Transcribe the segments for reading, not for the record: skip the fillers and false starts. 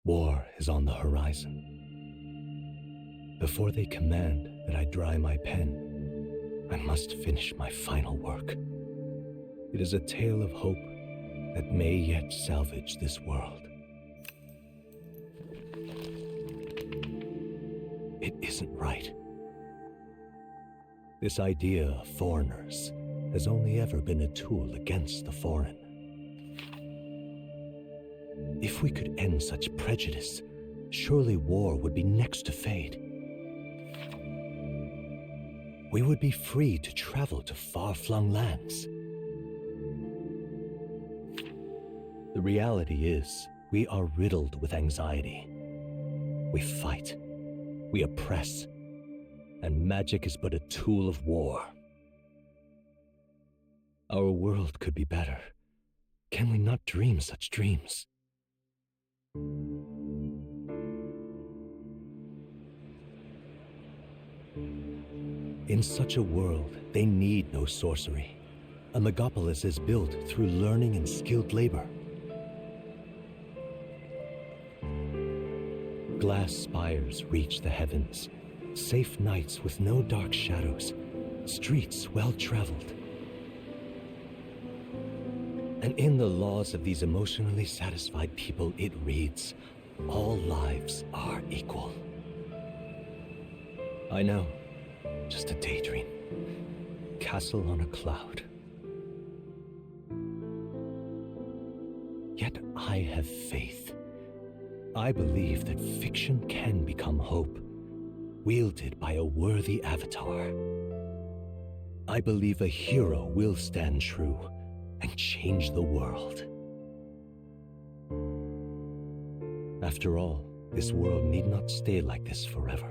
War is on the horizon. Before they command that I dry my pen, I must finish my final work. It is a tale of hope that may yet salvage this world. It isn't right. This idea of foreigners has only ever been a tool against the foreign. If we could end such prejudice, surely war would be next to fade. We would be free to travel to far-flung lands. The reality is, we are riddled with anxiety. We fight, we oppress, and magic is but a tool of war. Our world could be better. Can we not dream such dreams? In such a world, they need no sorcery. A megapolis is built through learning and skilled labor. Glass spires reach the heavens, safe nights with no dark shadows, streets well-traveled. And in the laws of these emotionally satisfied people, it reads, all lives are equal. I know, just a daydream. Castle on a cloud. Yet I have faith. I believe that fiction can become hope, wielded by a worthy avatar. I believe a hero will stand true and change the world. After all, this world need not stay like this forever.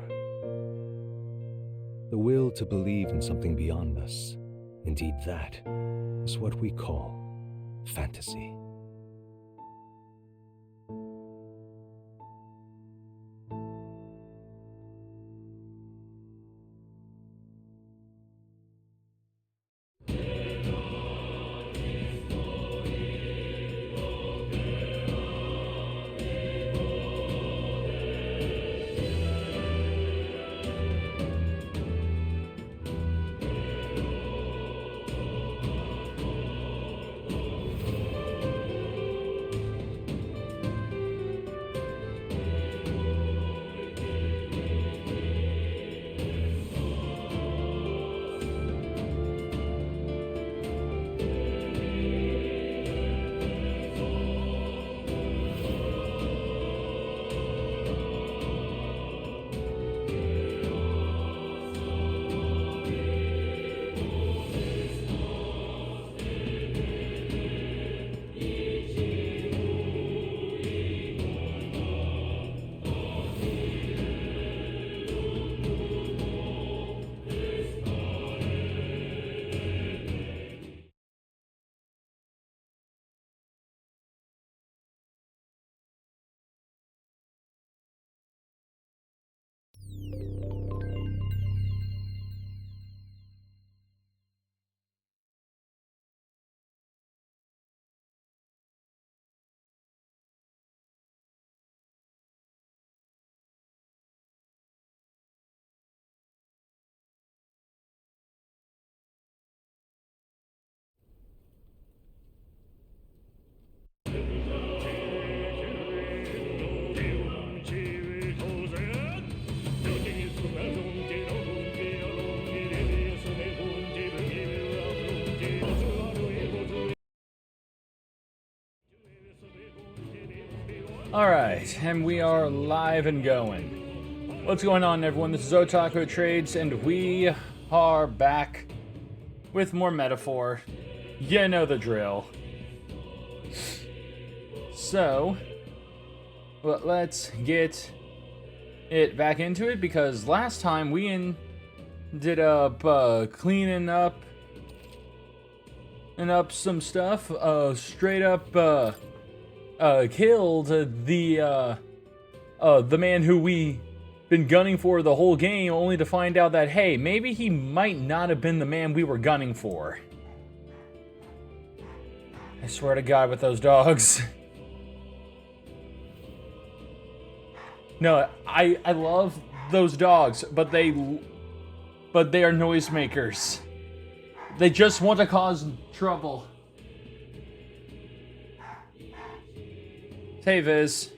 The will to believe in something beyond us, indeed that, is what we call fantasy. Alright, and we are live and going. What's going on, everyone? This is Otaku Trades, and we are back with more metaphor. You know the drill. So, well, let's get it back into it, because last time we ended up cleaning up some stuff, straight up killed the man who we been gunning for the whole game, only to find out that, hey, maybe he might not have been the man we were gunning for. I swear to God, with those dogs. No, I love those dogs, but they are noisemakers. They just want to cause trouble. Hey, Viz.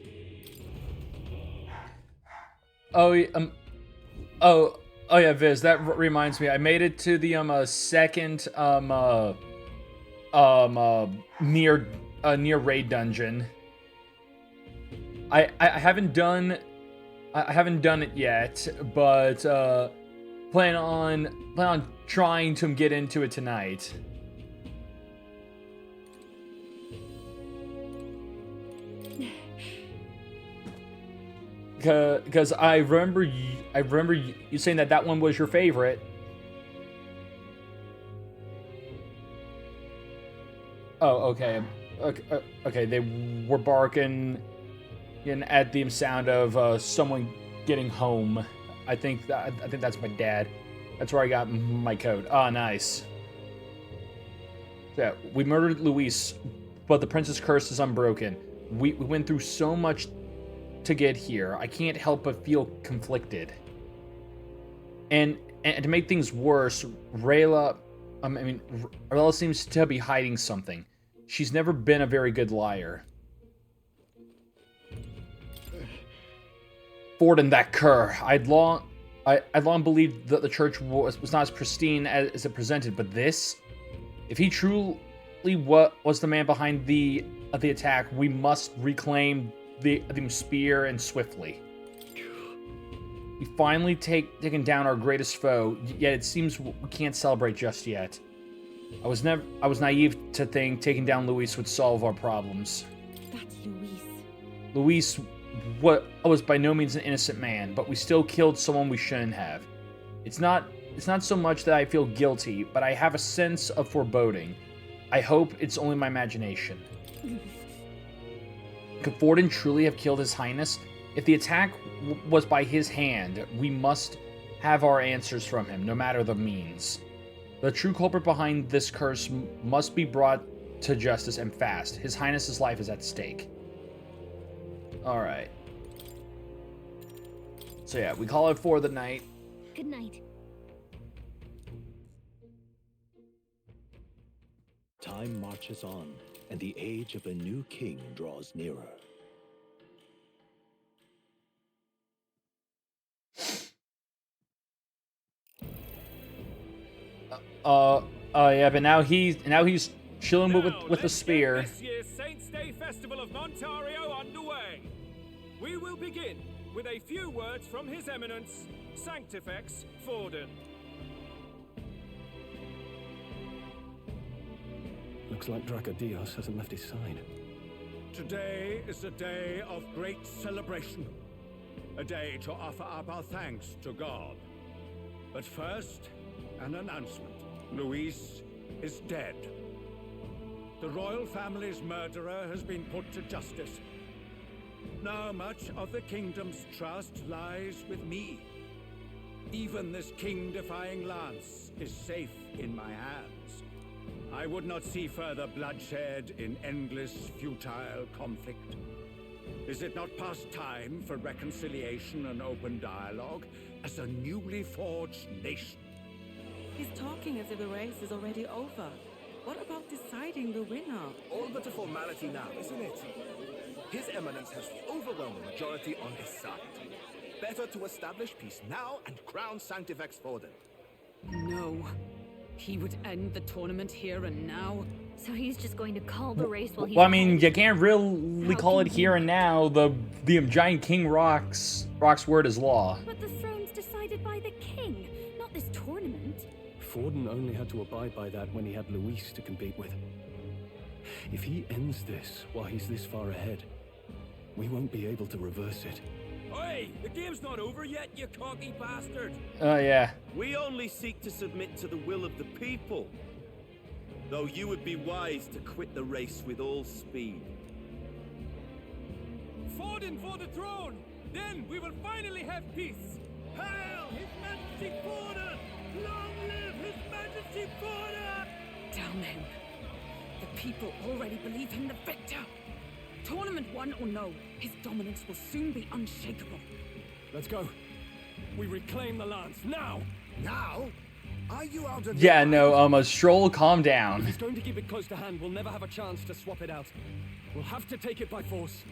Oh, oh yeah, Viz. That reminds me. I made it to the second near raid dungeon. I haven't done it yet, but plan on trying to get into it tonight. Because I remember you saying that one was your favorite. Oh, okay. Okay, they were barking at the sound of someone getting home. I think that's my dad. That's where I got my coat. Ah, nice. Yeah, we murdered Luis, but the prince's curse is unbroken. We went through so much to get here. I can't help but feel conflicted. And to make things worse, Rayla seems to be hiding something. She's never been a very good liar. Ford and that cur. I'd long believed that the church was not as pristine as it presented, but this? If he truly was the man behind the attack, we must reclaim the spear, and swiftly. We finally taken down our greatest foe, yet it seems we can't celebrate just yet. I was naive to think taking down Luis would solve our problems. That's Luis. Luis was by no means an innocent man, but we still killed someone we shouldn't have. It's not so much that I feel guilty, but I have a sense of foreboding. I hope it's only my imagination. Could Forden truly have killed His Highness? If the attack was by his hand, we must have our answers from him, no matter the means. The true culprit behind this curse must be brought to justice, and fast. His Highness's life is at stake. Alright. So yeah, we call it for the night. Good night. Time marches on, and the age of a new king draws nearer. Yeah, but now he's chilling with the spear. This year's Saints' Day Festival of Montario underway. We will begin with a few words from His Eminence, Sanctifex Forden. Looks like Dracodios hasn't left his side. Today is a day of great celebration. A day to offer up our thanks to God. But first, an announcement. Luis is dead. The royal family's murderer has been put to justice. Now much of the kingdom's trust lies with me. Even this king-defying lance is safe in my hands. I would not see further bloodshed in endless, futile conflict. Is it not past time for reconciliation and open dialogue as a newly forged nation? He's talking as if the race is already over. What about deciding the winner? All but a formality now, isn't it? His Eminence has the overwhelming majority on his side. Better to establish peace now and crown Sanctifex Forden. No. He would end the tournament here and now. So he's just going to call the race while he's... Well, I mean, you can't really call it here and now. The giant king Rock's word is law. But the throne's decided by the king, not this tournament. Forden only had to abide by that when he had Luis to compete with. If he ends this while he's this far ahead, we won't be able to reverse it. Oi! The game's not over yet, you cocky bastard! Oh, yeah. We only seek to submit to the will of the people. Though you would be wise to quit the race with all speed. Forden for the throne! Then we will finally have peace! Hail His Majesty Forden! Long live His Majesty Forden! Damn him. The people already believe him the victor. Tournament won or no, his dominance will soon be unshakable. Let's go. We reclaim the lance now. Now? Are you out of Yeah, your no, Stroll, calm If down. he's going to keep it close to hand, we'll never have a chance to swap it out. We'll have to take it by force.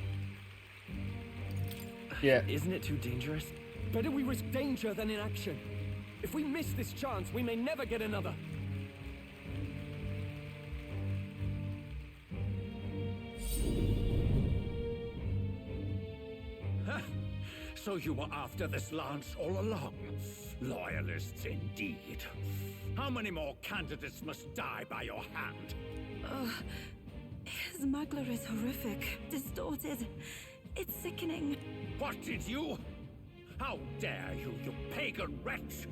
Yeah. Isn't it too dangerous? Better we risk danger than inaction. If we miss this chance, we may never get another. So you were after this lance all along? Loyalists indeed. How many more candidates must die by your hand? His muggler is horrific, distorted. It's sickening. What did you? How dare you, you pagan wretch!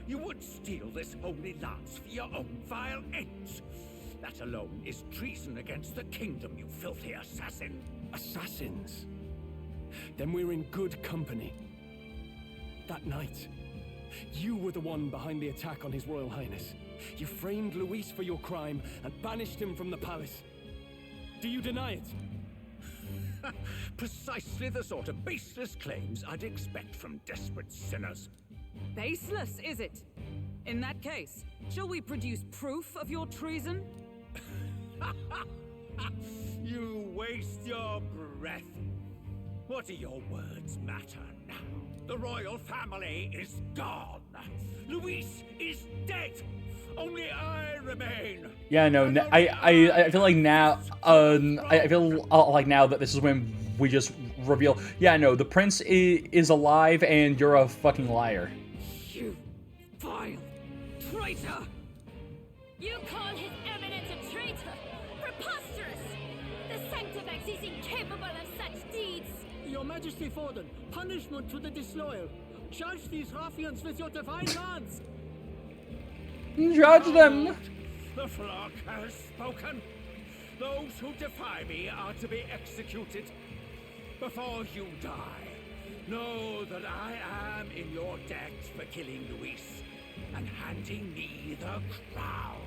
You would steal this holy lance for your own vile ends. That alone is treason against the kingdom, you filthy assassin. Assassins? Then we're in good company. That night, you were the one behind the attack on His Royal Highness. You framed Luis for your crime and banished him from the palace. Do you deny it? Precisely the sort of baseless claims I'd expect from desperate sinners. Baseless, is it? In that case, shall we produce proof of your treason? You waste your breath. What do your words matter now? The royal family is gone. Luis is dead. Only I remain. Yeah, no, I feel like now, I feel like now that this is when we just reveal, yeah, no, the prince is alive and you're a fucking liar. You vile traitor! You call his eminence a traitor? Preposterous! The Sanctifex is incapable of such deeds! Your Majesty Forden, punishment to the disloyal. Judge these ruffians with your divine lance. Judge them! The flock has spoken. Those who defy me are to be executed. Before you die, know that I am in your debt for killing Luis and handing me the crown.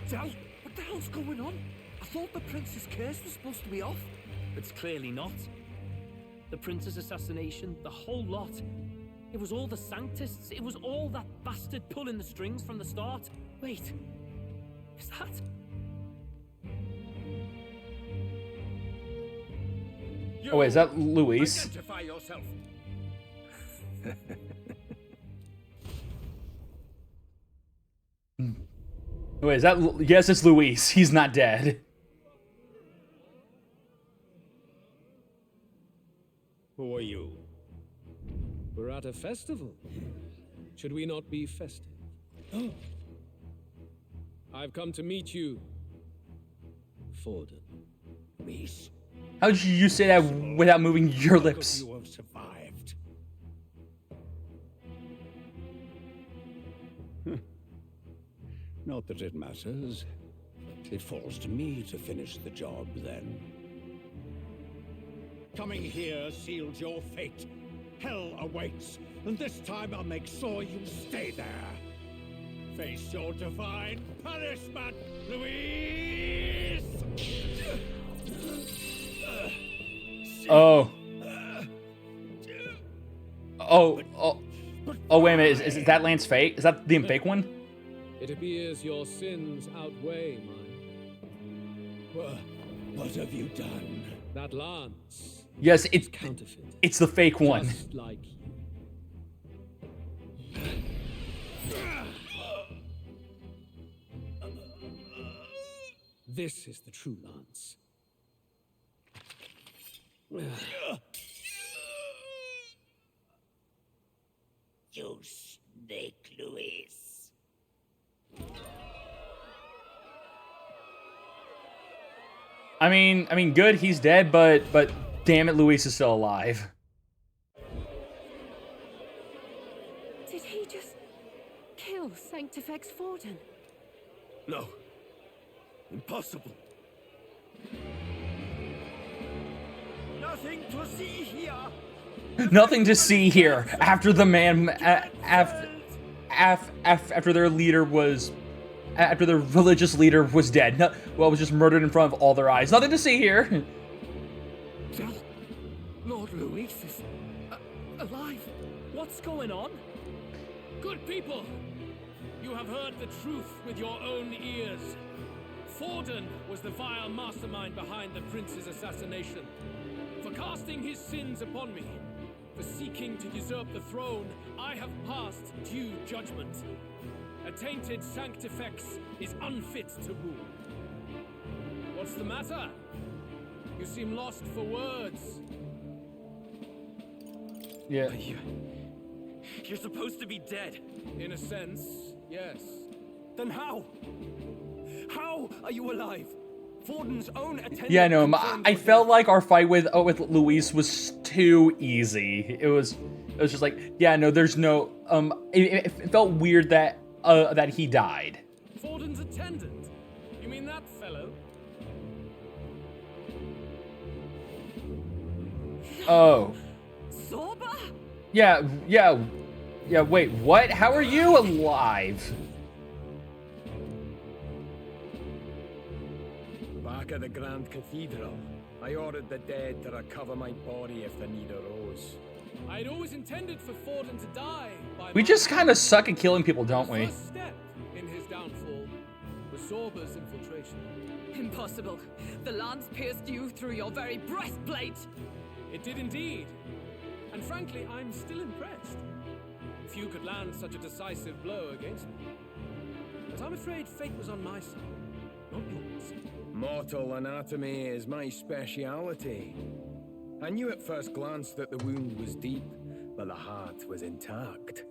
Del, what the hell's going on? I thought the prince's curse was supposed to be off. It's clearly not. The prince's assassination, the whole lot. It was all the Sanctists. It was all that bastard pulling the strings from the start. Wait, is that... Oh, wait, is that Luis? Identify yourself. Wait, is that... Yes, it's Luis. He's not dead. Who are you? We're at a festival. Should we not be festive? Oh. I've come to meet you, Forden. Luis. How did you say that without moving your lips? You have survived. Not that it matters. It falls to me to finish the job then. Coming here sealed your fate. Hell awaits, and this time I'll make sure you stay there. Face your divine punishment, Luis! Oh. Oh, wait a minute. Is that Lance fake? Is that the fake one? It appears your sins outweigh mine. What have you done? That lance. Yes, it's counterfeit. It's the fake one. Just like you. This is the true lance. You snake, Luis. I mean, good, he's dead, but damn it, Luis is still alive. Did he just kill Sanctifex Forden? No. Impossible. Nothing to see here. Nothing to see here after the man, after their leader was after the religious leader was dead. No, well, was just murdered in front of all their eyes. Nothing to see here. Lord Luis is alive. What's going on? Good people, you have heard the truth with your own ears. Forden was the vile mastermind behind the prince's assassination. For casting his sins upon me, for seeking to usurp the throne, I have passed due judgment. A tainted Sanctifex is unfit to rule. What's the matter? You seem lost for words. Yeah. You're supposed to be dead. In a sense, yes. Then how? How are you alive? Forden's own attendant. Yeah, no, I felt like our fight with Luis was too easy. It was just like, yeah, no, there's no it felt weird that that he died. Forden's attendant? You mean that fellow? Oh. Zorba? Yeah, wait, what? How are you alive? Back at the Grand Cathedral, I ordered the dead to recover my body if the need arose. I'd always intended for Forden to die by We just kind of suck at killing people, don't we? first step in his downfall was Zorba's infiltration. Impossible. The lance pierced you through your very breastplate. It did indeed. And frankly, I'm still impressed. Few could land such a decisive blow against me. But I'm afraid fate was on my side, not yours. Mortal anatomy is my speciality. I knew at first glance that the wound was deep, but the heart was intact.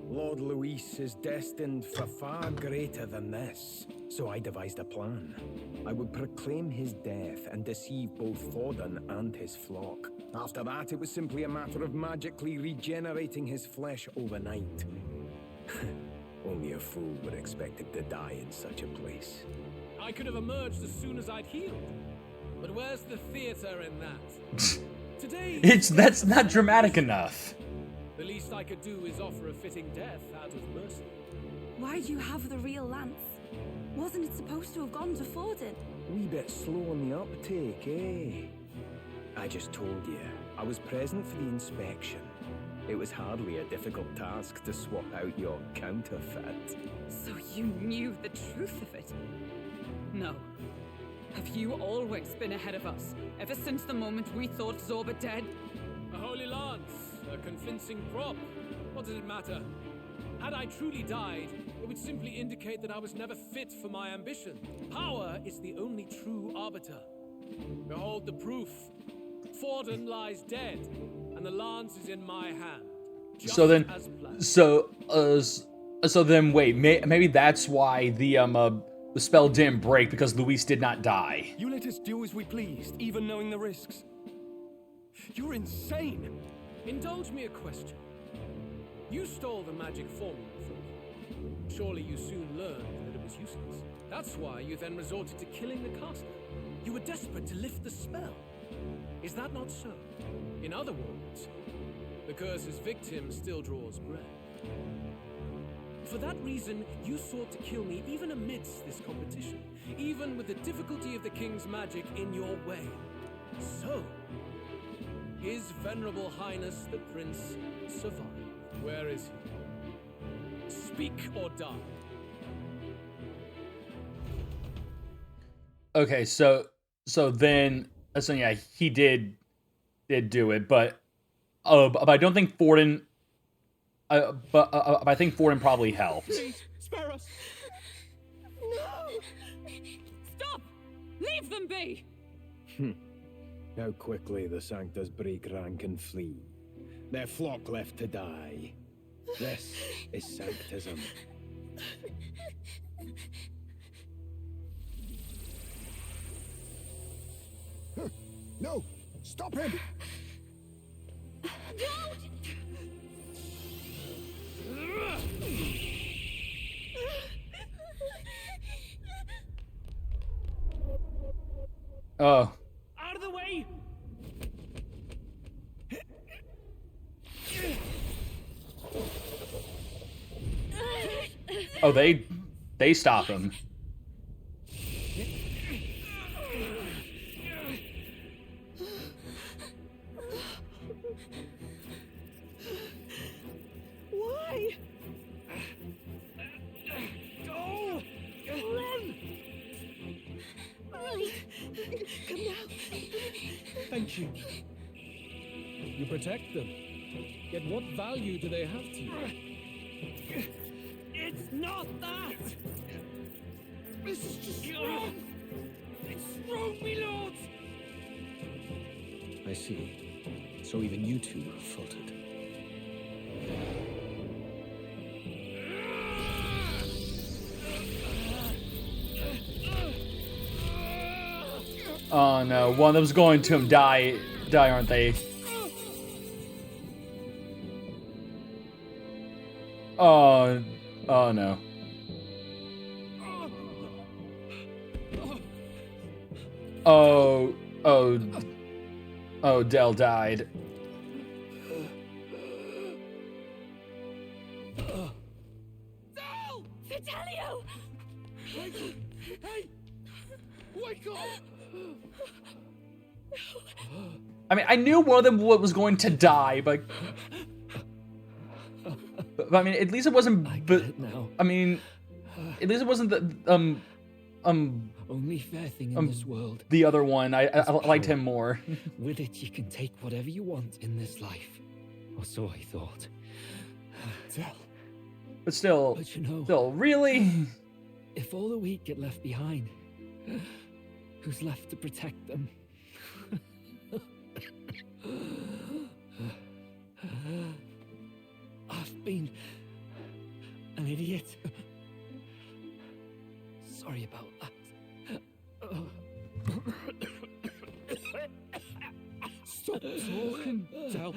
Lord Luis is destined for far greater than this, so I devised a plan. I would proclaim his death and deceive both Forden and his flock. After that, it was simply a matter of magically regenerating his flesh overnight. Only a fool would expect him to die in such a place. I could have emerged as soon as I'd healed. But where's the theater in that? Today, That's not dramatic enough. the least I could do is offer a fitting death out of mercy. Why do you have the real lance? Wasn't it supposed to have gone to Forden? Wee bit slow on the uptake, eh? I just told you, I was present for the inspection. It was hardly a difficult task to swap out your counterfeit. So you knew the truth of it? No. Have you always been ahead of us, ever since the moment we thought Zorba dead? A holy lance, a convincing prop. What does it matter? Had I truly died, it would simply indicate that I was never fit for my ambition. Power is the only true arbiter. Behold the proof. Forden lies dead, and the lance is in my hand. Just So then, as planned. so then, wait, maybe that's why the spell didn't break, because Luis did not die. You let us do as we pleased, even knowing the risks. You're insane! Indulge me a question. You stole the magic formula from me. Surely you soon learned that it was useless. That's why you then resorted to killing the caster. You were desperate to lift the spell. Is that not so? In other words, the curse's victim still draws breath. For that reason, you sought to kill me even amidst this competition, even with the difficulty of the king's magic in your way. So, His Venerable Highness the Prince survived. Where is he? Speak or die. Okay, so yeah, he did do it, but I don't think Forden. But I think Forden probably helped. Please, spare us. No! Stop! Leave them be! How quickly the Sanctus break rank and flee. Their flock left to die. This is Sanctism. No! Stop him! Oh. Out of the way! Oh, they They stop him. Why? Go! Run! Come now. Thank you. You protect them. Yet what value do they have to you? It's not that! This is just wrong! It's wrong, me lords! I see. So even you two have faltered. Oh no, one of them's going to him die, aren't they? Oh no. Oh, Del died. Del! Vitelio! Hey! Wake up! I mean, I knew one of them was going to die, but I mean, at least it wasn't. I mean, at least it wasn't the Only fair thing in this world. The other one, I liked him more. With it, you can take whatever you want in this life, or so I thought. But still, But you know, still, really? if all the weak get left behind, who's left to protect them? I've been an idiot. Sorry about that. Stop talking, Del.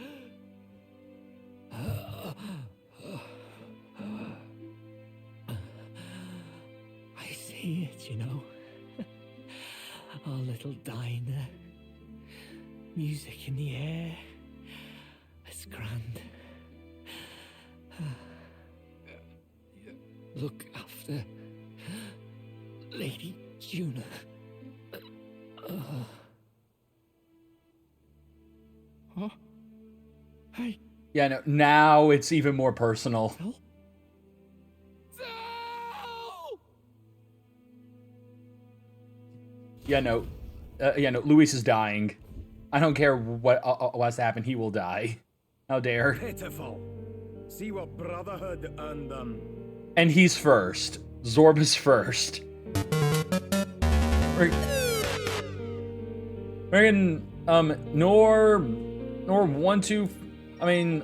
I see it, you know. Our little diner. Music in the air. It's grand. Look after Lady Juna. Huh? Hey. Yeah, no, now it's even more personal. Yeah, no, Luis is dying. I don't care what has happened. He will die. How dare? Pitiful. See what brotherhood earned them. And he's first. Zorb is first. Friggin' Nor 12. I mean,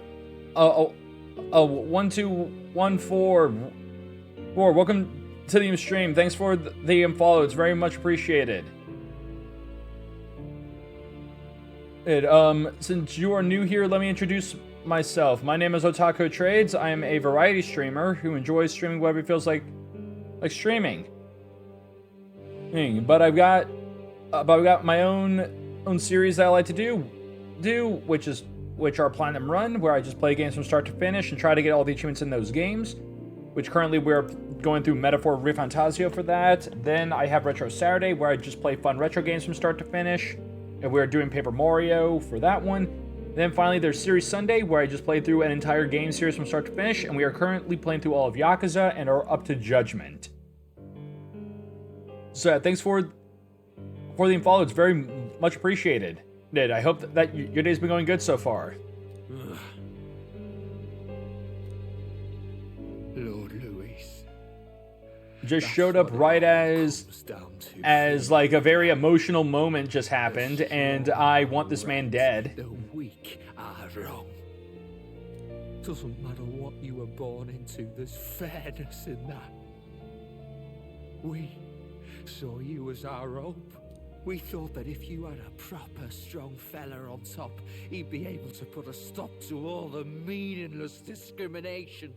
12144. Welcome to the stream. Thanks for the follow. It's very much appreciated. Since you are new here, let me introduce myself. My name is Otaku Trades. I am a variety streamer who enjoys streaming whatever it feels like streaming. But I've got my own series that I like to do, which are Platinum Run, where I just play games from start to finish and try to get all the achievements in those games. Which currently we're going through Metaphor ReFantazio for that. Then I have Retro Saturday, where I just play fun retro games from start to finish. And we're doing Paper Mario for that one. And then finally there's Series Sunday, where I just played through an entire game series from start to finish, and we are currently playing through all of Yakuza and are up to Judgment. So thanks for the follow. It's very much appreciated. I hope that your day's been going good so far. Lord Luis. Just showed up right as like a very emotional moment just happened, and I want this man dead. The weak are wrong. Doesn't matter what you were born into, there's fairness in that. We saw you as our hope. We thought that if you had a proper strong fella on top, he'd be able to put a stop to all the meaningless discrimination.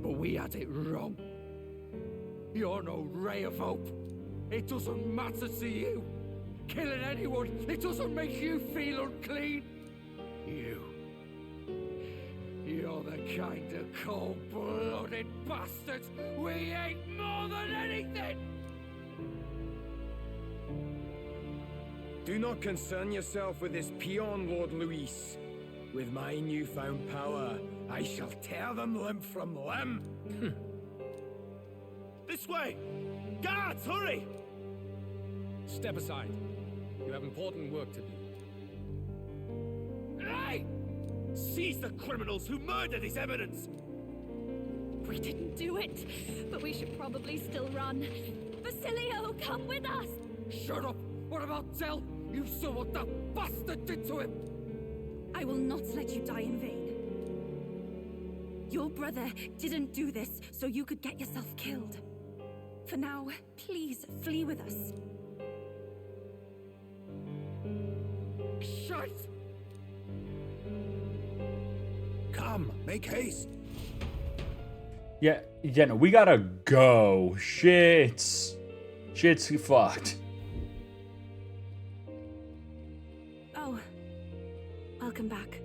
But we had it wrong. You're no ray of hope. It doesn't matter to you. Killing anyone, it doesn't make you feel unclean. You're kind of cold-blooded bastards. We ain't more than anything! Do not concern yourself with this peon, Lord Luis. With my newfound power, I shall tear them limb from limb. This way! Guards, hurry! Step aside. You have important work to do. Hey! Seize the criminals who murdered his eminence! We didn't do it, but we should probably still run. Basilio, come with us! Shut up! What about Tell? You saw what that bastard did to him! I will not let you die in vain. Your brother didn't do this so you could get yourself killed. For now, please flee with us. Shite! Come, make haste. Yeah, no, we gotta go. Shit's fucked. Oh, welcome back.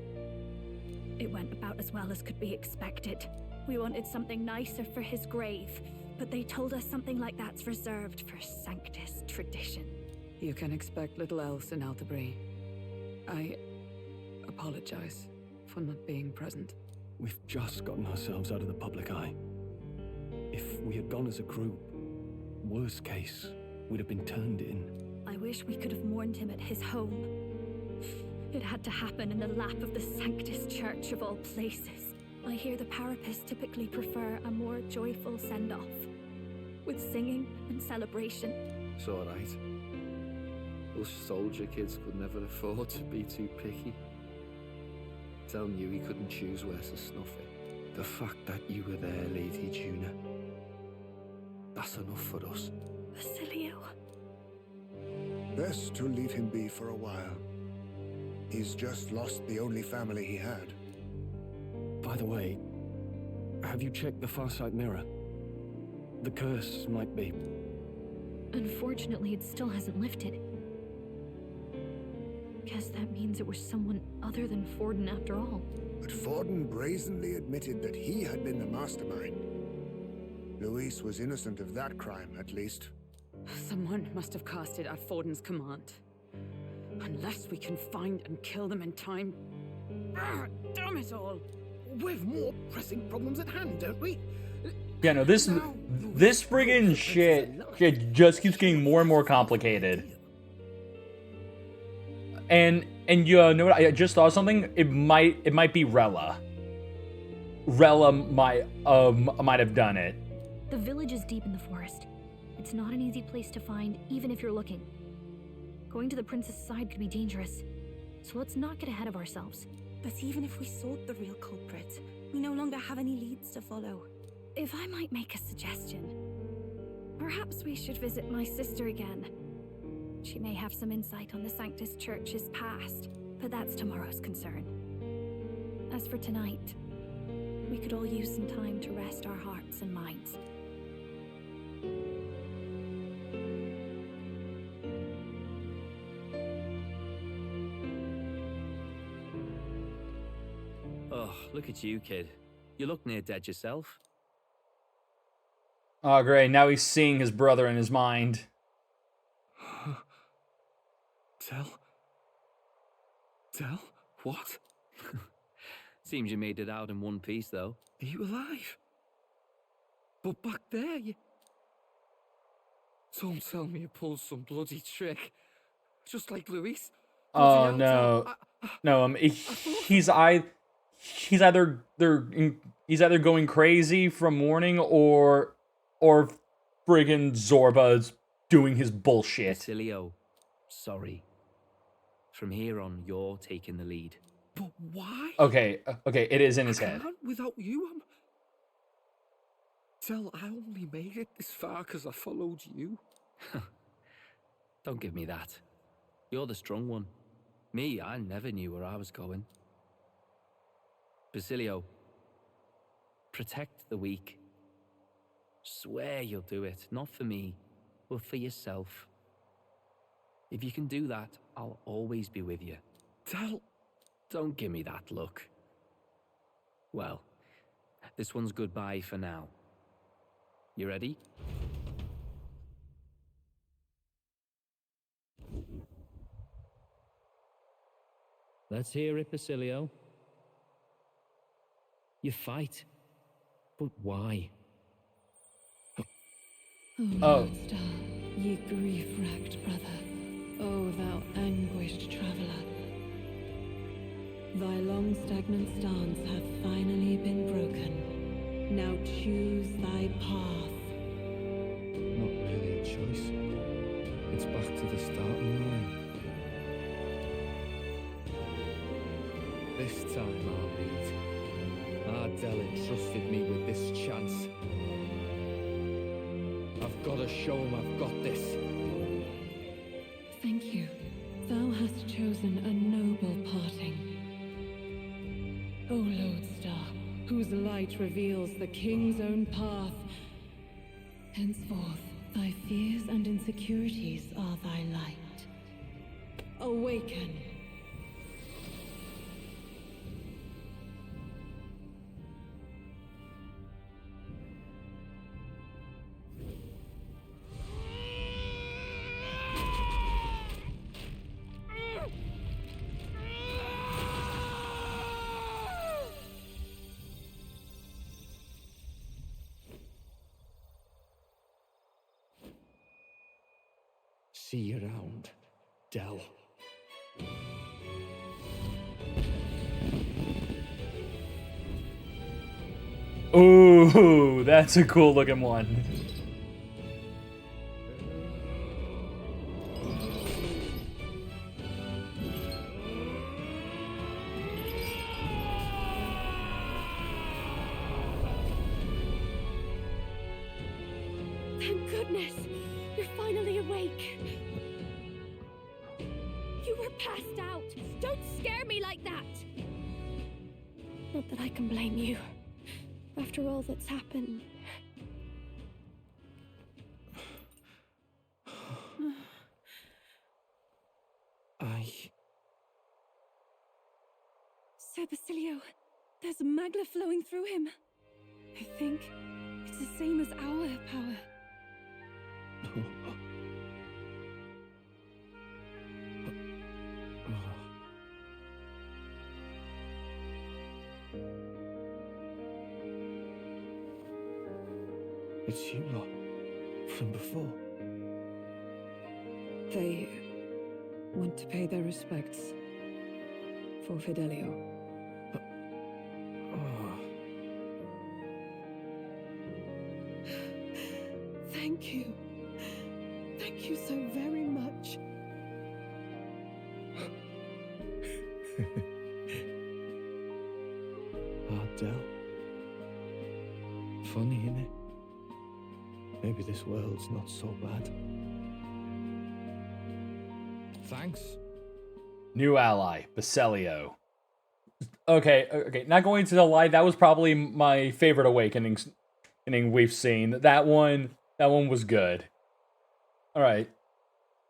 It went about as well as could be expected. We wanted something nicer for his grave, but they told us something like that's reserved for Sanctus tradition. You can expect little else in Altabri. I apologize for not being present. We've just gotten ourselves out of the public eye. If we had gone as a group, worst case, we'd have been turned in. I wish we could have mourned him at his home. It had to happen in the lap of the Sanctus Church of all places. I hear the Parapists typically prefer a more joyful send-off, with singing and celebration. It's alright. Us soldier kids could never afford to be too picky. Telling you he couldn't choose where to snuff it. The fact that you were there, Lady Juna, that's enough for us. Basilio. Best to leave him be for a while. He's just lost the only family he had. By the way, have you checked the Farsight mirror? The curse might be... Unfortunately, it still hasn't lifted. Guess that means it was someone other than Forden after all. But Forden brazenly admitted that he had been the mastermind. Luis was innocent of that crime, at least. Someone must have cast it at Forden's command. Unless we can find and kill them in time. Damn it all! We've more pressing problems at hand, don't we? Yeah, no, this friggin' shit just keeps getting more and more complicated. And you know what? I just thought something. It might be Rella. Rella might have done it. The village is deep in the forest. It's not an easy place to find, even if you're looking. Going to the prince's side could be dangerous, so let's not get ahead of ourselves. But even if we sought the real culprit, we no longer have any leads to follow. If I might make a suggestion, perhaps we should visit my sister again. She may have some insight on the Sanctus Church's past, but that's tomorrow's concern. As for tonight, we could all use some time to rest our hearts and minds. Oh, look at you, kid. You look near dead yourself. Oh, great. Now he's seeing his brother in his mind. Tell? What? Seems you made it out in one piece, though. Are you alive? But back there, you... Don't tell me you pulled some bloody trick. Just like Luis. Oh no, no. He's either going crazy from mourning or friggin' Zorba's doing his bullshit. Basilio, sorry. From here on, you're taking the lead. But why? Okay, it is in his head. Without you, Tell, I only made it this far because I followed you. Don't give me that. You're the strong one. Me, I never knew where I was going. Basilio, protect the weak. Swear you'll do it, not for me, but for yourself. If you can do that, I'll always be with you. Tell... Don't give me that look. Well, This one's goodbye for now. You ready? Let's hear it, Basilio. You fight. But why? Oh, Star, ye grief-racked brother, O thou anguished traveler. Thy long stagnant stance hath finally been broken. Now choose thy path. Not really a choice. It's back to the starting line. This time I'll lead. Ardell entrusted me with this chance. I've got to show him I've got this. Thank you. Thou hast chosen a noble parting. O Lodestar, whose light reveals the king's own path. Henceforth, thy fears and insecurities are thy light. Awaken. See you around, Dell. Ooh, that's a cool looking one. Thank goodness! You're finally awake! You were passed out! Don't scare me like that! Not that I can blame you. After all that's happened. Sir Basilio, there's magna flowing through him. I think it's the same as our power. It's you lot from before. They want to pay their respects for Fidelio. Thank you. Thank you so very much. Ardell. Funny, innit? Maybe this world's not so bad. Thanks. New ally, Basilio. Okay, not going to lie, that was probably my favorite awakening we've seen. That one was good. Alright.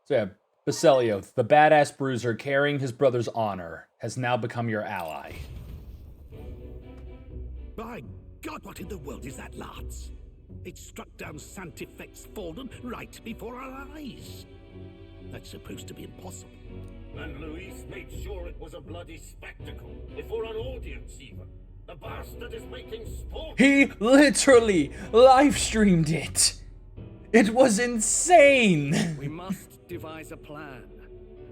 So yeah, Basilio, the badass bruiser carrying his brother's honor, has now become your ally. By God, what in the world is that, lads? It struck down Santifex Fallen right before our eyes. That's supposed to be impossible. And Luis made sure it was a bloody spectacle, before an audience even. The bastard is making sport. He literally live streamed it. It was insane. We must devise a plan.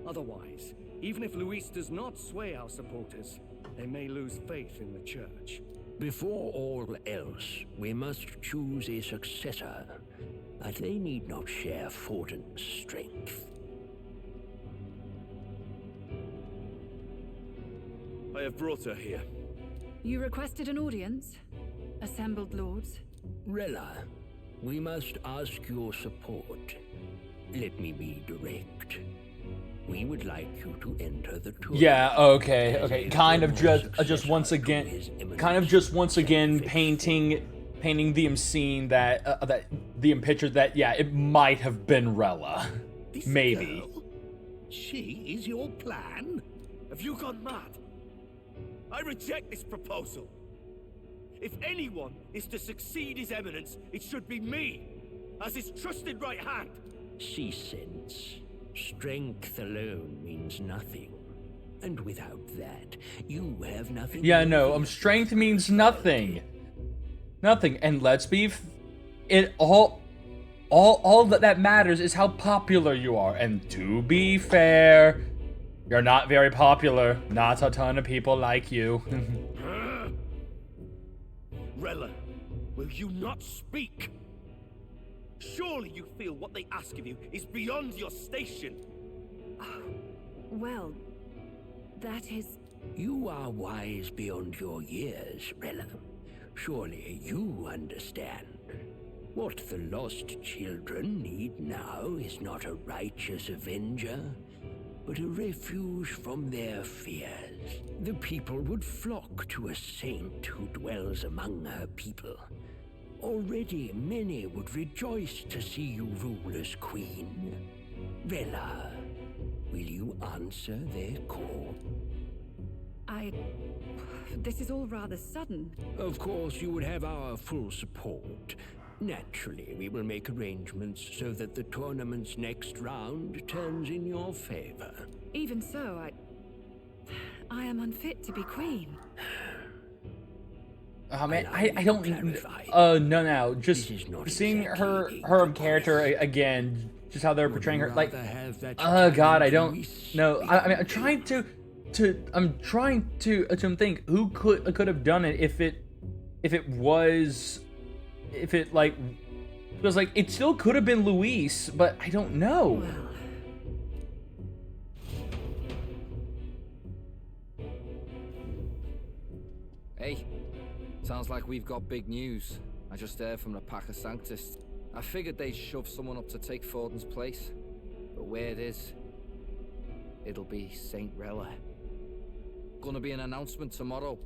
Otherwise, even if Luis does not sway our supporters, they may lose faith in the church. Before all else, we must choose a successor, but they need not share Fortin's strength. I have brought her here. You requested an audience? Assembled lords? Rella, we must ask your support. Let me be direct. We would like you to enter the tour. Yeah, okay. Kind of just once again painting the scene that the picture that it might have been Rella. Maybe. Girl? She is your plan? Have you gone mad? I reject this proposal. If anyone is to succeed His Eminence, it should be me, as his trusted right hand. See sense. Strength alone means nothing. And without that, you have nothing. Yeah, no, strength means nothing. Nothing. And let's be all that matters is how popular you are. And to be fair, you're not very popular. Not a ton of people like you. Rella, will you not speak? Surely you feel what they ask of you is beyond your station. Well, that is... You are wise beyond your years, Rella. Surely you understand. What the lost children need now is not a righteous avenger, but a refuge from their fears. The people would flock to a saint who dwells among her people. Already many would rejoice to see you rule as queen. Rella, will you answer their call? This is all rather sudden. Of course, you would have our full support. Naturally, we will make arrangements so that the tournament's next round turns in your favor. Even so, I am unfit to be queen. Man, I don't... no, just seeing her character again, just how they're portraying her, like, God, I don't know. I mean, I'm trying to think who could have done it if it like, because like it still could have been Luis, but I don't know. Hey, sounds like we've got big news. I just heard from the pack of Sanctus. I figured they'd shove someone up to take Forden's place, but where it is, it'll be Saint Rella. Gonna be an announcement tomorrow.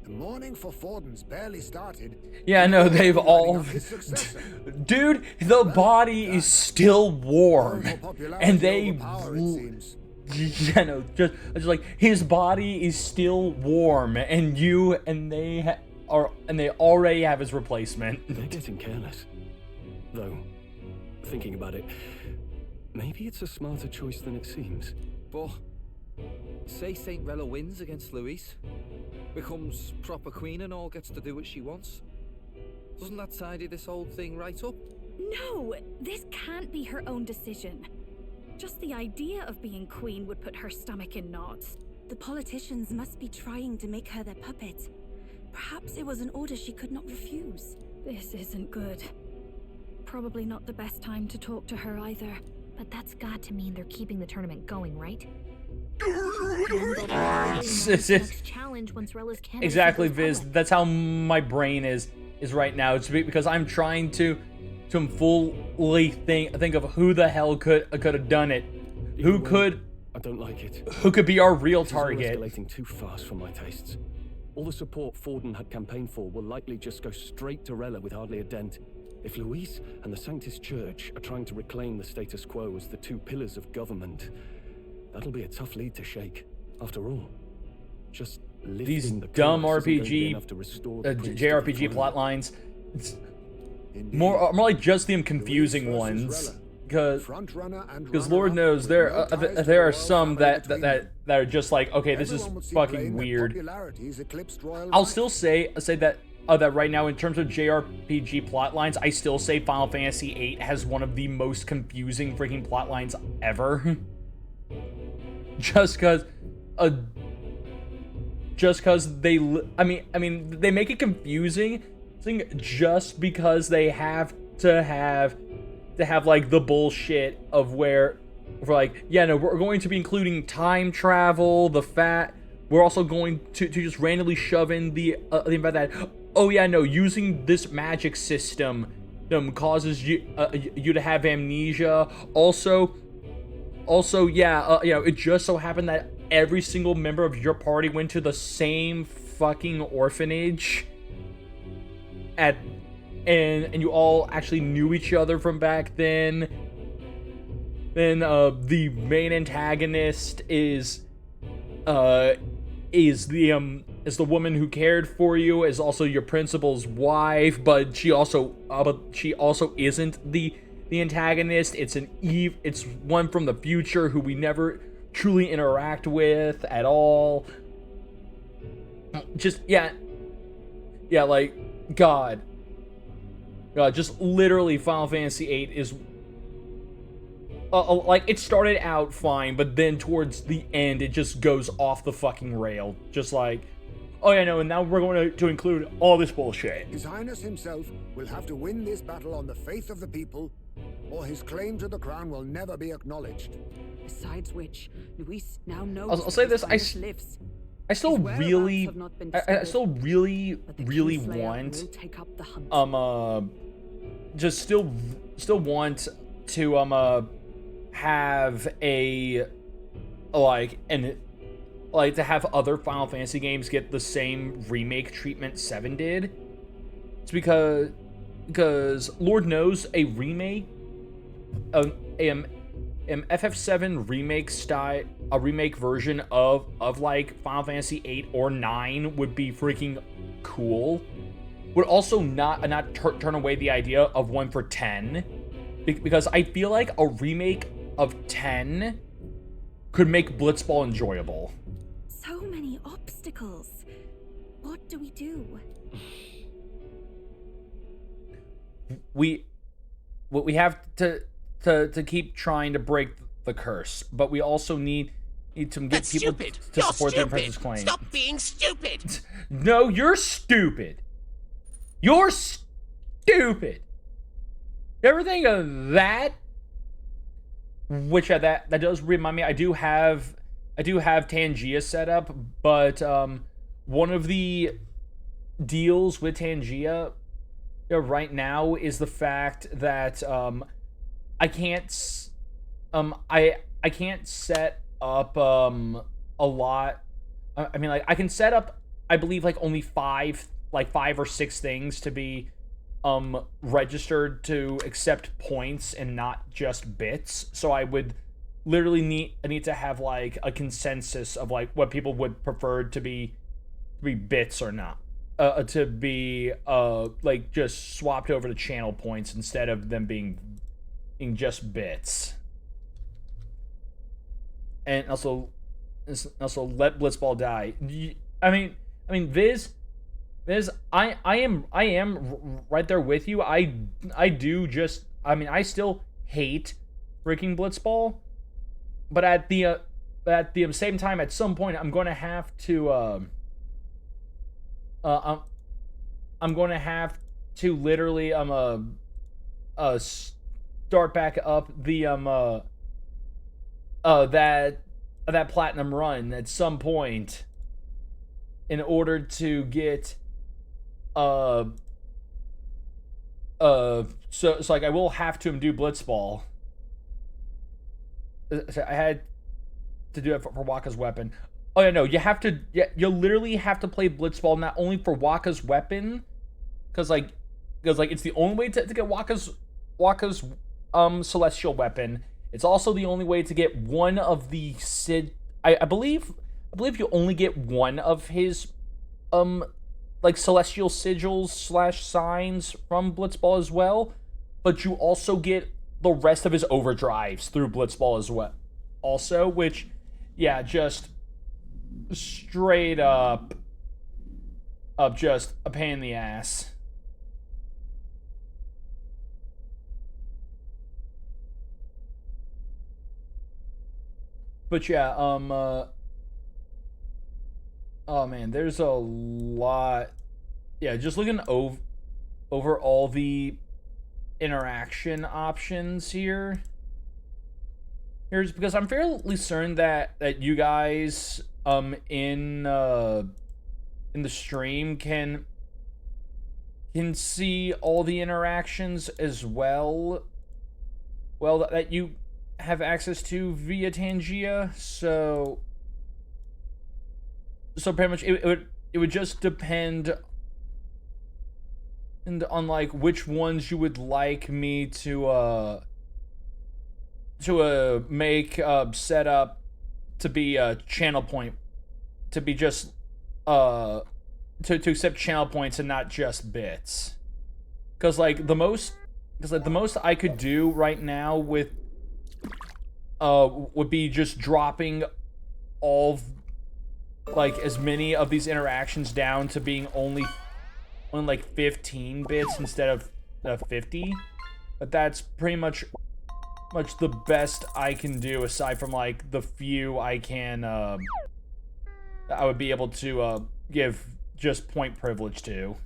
The mourning for Forden's barely started. Yeah, no, they've all... Dude, the body is still warm. And they... Yeah, no, just like, his body is still warm. And they already have his replacement. They're getting careless. Though, thinking about it, maybe it's a smarter choice than it seems. But... say Saint Rella wins against Luis, becomes proper queen and all gets to do what she wants. Doesn't that tidy this whole thing right up? No, this can't be her own decision. Just the idea of being queen would put her stomach in knots. The politicians must be trying to make her their puppet. Perhaps it was an order she could not refuse. This isn't good. Probably not the best time to talk to her either. But that's got to mean they're keeping the tournament going, right? Challenge once Rella's exactly, Viz. That's how my brain is right now. It's because I'm trying to fully think of who the hell could have done it. Who could? I don't like it. Who could be our real target? Escalating too fast for my tastes. All the support Forden had campaigned for will likely just go straight to Rella with hardly a dent. If Luis and the Sanctus Church are trying to reclaim the status quo as the two pillars of government, that'll be a tough lead to shake. After all, just these dumb RPG, JRPG plot lines. It's more like just them confusing ones. Because Lord knows there are some that are just like, okay, this is fucking weird. I'll still say that right now, in terms of JRPG plot lines, I still say Final Fantasy VIII has one of the most confusing freaking plot lines ever. Just because they make it confusing just because they have to have like the bullshit of where we're like, yeah, no, we're going to be including time travel, we're also going to just randomly shove in the fact that, oh yeah, no, using this magic system causes you to have amnesia. Also, yeah, it just so happened that every single member of your party went to the same fucking orphanage and you all actually knew each other from back then. Then the main antagonist is is the woman who cared for you, is also your principal's wife, but she also isn't the antagonist. It's it's one from the future who we never truly interact with at all. Just like God, just literally Final Fantasy VIII is like, it started out fine, but then towards the end it just goes off the fucking rail. Just like, oh yeah, no, and now we're going to include all this bullshit. His Highness himself will have to win this battle on the faith of the people, or his claim to the crown will never be acknowledged. Besides which, Luis now knows I'll say this, I still really want just still want to have a to have other Final Fantasy games get the same remake treatment 7 did. It's because Lord knows a remake FF7 remake style, a remake version of like Final Fantasy 8 or 9 would be freaking cool. Would also not turn away the idea of one for 10, because I feel like a remake of 10 could make Blitzball enjoyable. So many obstacles. What do we do? We have to keep trying to break the curse, but we also need to get people to support the Princess claim. Stop being stupid. No, you're stupid. You're stupid. You ever think of that? Which that does remind me, I do have Tangia set up, but one of the deals with Tangia right now is the fact that I can't set up a lot. I mean, like, I can set up, I believe, like only 5 or 6 things to be registered to accept points and not just bits. So I would literally need to have like a consensus of like what people would prefer to be bits or not, to be like just swapped over to channel points instead of them being just bits. And also let Blitzball die. I mean Viz, I am right there with you. I do just, I mean, I still hate freaking Blitzball, but at the same time, at some point, I'm going to have to I'm going to have to literally start back up the that platinum run at some point in order to get so like I will have to do Blitzball. So I had to do it for Wakka's weapon. Oh yeah, no, you'll literally have to play Blitzball not only for Wakka's weapon, because it's the only way to get Wakka's celestial weapon. It's also the only way to get one of the I believe you only get one of his like celestial sigils / signs from Blitzball as well, but you also get the rest of his overdrives through Blitzball as well. Also, which, yeah, just straight up just a pain in the ass. But yeah, oh man, there's a lot. Yeah, just looking over all the interaction options here. Here's because I'm fairly certain that you guys in the stream can see all the interactions as well. Well, that you have access to via Tangia, so pretty much it would just depend on like which ones you would like me to make set up to be channel point to be just to accept channel points and not just bits. Because like the most I could do right now with would be just dropping all of, like as many of these interactions down to being only like 15 bits instead of 50. But that's pretty much the best I can do, aside from like the few I can I would be able to give just point privilege to.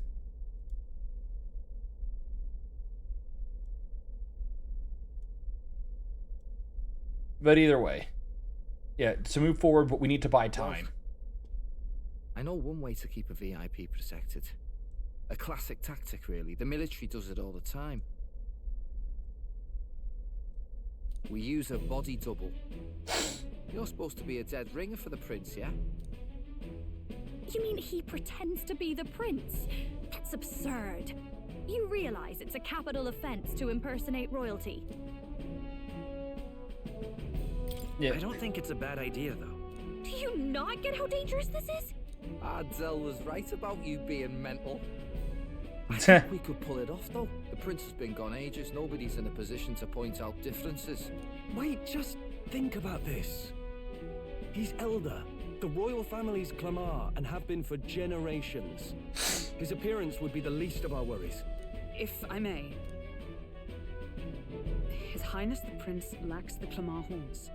But either way, yeah, to move forward, but we need to buy time. I know one way to keep a VIP protected. A classic tactic, really. The military does it all the time. We use a body double. You're supposed to be a dead ringer for the prince, yeah? You mean he pretends to be the prince? That's absurd. You realize it's a capital offense to impersonate royalty. Yeah. I don't think it's a bad idea, though. Do you not get how dangerous this is? Ardell was right about you being mental. I think we could pull it off, though. The prince has been gone ages. Nobody's in a position to point out differences. Wait, just think about this. He's elder. The royal family's Clamar and have been for generations. His appearance would be the least of our worries. If I may. His Highness the Prince lacks the Clamar horns.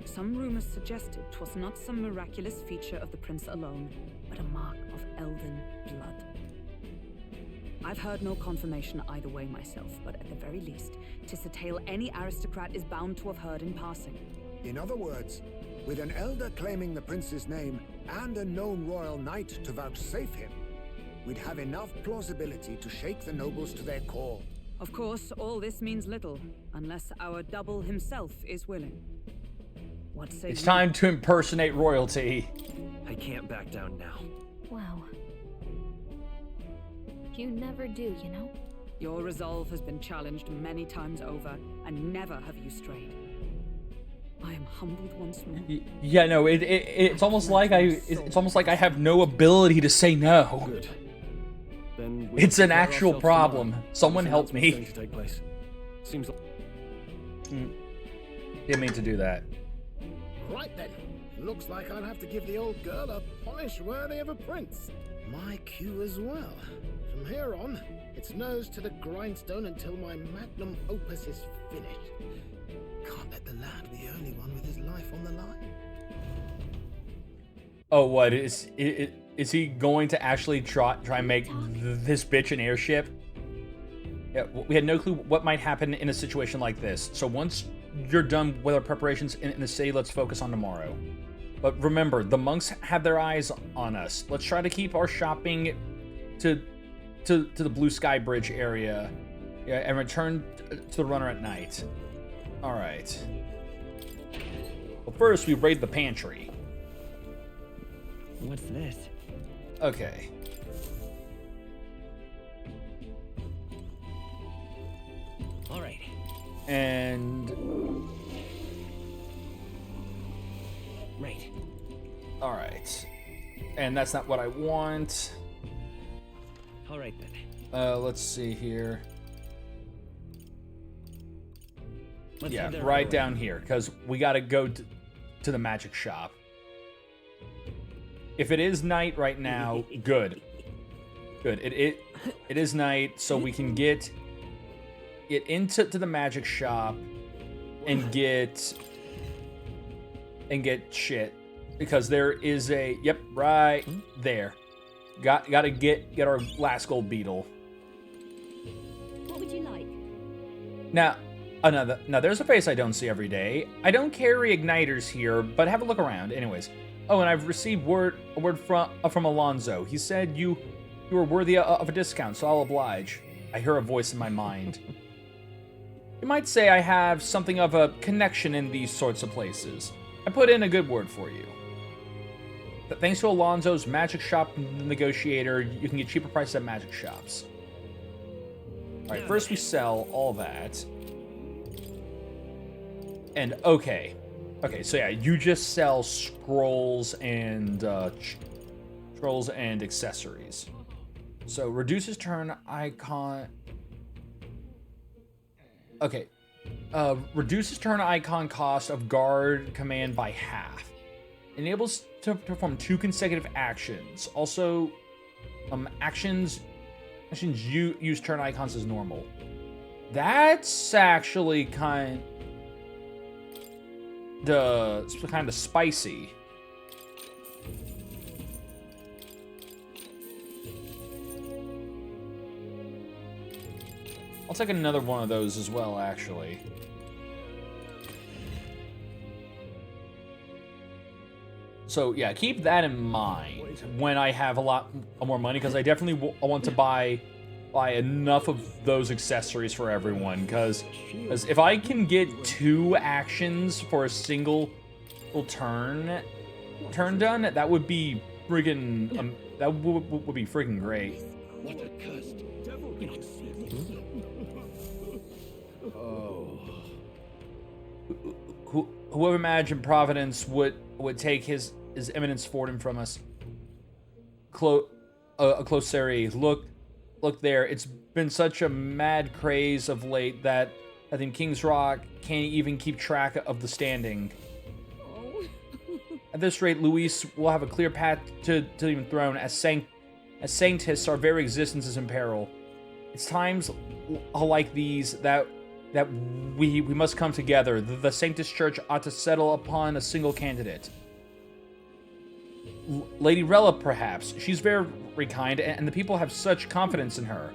Some rumors suggested 'twas not some miraculous feature of the prince alone, but a mark of elven blood. I've heard no confirmation either way myself, but at the very least, 'tis a tale any aristocrat is bound to have heard in passing. In other words, with an elder claiming the prince's name and a known royal knight to vouchsafe him, we'd have enough plausibility to shake the nobles to their core. Of course, all this means little, unless our double himself is willing. What say It's you? time to impersonate royalty. I can't back down now. Wow. You never do, you know? Your resolve has been challenged many times over, and never have you strayed. I am humbled once more. Yeah, no, it's almost like it's almost like I have no ability to say no. Good. Then It's an actual problem. Someone help me. Going to take place. Seems like... Didn't mean to do that. Right then. Looks like I'll have to give the old girl a polish worthy of a prince. My cue as well. From here on, it's nose to the grindstone until my magnum opus is finished. Can't let the lad be the only one with his life on the line. Oh, what is he going to actually try and make this bitch an airship? Yeah, we had no clue what might happen in a situation like this. So once you're done with our preparations in the city, let's focus on tomorrow. But remember, the monks have their eyes on us. Let's try to keep our shopping to the Blue Sky Bridge area, yeah, and return to the runner at night. All right. Well, first we raid the pantry. What's this? Okay. All right. And right. All right. And that's not what I want. All right then. Let's see here. Let's yeah, head there right right down here, because we got to go to the magic shop. If it is night right now, good. Good. It is night, so we can get into the magic shop and get shit, because there is a right there. Got to get our last gold beetle. What would you like? Now there's a face I don't see every day. I don't carry igniters here, but have a look around. Anyways. Oh, and I've received a word from Alonzo. He said you were worthy of a discount, so I'll oblige. I hear a voice in my mind. You might say I have something of a connection in these sorts of places. I put in a good word for you. But thanks to Alonzo's magic shop negotiator, you can get cheaper prices at magic shops. Alright, first we sell all that. And okay. Okay, so yeah, you just sell scrolls and accessories. So reduces turn icon. Okay, reduces turn icon cost of guard command by half. Enables to perform 2 consecutive actions. Also, actions you use turn icons as normal. That's actually kind of spicy. I'll take another one of those as well, actually. So yeah, keep that in mind when I have a lot more money, because I definitely want to buy enough of those accessories for everyone. Because if I can get 2 actions for a single turn done, that would be friggin' that would be freaking great. What a cursed devil you see. Oh. Whoever imagined Providence would take his eminence Fordham from us. A close area. Look there. It's been such a mad craze of late that I think King's Rock can't even keep track of the standing. At this rate, Luis will have a clear path to the throne, as sanctists, our very existence is in peril. It's times like these that we must come together. The Sanctus Church ought to settle upon a single candidate. Lady Rella, perhaps. She's very kind, and the people have such confidence in her.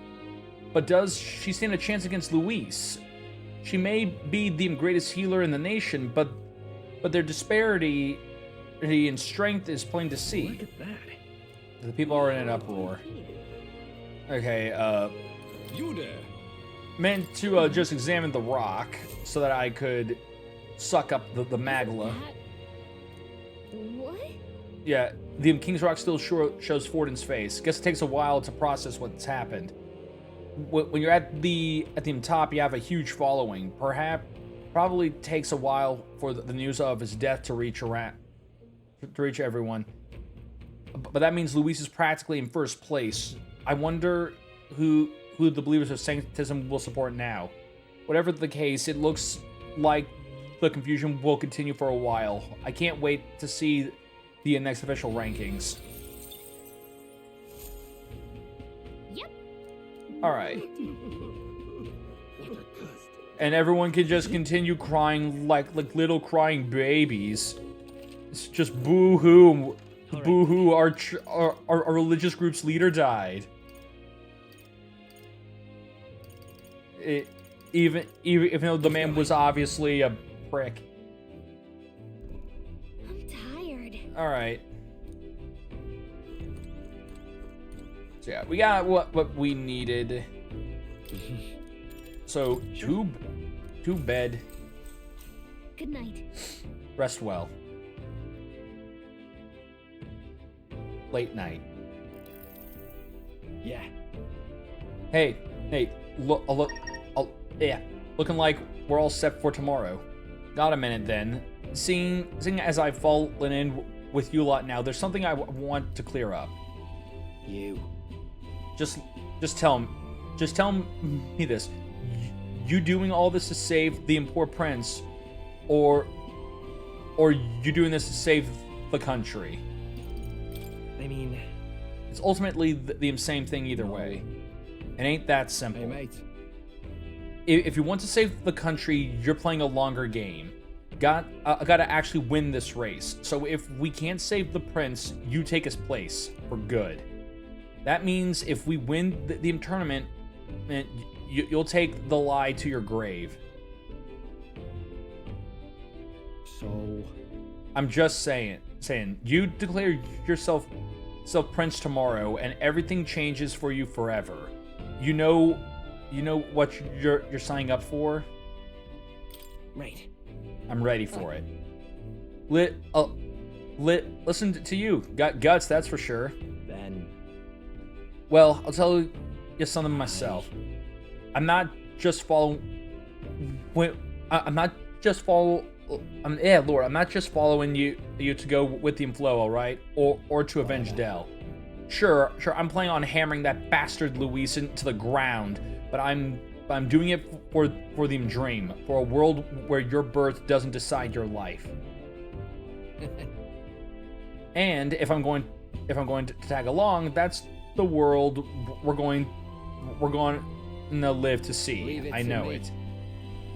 But does she stand a chance against Luis? She may be the greatest healer in the nation, but their disparity in strength is plain to see. Look at that. The people are in an uproar. Okay, You there. meant to just examine the rock so that I could suck up the magla. What? Yeah, the King's Rock still shows Fordham's face. Guess it takes a while to process what's happened. When you're at the top, you have a huge following. Probably takes a while for the news of his death to reach everyone. But that means Luis is practically in first place. I wonder who the believers of Sanctism will support now. Whatever the case, it looks like the confusion will continue for a while. I can't wait to see the next official rankings. Yep. Alright. And everyone can just continue crying like little crying babies. It's just boo-hoo. Boo-hoo, our religious group's leader died. Even though the man was obviously a prick. I'm tired. Alright. So yeah, we got what we needed. So, to bed. Good night. Rest well. Late night. Yeah. Hey, yeah, looking like we're all set for tomorrow. Got a minute then. Seeing as I've fallen in with you lot now, there's something I want to clear up. You. Just tell me this. You doing all this to save the poor prince, or you doing this to save the country? I mean, it's ultimately the same thing either way. It ain't that simple. Hey, mate. If you want to save the country, you're playing a longer game. Gotta actually win this race. So if we can't save the prince, you take his place for good. That means if we win the tournament, you'll take the lie to your grave. So, I'm just saying, you declare yourself prince tomorrow, and everything changes for you forever. You know what you're signing up for? Right. I'm ready for it. Listen to you. Got guts, that's for sure. Then. Well, I'll tell you something myself. I'm not just following yeah, Lord, I'm not just following you to go with the flow, all right, or to avenge Del. Sure, I'm planning on hammering that bastard Luis into the ground, but I'm doing it for the dream, for a world where your birth doesn't decide your life. And if I'm going to tag along, that's the world we're going to live to see. I know it.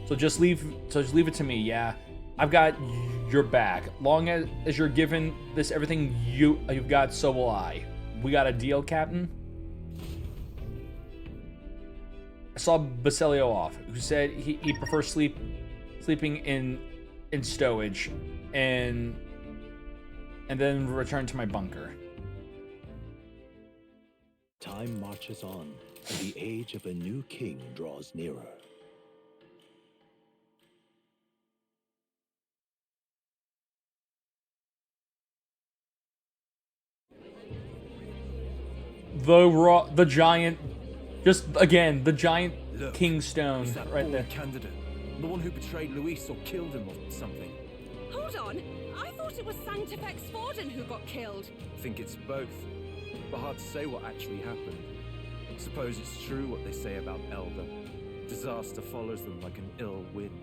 So just leave it to me, yeah. I've got your back. Long as you're given this everything you've got, so will I. We got a deal, Captain? I saw Basilio off, who said he prefers sleeping in stowage and then return to my bunker. Time marches on, and the age of a new king draws nearer. The giant, just again, the giant Kingstone right there. Candidate, the one who betrayed Luis or killed him or something. Hold on, I thought it was Sanctifex Forden who got killed. I think it's both, but hard to say what actually happened. Suppose it's true what they say about Elder. Disaster follows them like an ill wind.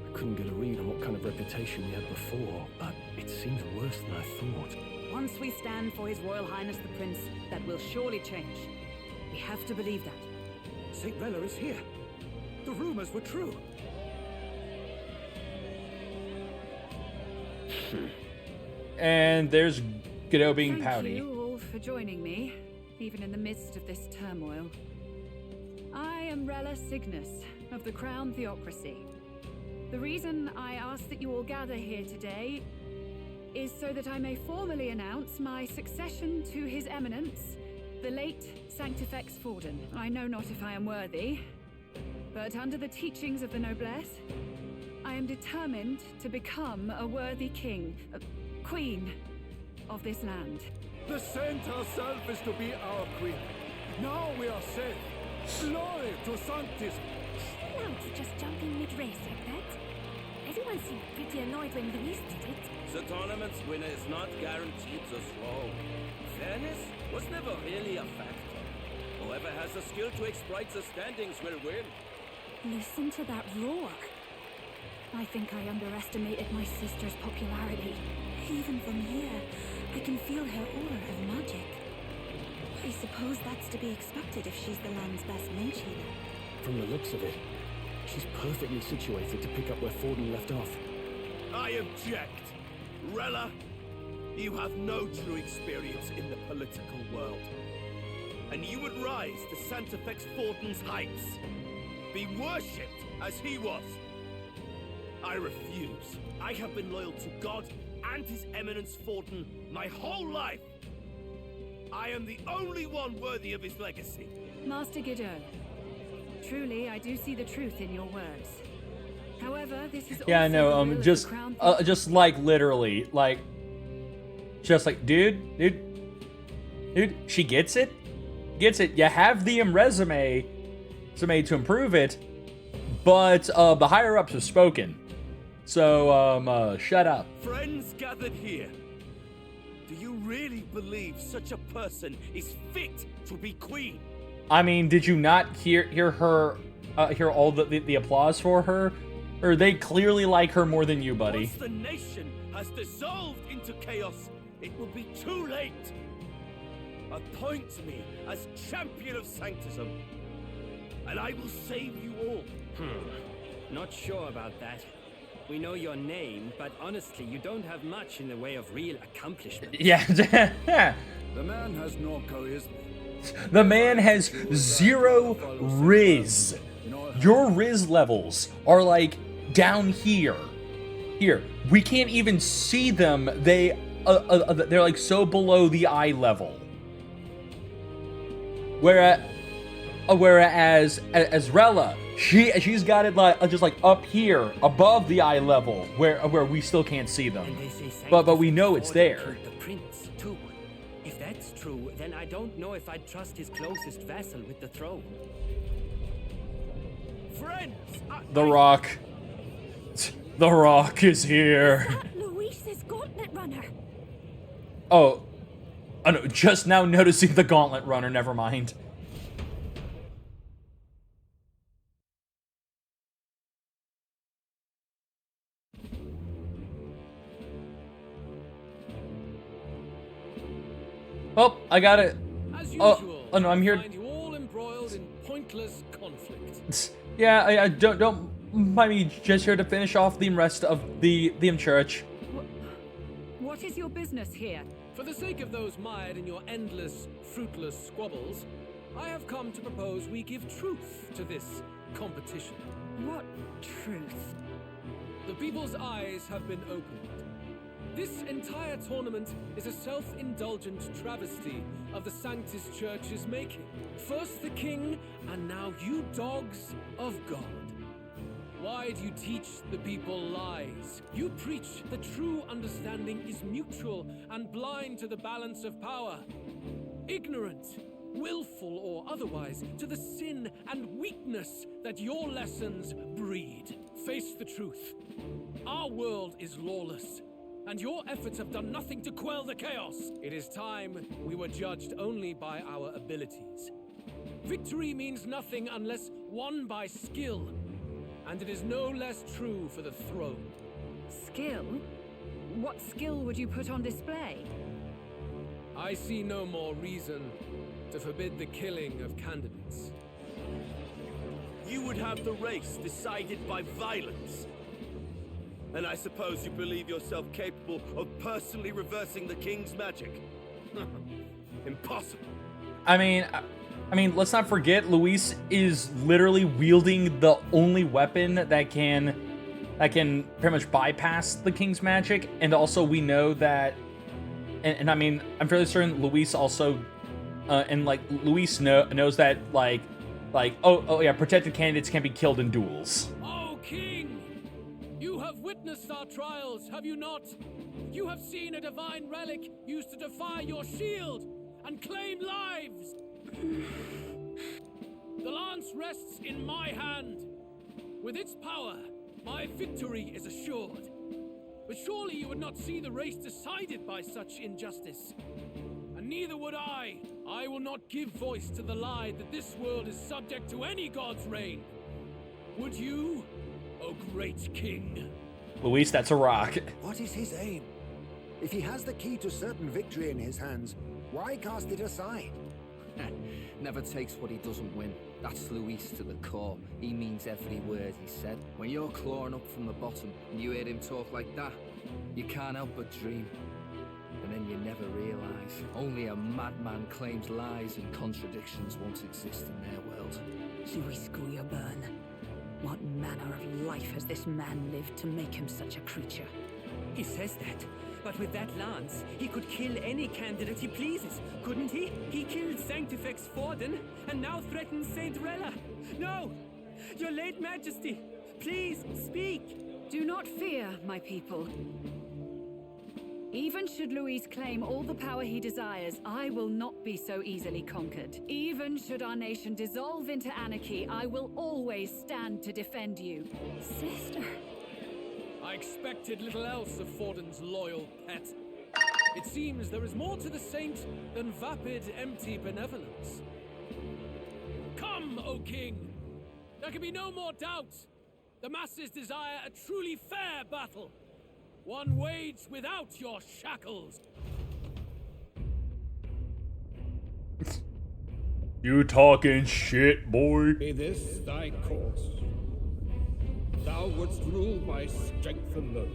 I couldn't get a read on what kind of reputation we had before, but it seems worse than I thought. Once we stand for His Royal Highness the Prince, that will surely change. We have to believe that. St. Rella is here. The rumors were true. And there's Godot being pouty. Thank you all for joining me, even in the midst of this turmoil. I am Rella Cygnus of the Crown Theocracy. The reason I ask that you all gather here today is so that I may formally announce my succession to His Eminence, the late Sanctifex Forden. I know not if I am worthy, but under the teachings of the noblesse, I am determined to become a worthy king, queen of this land. The saint herself is to be our queen. Now we are safe. Glory to Sanctis. Allowed to just jump in mid-race like that? Everyone seemed pretty annoyed when Luis did it. The tournament's winner is not guaranteed to throw. Fairness was never really a factor. Whoever has the skill to exploit the standings will win. Listen to that roar. I think I underestimated my sister's popularity. Even from here, I can feel her aura of magic. I suppose that's to be expected if she's the land's best mage healer. From the looks of it, she's perfectly situated to pick up where Forden left off. I object. Rella, you have no true experience in the political world. And you would rise to Sanctifex Forden's heights. Be worshipped as he was. I refuse. I have been loyal to God and His Eminence Forden my whole life. I am the only one worthy of his legacy. Master Godot, truly I do see the truth in your words. However, this is Yeah, I know. Just like literally, like, just like, dude, she gets it. You have the resume to improve it, but the higher ups have spoken. So shut up. Friends gathered here. Do you really believe such a person is fit to be queen? I mean, did you not hear her? Hear all the applause for her? Or they clearly like her more than you, buddy. Once the nation has dissolved into chaos, it will be too late. Appoint me as champion of sanctism, and I will save you all. Not sure about that. We know your name, but honestly, you don't have much in the way of real accomplishment. Yeah. The man has no charisma. The man has zero Riz. Your Riz levels are like down here. Here, we can't even see them. They're like so below the eye level. Whereas Rella, she's got it like just like up here above the eye level where we still can't see them. But we know it's there. The prince too. If that's true, then I don't know if I'd trust his closest vassal with the throne. Friends, The Rock. The Rock is here. Luis's gauntlet runner. Oh no, just now noticing the Gauntlet Runner, never mind. Oh, I got it. As usual, oh no, I'm here. find you all embroiled in pointless conflict. Yeah, I don't mind me, just here to finish off the rest of the church. What is your business here? For the sake of those mired in your endless, fruitless squabbles, I have come to propose we give truth to this competition. What truth? The people's eyes have been opened. This entire tournament is a self-indulgent travesty of the Sanctus Church's making. First the king, and now you dogs of God. Why do you teach the people lies? You preach the true understanding is mutual and blind to the balance of power. Ignorant, willful or otherwise, to the sin and weakness that your lessons breed. Face the truth. Our world is lawless, and your efforts have done nothing to quell the chaos. It is time we were judged only by our abilities. Victory means nothing unless won by skill, and it is no less true for the throne. Skill? What skill would you put on display? I see no more reason to forbid the killing of candidates. You would have the race decided by violence. And I suppose you believe yourself capable of personally reversing the king's magic? Impossible. I mean, let's not forget, Luis is literally wielding the only weapon that can pretty much bypass the king's magic, and also we know that, and I mean, I'm fairly certain Luis also, Luis knows that oh yeah, protected candidates can be killed in duels. Oh, king! You have witnessed our trials, have you not? You have seen a divine relic used to defy your shield and claim lives. The lance rests in my hand. With its power, my victory is assured. But surely you would not see the race decided by such injustice. And neither would I. I will not give voice to the lie that this world is subject to any god's reign. Would you, O great king? Luis, that's a rock. What is his aim? If he has the key to certain victory in his hands, why cast it aside? Never takes what he doesn't win. That's Luis to the core. He means every word he said. When you're clawing up from the bottom and you hear him talk like that, you can't help but dream. And then you never realise. Only a madman claims lies and contradictions won't exist in their world. Luis Guyaburn. What manner of life has this man lived to make him such a creature? He says that, but with that lance, he could kill any candidate he pleases, couldn't he? He killed Sanctifex Forden, and now threatens Saint Rella. No! Your late majesty, please, speak! Do not fear, my people. Even should Luis claim all the power he desires, I will not be so easily conquered. Even should our nation dissolve into anarchy, I will always stand to defend you. Sister. I expected little else of Forden's loyal pet. It seems there is more to the saint than vapid, empty benevolence. Come, O king! There can be no more doubt. The masses desire a truly fair battle. One waged without your shackles. You talking shit, boy? Be this thy course. Thou wouldst rule by strength alone.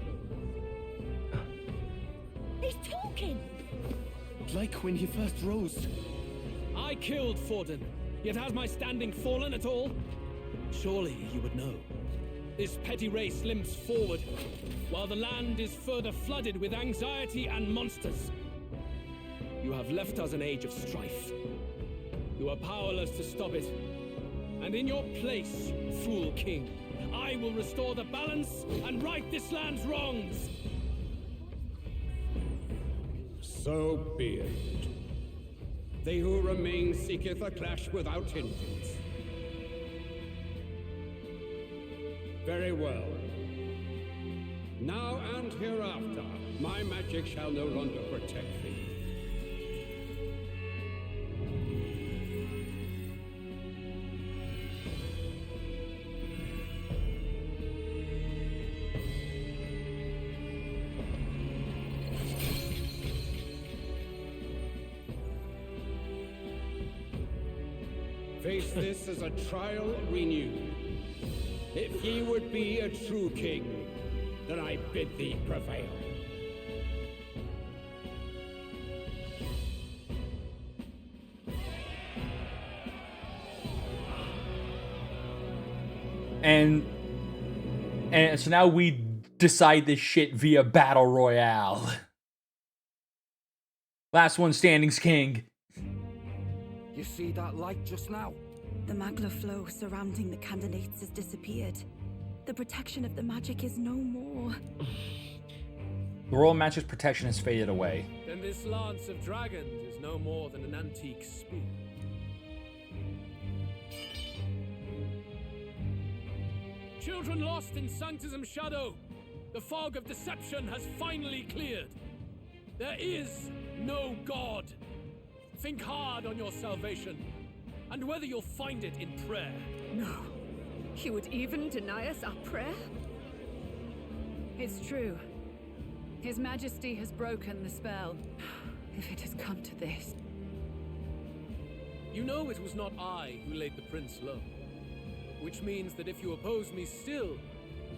He's talking! Like when he first rose. I killed Forden, yet has my standing fallen at all? Surely you would know. This petty race limps forward, while the land is further flooded with anxiety and monsters. You have left us an age of strife. You are powerless to stop it. And in your place, fool king, I will restore the balance and right this land's wrongs. So be it. They who remain seeketh a clash without hindrance. Very well. and hereafter, my magic shall no longer protect thee. Face this as a trial renewed. If ye would be a true king, then I bid thee prevail. And so now we decide this shit via battle royale. Last one standing's king. You see that light just now? The magla flow surrounding the candidates has disappeared. The protection of the magic is no more. The royal magic's protection has faded away. Then this lance of dragons is no more than an antique spear. Children lost in Sanctism Shadow, the fog of deception has finally cleared. There is no God. Think hard on your salvation, and whether you'll find it in prayer. No. He would even deny us our prayer? It's true. His Majesty has broken the spell. If it has come to this. You know it was not I who laid the prince low. Which means that if you oppose me still,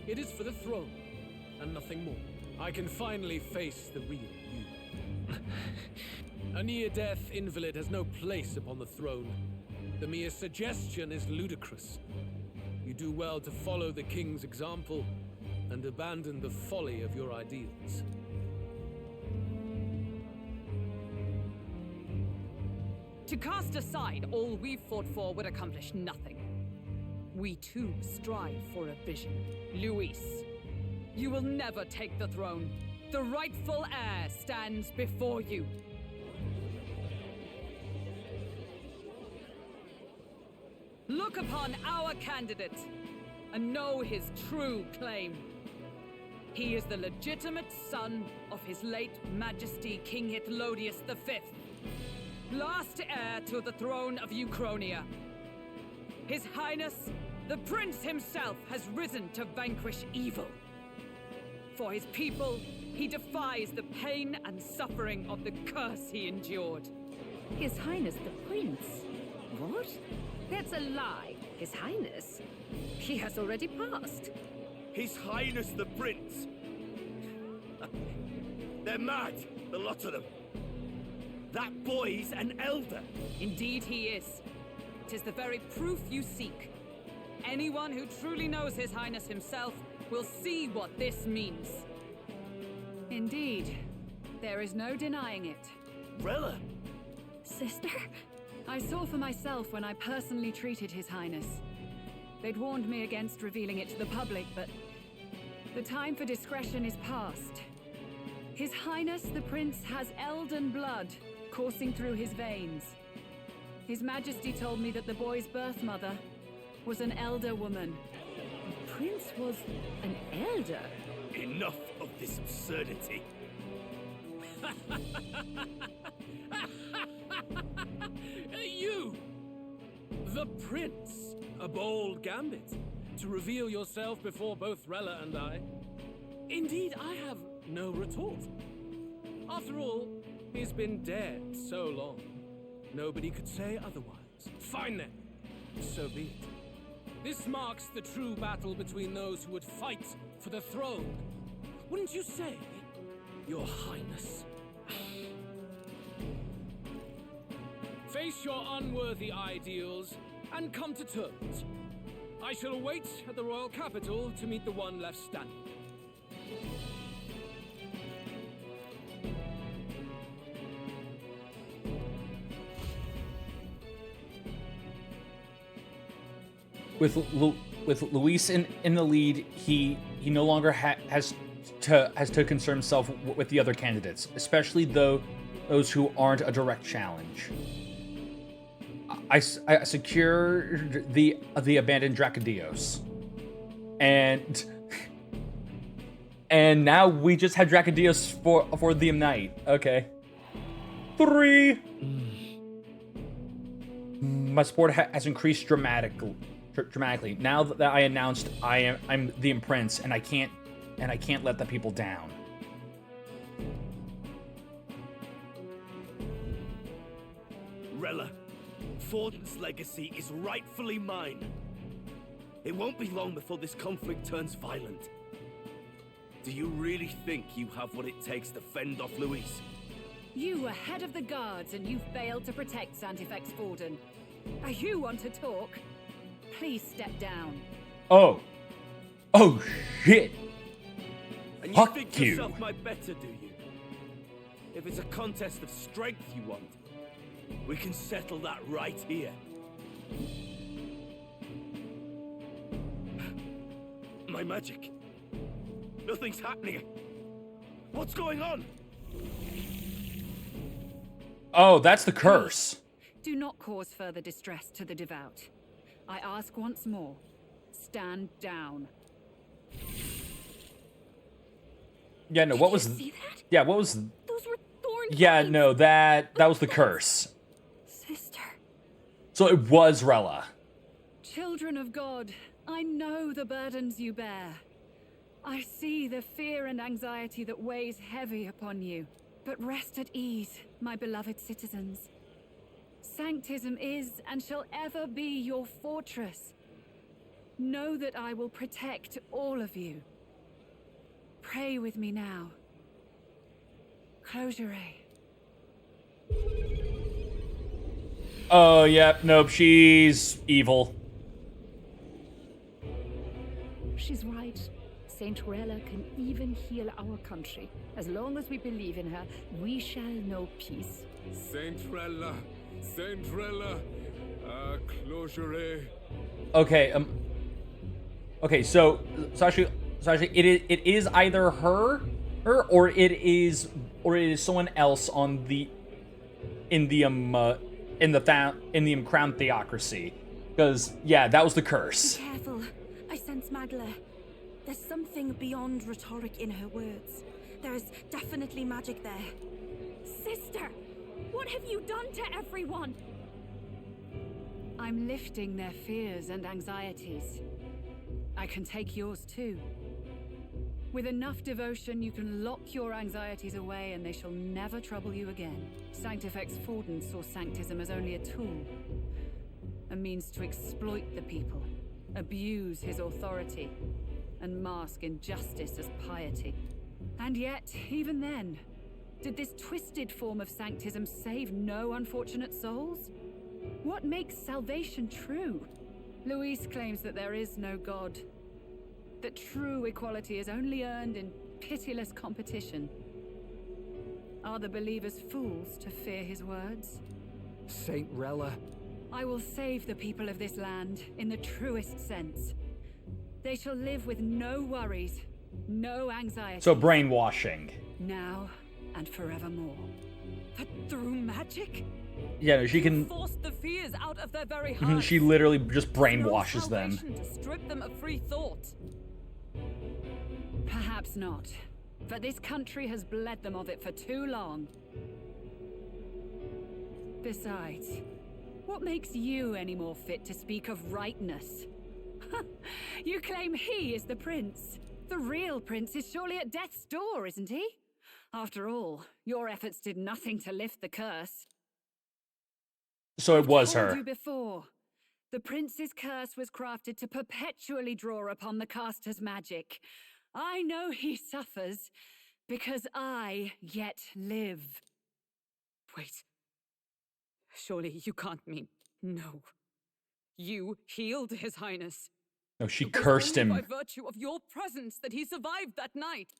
it is for the throne, and nothing more. I can finally face the real you. A near-death invalid has no place upon the throne. The mere suggestion is ludicrous. You do well to follow the king's example and abandon the folly of your ideals. To cast aside all we've fought for would accomplish nothing. We too strive for a vision. Luis, you will never take the throne. The rightful heir stands before you. Look upon our candidate and know his true claim. He is the legitimate son of his late Majesty King Hithlodius V, last heir to the throne of Uchronia. His Highness, the Prince himself, has risen to vanquish evil. For his people, he defies the pain and suffering of the curse he endured. His Highness the Prince? What? That's a lie. His Highness? He has already passed. His Highness the Prince! They're mad, the lot of them. That boy's an elder. Indeed he is. It is the very proof you seek. Anyone who truly knows His Highness himself will see what this means. Indeed, there is no denying it. Rella! Sister? I saw for myself when I personally treated His Highness. They'd warned me against revealing it to the public, but the time for discretion is past. His Highness the Prince has Elden blood coursing through his veins. His Majesty told me that the boy's birth mother was an elder woman. The Prince was an elder? Enough of this absurdity. You! The Prince! A bold gambit. To reveal yourself before both Rella and I. Indeed, I have no retort. After all, he's been dead so long. Nobody could say otherwise. Fine then. So be it. This marks the true battle between those who would fight for the throne. Wouldn't you say, Your Highness? Face your unworthy ideals and come to terms. I shall await at the royal capital to meet the one left standing. With Luis in the lead, he no longer has to concern himself with the other candidates, especially those who aren't a direct challenge. I secured the abandoned Dracodios, and And now we just have Dracodios for the night. Okay. 3. My support has increased dramatically. Now that I announced I'm the prince, and I can't let the people down. Rella, Forden's legacy is rightfully mine. It won't be long before this conflict turns violent. Do you really think you have what it takes to fend off Luis? You were head of the guards and you failed to protect Santifex Forden. Now you want to talk? Please step down. Oh shit. And you Fuck think you. yourself my better, do you? If it's a contest of strength you want, we can settle that right here. My magic. Nothing's happening. What's going on? Oh, that's the curse. Do not cause further distress to the devout. I ask once more, stand down. Yeah, no, what was... See that? Yeah, what was... Those were thorn Yeah, vines. no, that was the curse. Sister. So it was Rella. Children of God, I know the burdens you bear. I see the fear and anxiety that weighs heavy upon you. But rest at ease, my beloved citizens. Sanctism is and shall ever be your fortress. Know that I will protect all of you. Pray with me now. Closure. Oh, yeah, nope, she's evil. She's right. Saint Rella can even heal our country. As long as we believe in her, we shall know peace. Saint Rella, closure. Okay, okay, so actually, it is either her, or it is someone else on the crown theocracy, because yeah, that was the curse. Be careful. I sense Magla. There's something beyond rhetoric in her words. There is definitely magic there. Sister, what have you done to everyone? I'm lifting their fears and anxieties. I can take yours too. With enough devotion, you can lock your anxieties away and they shall never trouble you again. Sanctifex Forden saw Sanctism as only a tool. A means to exploit the people, abuse his authority, and mask injustice as piety. And yet, even then, did this twisted form of Sanctism save no unfortunate souls? What makes salvation true? Luis claims that there is no God, that true equality is only earned in pitiless competition. Are the believers fools to fear his words? Saint Rella. I will save the people of this land in the truest sense. They shall live with no worries, no anxiety. So brainwashing. Now and forevermore. But through magic? Yeah, no, she can. Force the fears out of their very hearts. She literally just brainwashes them. To strip them of free thought. Perhaps not, but this country has bled them of it for too long. Besides, what makes you any more fit to speak of rightness? You claim he is the prince. The real prince is surely at death's door, isn't he? After all, your efforts did nothing to lift the curse. So it was I told her. you before. The prince's curse was crafted to perpetually draw upon the caster's magic. I know he suffers because I yet live. Wait. Surely you can't mean no. You healed His Highness. No, she It was cursed only him. by virtue of your presence that he survived that night.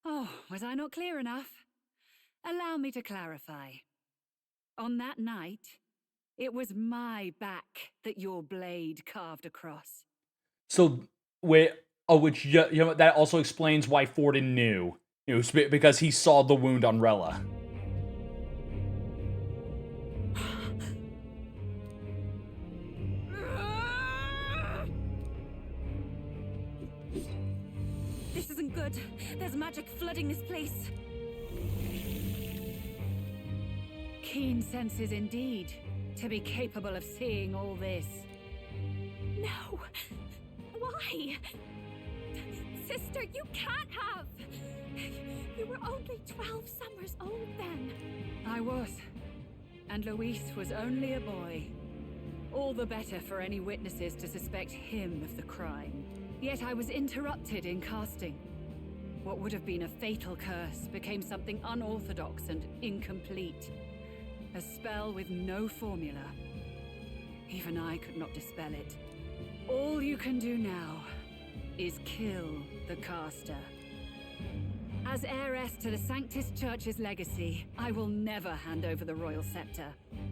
Oh, was I not clear enough? Allow me to clarify. On that night, it was my back that your blade carved across. So wait, which you know that also explains why Forden knew. It was because he saw the wound on Rella. This isn't good. good. There's magic flooding this place. Keen senses indeed, to be capable of seeing all this. No! Why? Sister, you can't have! You were only 12 summers old then. I was. And Luis was only a boy. All the better for any witnesses to suspect him of the crime. Yet I was interrupted in casting. What would have been a fatal curse became something unorthodox and incomplete. A spell with no formula. Even I could not dispel it. All you can do now is kill the caster. As heiress to the Sanctus Church's legacy, I will never hand over the royal scepter.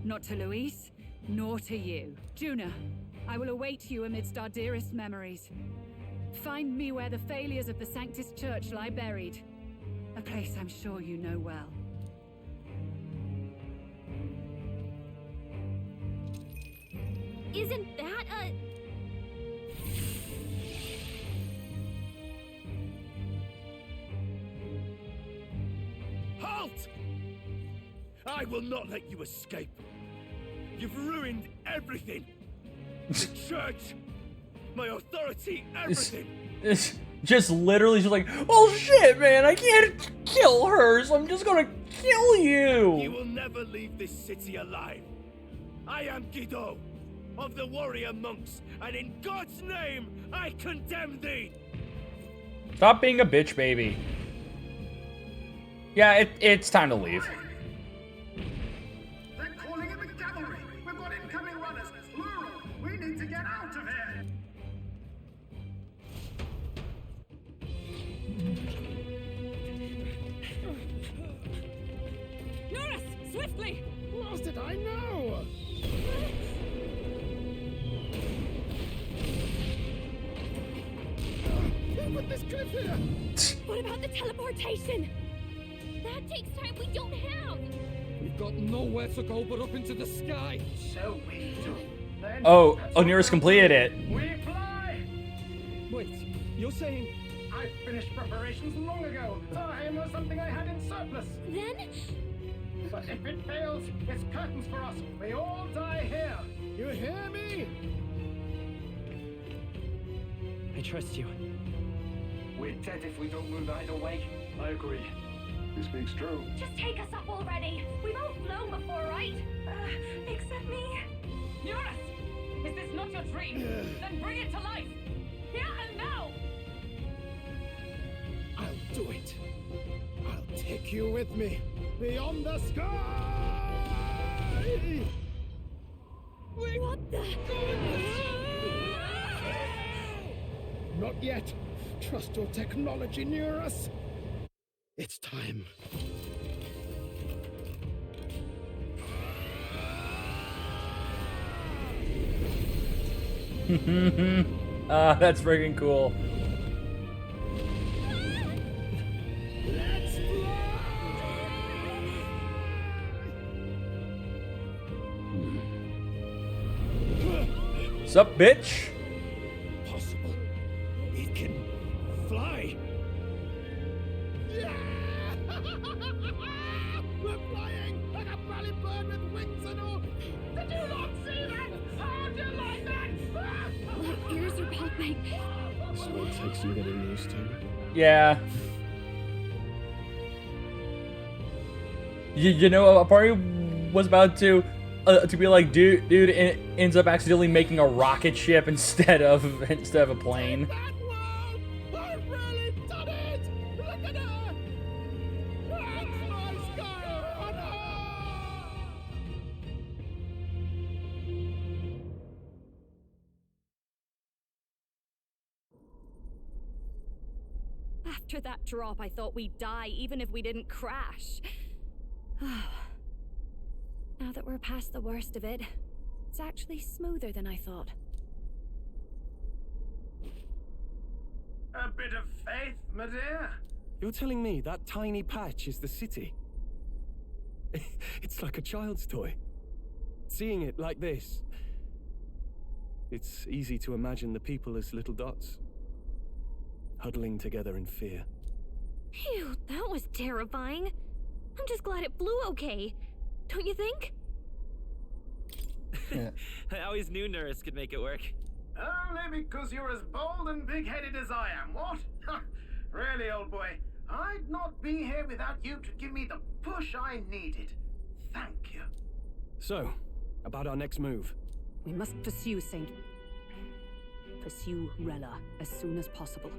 Not to Luis, nor to you. Juna, I will await you amidst our dearest memories. Find me where the failures of the Sanctus Church lie buried. A place I'm sure you know well. Isn't that a... Halt! I will not let you escape. You've ruined everything. The church, my authority, everything. It's just literally just like, oh shit, man, I can't kill her, so I'm just gonna kill you. You will never leave this city alive. I am Guido, of the warrior monks, and in God's name, I condemn thee. Stop being a bitch, baby. Yeah, it's time to leave. They're calling in the cavalry. We've got incoming runners, plural. We need to get out of here. Norris, swiftly! What did I know? Who put this cliff here? What about the teleportation? That takes time we don't have. We've got nowhere to go but up into the sky. So we do. Then Oh, Oneirus completed it. we fly. Wait, you're saying... I finished preparations long ago. Time was something I had in surplus. Then? But if it fails, it's curtains for us. We all die here. You hear me? I trust you. We're dead if we don't move either way. I agree. He speaks true. Just take us up already. We've all flown before, right? Except me. Norris, is this not your dream? Then bring it to life. Here and now. I'll do it. I'll take you with me. Beyond the sky! What the? Not yet. Trust your technology near us. It's time. Ah, that's freaking cool. Let's Sup, bitch? Possible. It can fly. Yeah! We're flying like a bally bird with wings and all. Did you not see that? How do you like that? My ears are popping. This will take some getting used to. Yeah. You know, a party was about to be like, dude ends up accidentally making a rocket ship instead of a plane. I've really done it! Look at her! That's my sky! After that drop, I thought we'd die even if we didn't crash. Now that we're past the worst of it, it's actually smoother than I thought. A bit of faith, my dear. You're telling me that tiny patch is the city? It's like a child's toy. Seeing it like this, it's easy to imagine the people as little dots, huddling together in fear. Phew, that was terrifying. I'm just glad it flew okay. Don't you think? I always knew Nurse could make it work. Only because you're as bold and big-headed as I am, what? Really, old boy, I'd not be here without you to give me the push I needed. Thank you. So, about our next move. We must pursue Rella as soon as possible.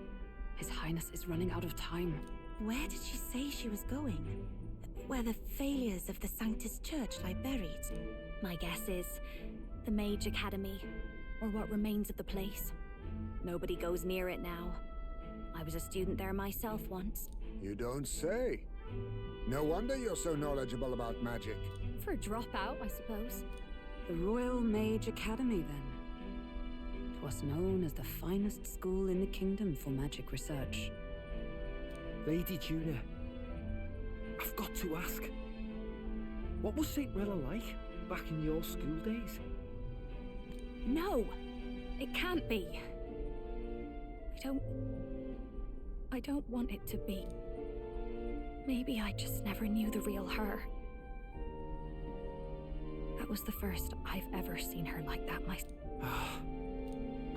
His Highness is running out of time. Where did she say she was going? Where the failures of the Sanctus Church lie buried? My guess is the Mage Academy, or what remains of the place. Nobody goes near it now. I was a student there myself once. You don't say. No wonder you're so knowledgeable about magic. For a dropout, I suppose. The Royal Mage Academy, then. 'Twas known as the finest school in the kingdom for magic research. Lady Juna, I've got to ask. What was St. Rella like back in your school days? No! It can't be. I don't want it to be. Maybe I just never knew the real her. That was the first I've ever seen her like that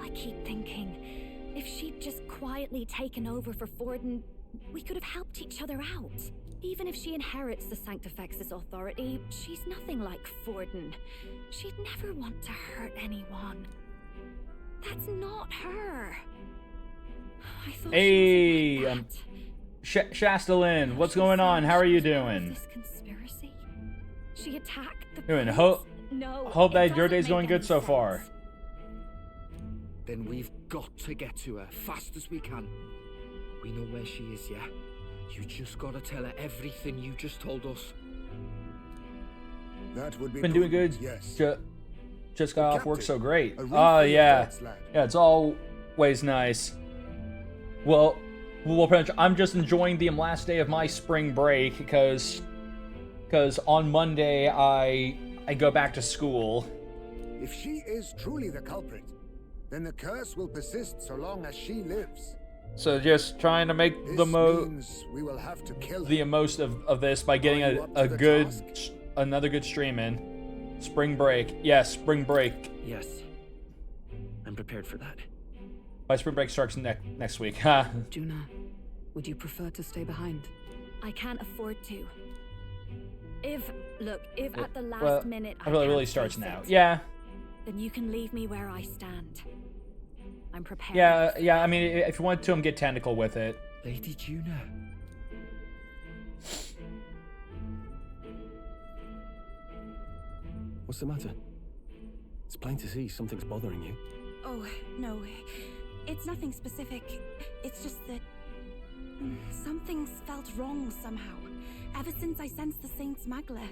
I keep thinking, if she'd just quietly taken over for Forden, we could have helped each other out. Even if she inherits the Sanctifex's authority, she's nothing like Forden. She'd never want to hurt anyone. That's not her. I thought Hey, Shastalin, what's going on? How are you doing? This conspiracy? She attacked the Doing. prince? No, Hope it that your doesn't day's make going good any so sense. far. Then we've got to get to her fast as we can. We know where she is, yeah? You just gotta tell her everything you just told us. That would be Been doing good. Yes. Just got off work so great. a Oh refill yeah, of that, lad. yeah. It's always nice. Well, pretty much, I'm just enjoying the last day of my spring break because on Monday I go back to school. If she is truly the culprit, then the curse will persist so long as she lives. So just trying to make This the means we will have to kill her. most of this by getting Are you up to a the good task? another good stream in. Spring break. Yes, spring break. Yes. I'm prepared for that. My spring break starts next week. Ha. Juna, would you prefer to stay behind? I can't afford to. If at the last Well, minute it really can't starts face now. it, Yeah. then you can leave me where I stand. I'm prepared. Yeah. I mean, if you want to, get technical with it. Lady Juna. What's the matter? It's plain to see something's bothering you. Oh, no. It's nothing specific. It's just that something's felt wrong somehow. Ever since I sensed the Saint's Magla.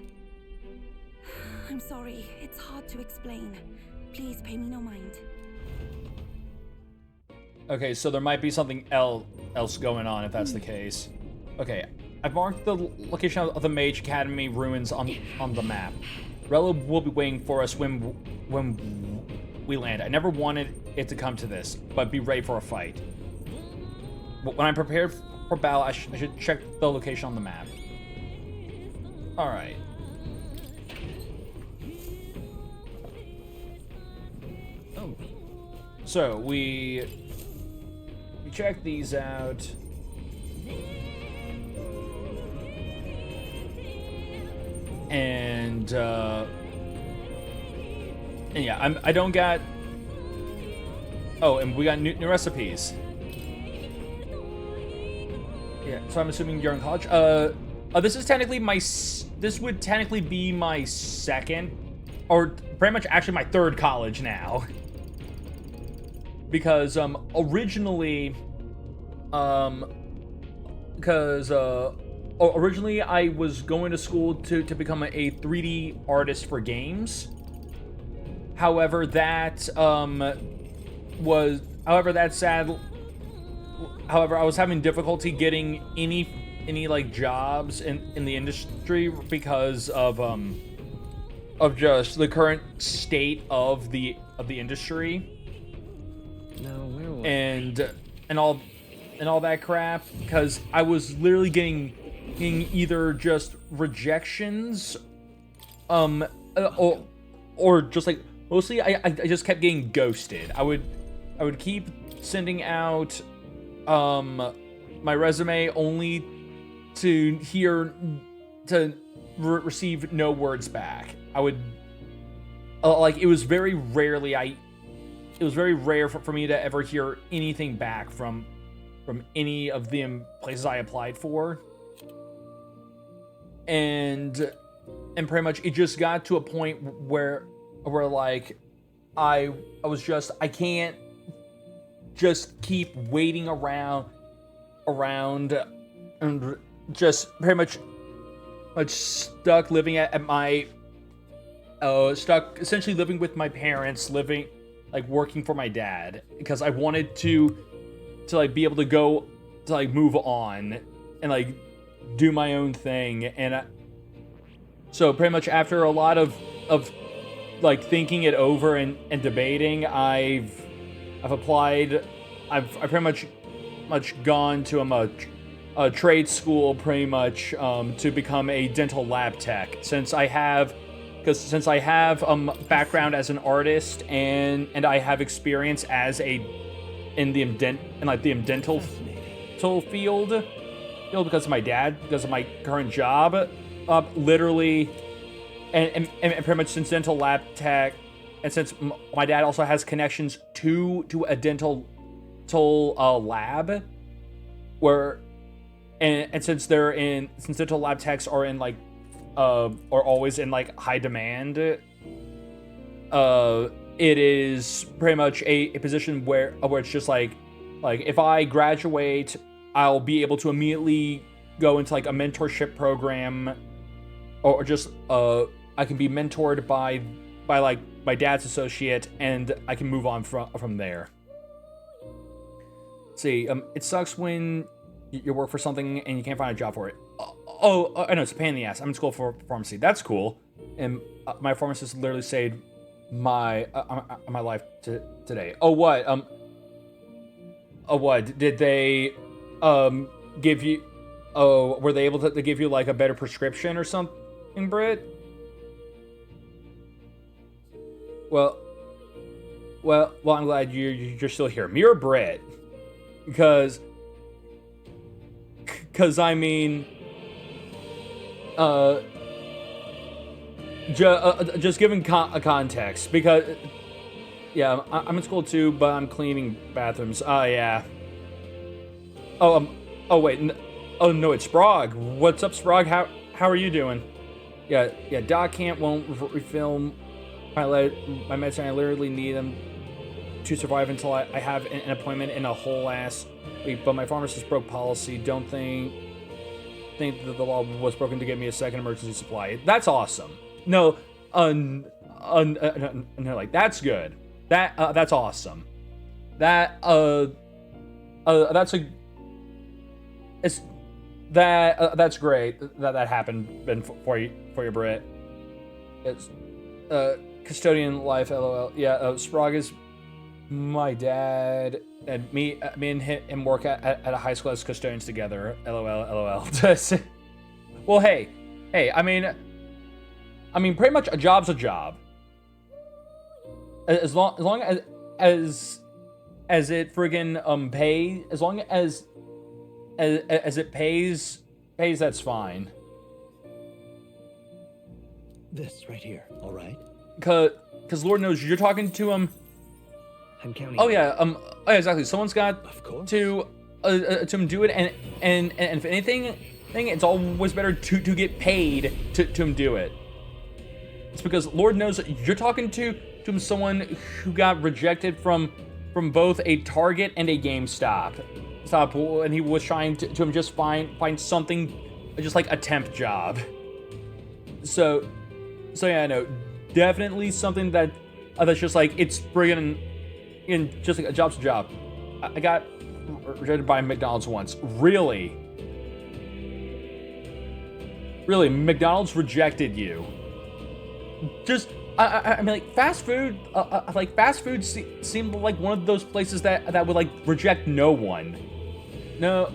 I'm sorry. It's hard to explain. Please pay me no mind. Okay, so there might be something else going on if that's the case. Okay, I've marked the location of the Mage Academy ruins on the map. Rella will be waiting for us when we land. I never wanted it to come to this, but be ready for a fight. When I'm prepared for battle, I should check the location on the map. Alright. Oh. So, we check these out. And yeah, I don't got. Oh, and we got new recipes. Yeah, so I'm assuming you're in college. This is technically this would technically be my second, or pretty much actually my third college now. Because originally I was going to school to become a 3D artist for games. However, that's sad. However, I was having difficulty getting any like jobs in the industry because of just the current state of the industry. No, where was and and all that crap, because I was literally getting either just rejections, or just like mostly I just kept getting ghosted. I would keep sending out my resume only to receive no words back. I would like it was very rarely it was very rare for me to ever hear anything back from any of the places I applied for. And pretty much it just got to a point where like I can't just keep waiting around and just pretty much stuck living at my stuck essentially living with my parents, working for my dad, because I wanted to like be able to go to like move on and like do my own thing. And so pretty much after a lot of like thinking it over and debating, I've applied. I've pretty much gone to a trade school pretty much to become a dental lab tech, since I have background as an artist and I have experience as in the dental field because of my dad, because of my current job, literally, and pretty much since dental lab tech, and since my dad also has connections to a dental lab, where and since dental lab techs are in like are always in like high demand, it is pretty much a position where it's just like if I graduate, I'll be able to immediately go into like a mentorship program, or just I can be mentored by like my dad's associate, and I can move on from there. See, it sucks when you work for something and you can't find a job for it. I know, it's a pain in the ass. I'm in school for pharmacy. That's cool. And my pharmacist literally saved my life today. Oh, what? What? Did they give you... Oh, were they able to give you, like, a better prescription or something, Britt? Well, I'm glad you're still here. Me or Britt? Because I mean... just giving a context, because yeah, I'm in school too, but I'm cleaning bathrooms. Yeah. Oh wait, oh no, it's Sprague. What's up, Sprague? How are you doing? Yeah. Doc won't refilm my medicine. I literally need them to survive until I have an appointment in a whole ass week. But my pharmacist broke policy. Don't think that the law was broken to get me a second emergency supply. That's awesome. No, no, like that's good. That's awesome. That's great that happened for you, Britt. It's custodian life, lol. Yeah, Sprague is my dad, and me and him work at a high school as custodians together. LOL. Well, hey, I mean, pretty much a job's a job. As long as it friggin' pays, as long as it pays, that's fine. This right here, all right? Cause Lord knows you're talking to him. I'm counting. Oh yeah, exactly. Someone's got to do it, and if anything, it's always better to get paid to do it. It's because Lord knows you're talking to someone who got rejected from both a Target and a GameStop. And he was trying to just find something, just like a temp job. So yeah, no, definitely something that's just like, it's friggin' in just like a job's a job. I got rejected by McDonald's once. Really, McDonald's rejected you. Just, I mean, like fast food, seemed like one of those places that would like reject no one. No,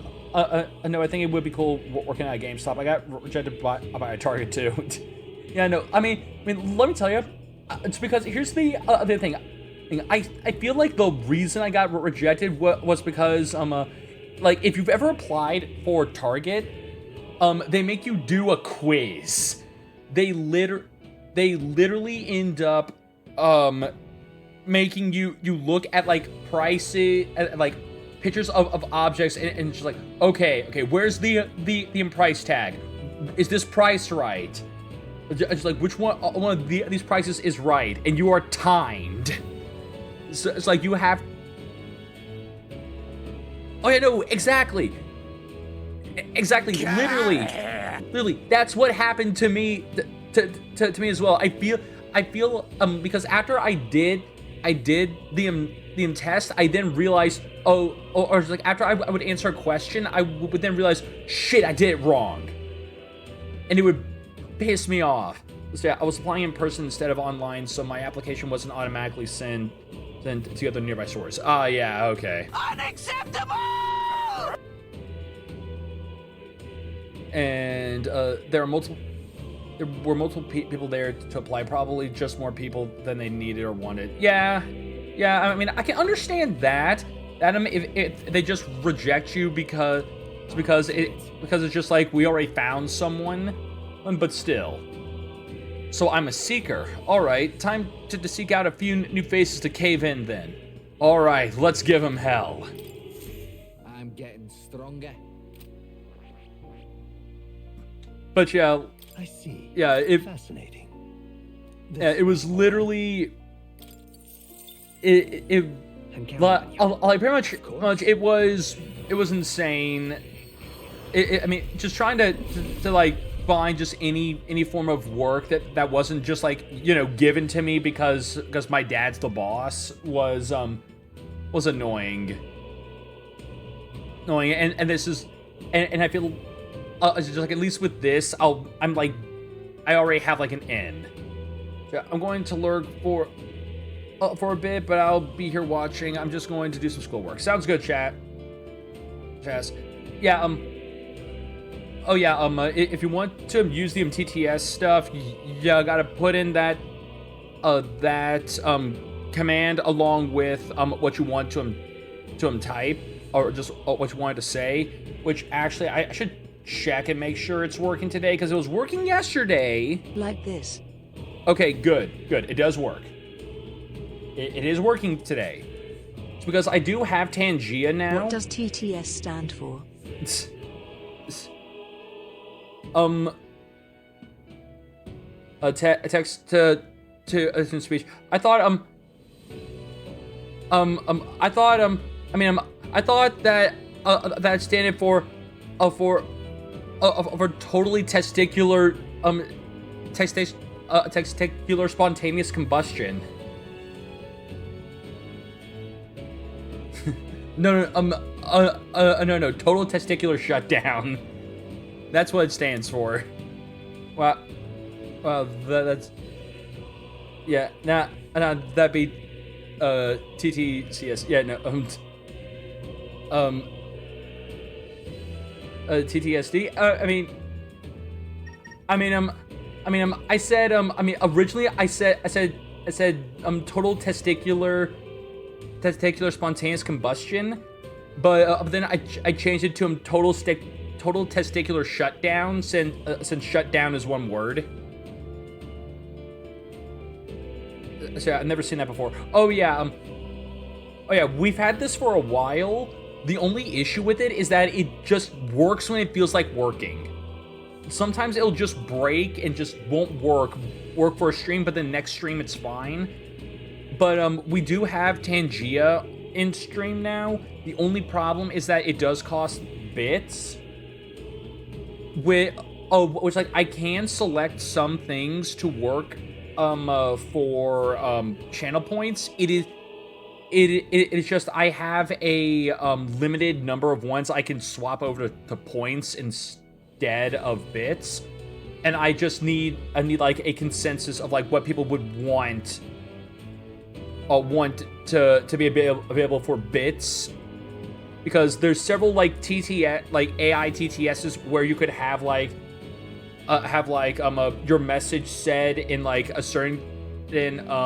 no, I think it would be cool working at a GameStop. I got rejected by a Target too. Yeah, no, I mean, let me tell you, it's because here's the other thing. I feel like the reason I got rejected was because like if you've ever applied for Target, they make you do a quiz. They literally end up making you look at like prices, at, like pictures of objects, and just like, okay, where's the price tag? Is this price right? Just like, which one of these prices is right? And you are timed. So it's like you have. Oh yeah, no, exactly. Literally, that's what happened to me. To me as well. I feel because after I did the test, I then realized, or like after I would answer a question, I would then realize, shit, I did it wrong, and it would piss me off. So yeah, I was applying in person instead of online, so my application wasn't automatically sent to other nearby stores. Yeah, okay. Unacceptable! And there were multiple people there to apply, probably just more people than they needed or wanted. Yeah, I mean, I can understand that. If they just reject you because it's just like, we already found someone, but still. So I'm a seeker. All right, time to seek out a few new faces to cave in then. All right, let's give them hell. I'm getting stronger. But yeah, I see. Yeah, Fascinating. Yeah, it was literally. Like pretty much it was insane. I mean, just trying to like find just any form of work that wasn't just like, you know, given to me because my dad's the boss was annoying. And this is and I feel just like, at least with this, I'm like, I already have like an end. So I'm going to lurk for a bit, but I'll be here watching. I'm just going to do some schoolwork. Sounds good, chat. Chaz. Yeah, oh yeah, if you want to use the TTS stuff, you gotta put in that command along with what you want to type, or just what you wanted to say, which actually I should check and make sure it's working today, because it was working yesterday. Like this. Okay, good. It does work. It is working today. It's because I do have Tangia now. What does TTS stand for? Text to instant speech. I thought that that standed for totally testicular testicular spontaneous combustion. No, total testicular shutdown. That's what it stands for. Well, that's, yeah. Nah, that'd be TTCS. Yeah, no, TTSD. Originally I said total testicular spontaneous combustion, but then I changed it to total testicular shutdown, since shutdown is one word. So I've never seen that before. Oh yeah, we've had this for a while. The only issue with it is that it just works when it feels like working. Sometimes it'll just break and just won't work for a stream, but the next stream it's fine. But we do have Tangia in stream now. The only problem is that it does cost bits. Which like, I can select some things to work for channel points. It's just I have a limited number of ones I can swap over to points instead of bits, and I need like a consensus of like what people would want to be available for bits, because there's several like TTS, like AI TTSs where you could have your message said in like a certain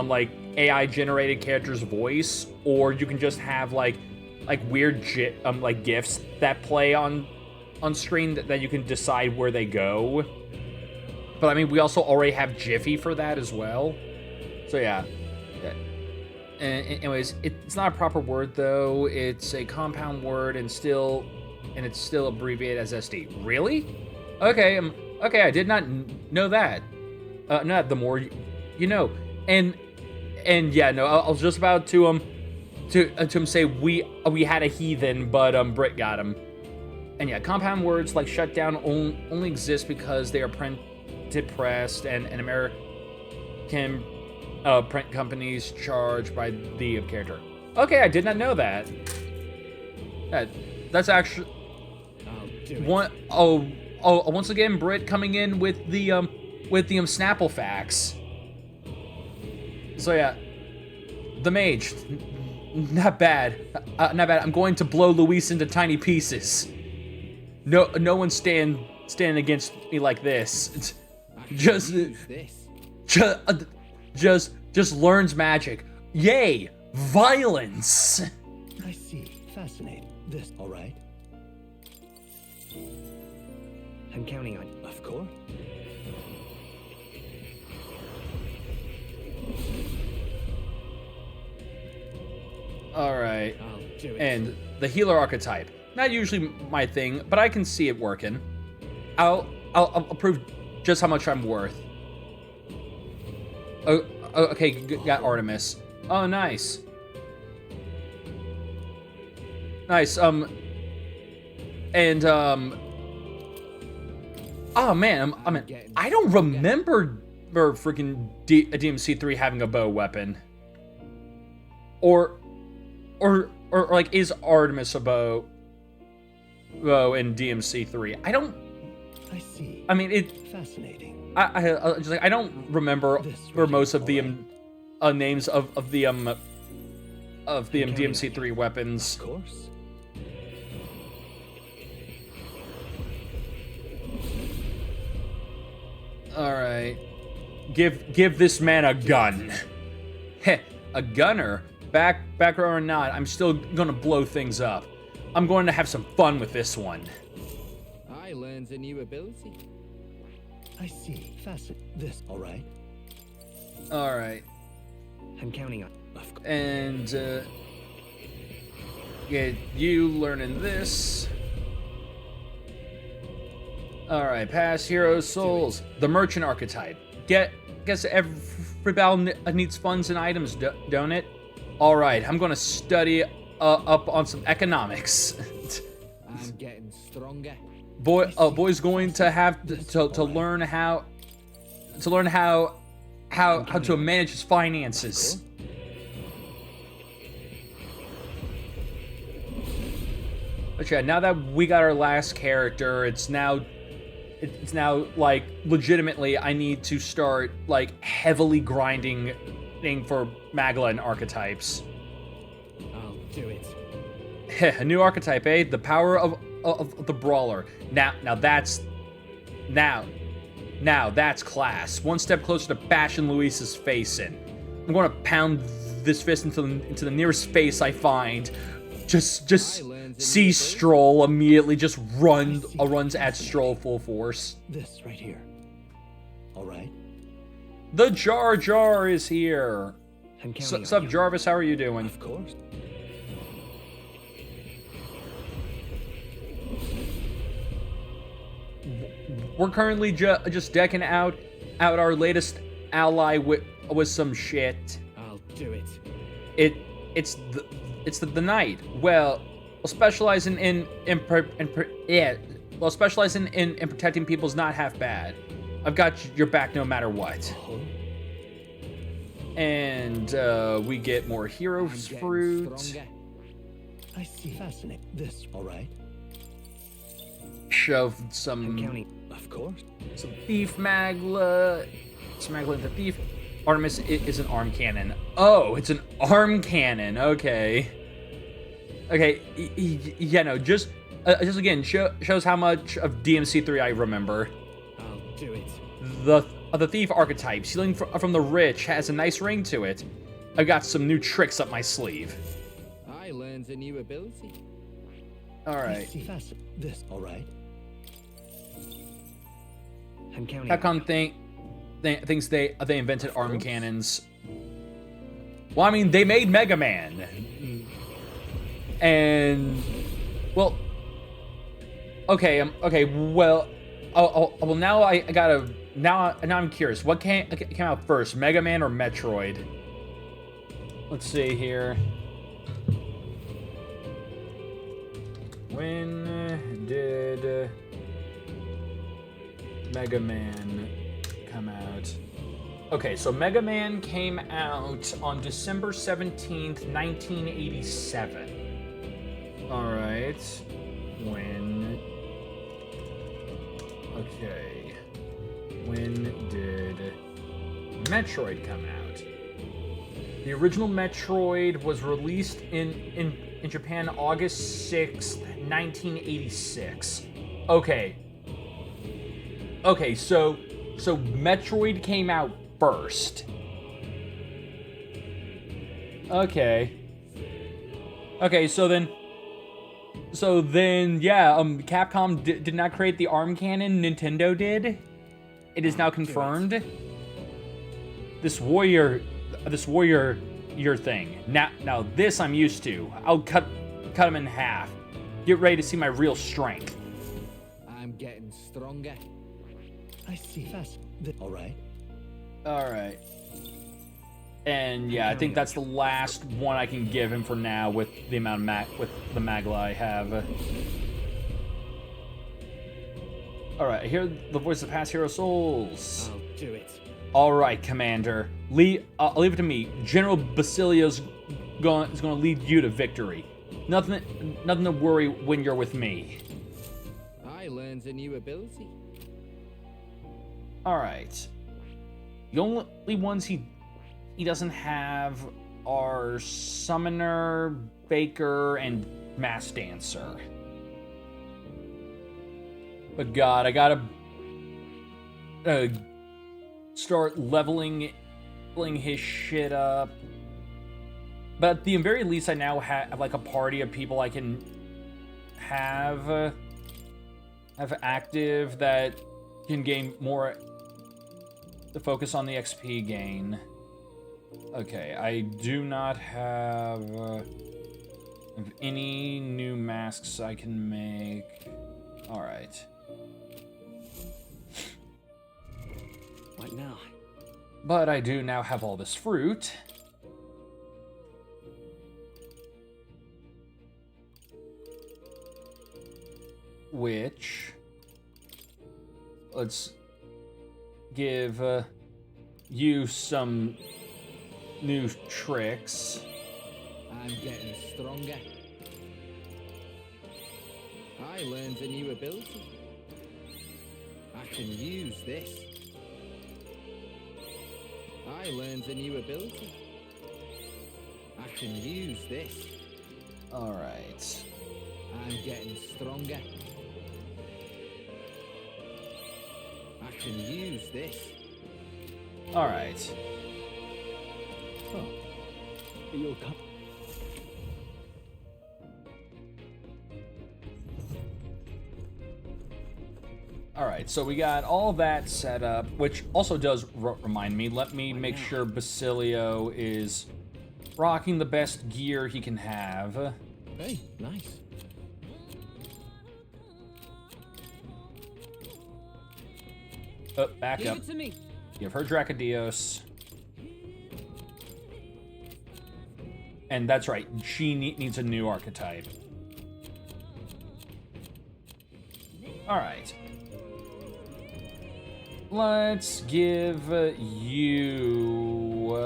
like AI generated character's voice, or you can just have like weird like GIFs that play on screen that you can decide where they go. But I mean, we also already have Jiffy for that as well. So yeah. Anyways, it's not a proper word though. It's a compound word and it's still abbreviated as SD. Really? Okay. Okay. I did not know that. Not the more you know. And yeah, no. I was just about to say we had a heathen, but Brit got him. And yeah, compound words like shutdown only exist because they are printed pressed and American print companies charged by the character. Okay, I did not know that. That's actually one. Oh, once again, Brit coming in with the Snapple facts. So yeah, the mage, not bad, not bad. I'm going to blow Luis into tiny pieces. No one's standing against me like this. Just learns magic. Yay, violence. I see. Fascinating. This, all right? I'm counting on you. Of course. All right. And the healer archetype. Not usually my thing, but I can see it working. I'll prove just how much I'm worth. Oh, okay, got Artemis. Oh, nice. Nice. Oh man, I don't remember freaking DMC3 having a bow weapon. Or like, is Artemis a bow in DMC3? I see. I mean, fascinating. I just like, I don't remember for most of the names of the DMC3 weapons. Of course. All right. Give this man a gun. Heh, a gunner. Back row or not, I'm still gonna blow things up. I'm going to have some fun with this one. I learned a new ability. I see. Fascinating. This, all right? All right. I'm counting on. And yeah, you learning this. All right, past heroes' souls. The merchant archetype. Guess every battle needs funds and items, don't it? All right, I'm gonna study up on some economics. I'm getting stronger. Boy's going to have to learn how to manage his finances. But yeah, now that we got our last character, it's now like legitimately I need to start like heavily grinding for Magla and archetypes. I'll do it. A new archetype, eh? The power of the brawler. Now that's class. One step closer to bashing Luis's face in. I'm going to pound this fist into the nearest face I find. Just see Stroll immediately just runs at Stroll full force. This right here. All right. The Jar Jar is here. Sup, Jarvis? How are you doing? Of course. We're currently just decking out our latest ally with some shit. I'll do it. It's the knight. Well, specializing in specializing in protecting people's not half bad. I've got your back no matter what. And we get more heroes fruit. I see. Fascinating. This, all right. Shove some. Of course. Some thief Magla. Magla the thief. Artemis is an arm cannon. Oh, it's an arm cannon. Okay. Okay, yeah, no, just again shows how much of DMC3 I remember. I'll do it. The thief archetype, stealing from the rich, has a nice ring to it. I've got some new tricks up my sleeve. I learned a new ability. All right. This, all right. I'm counting. Capcom thinks they invented arm cannons. Well, I mean, they made Mega Man, and well, okay, well, well, now I gotta now I'm curious. What came out first, Mega Man or Metroid? Let's see here. When did Mega Man come out? Okay, so Mega Man came out on December 17th, 1987. All right. When... Okay. When did Metroid come out? The original Metroid was released in Japan August 6th, 1986. Okay. Okay, so Metroid came out first. Okay. Okay, so then yeah, Capcom did not create the arm cannon, Nintendo did. It is now confirmed. This warrior your thing. Now this I'm used to. I'll cut him in half. Get ready to see my real strength. I'm getting stronger. I see. Fast. All right. All right. And yeah, I think that's the last one I can give him for now with the amount of with the Magla I have. All right, I hear the voice of past hero souls. I'll do it. All right, Commander. Leave it to me. General Basilio's is going to lead you to victory. Nothing to worry when you're with me. I learned a new ability. All right. The only ones he doesn't have are Summoner, Baker, and Mass Dancer. But God, I gotta start leveling his shit up. But at the very least, I now have like a party of people I can have active that can gain more. To focus on the XP gain. Okay, I do not have any new masks I can make. All right. What now? But I do now have all this fruit. Which... Let's give you some new tricks. I'm getting stronger. I learned a new ability. I can use this. I learned a new ability. I can use this. All right. I'm getting stronger. I can use this. All right. Oh, you'll come. All right, so we got all that set up, which also does remind me. Let me make sure Basilio is rocking the best gear he can have. Hey, nice. Oh, back Give up. it to me. Give her Dracodios. And that's right, she needs a new archetype. Alright. Let's give you...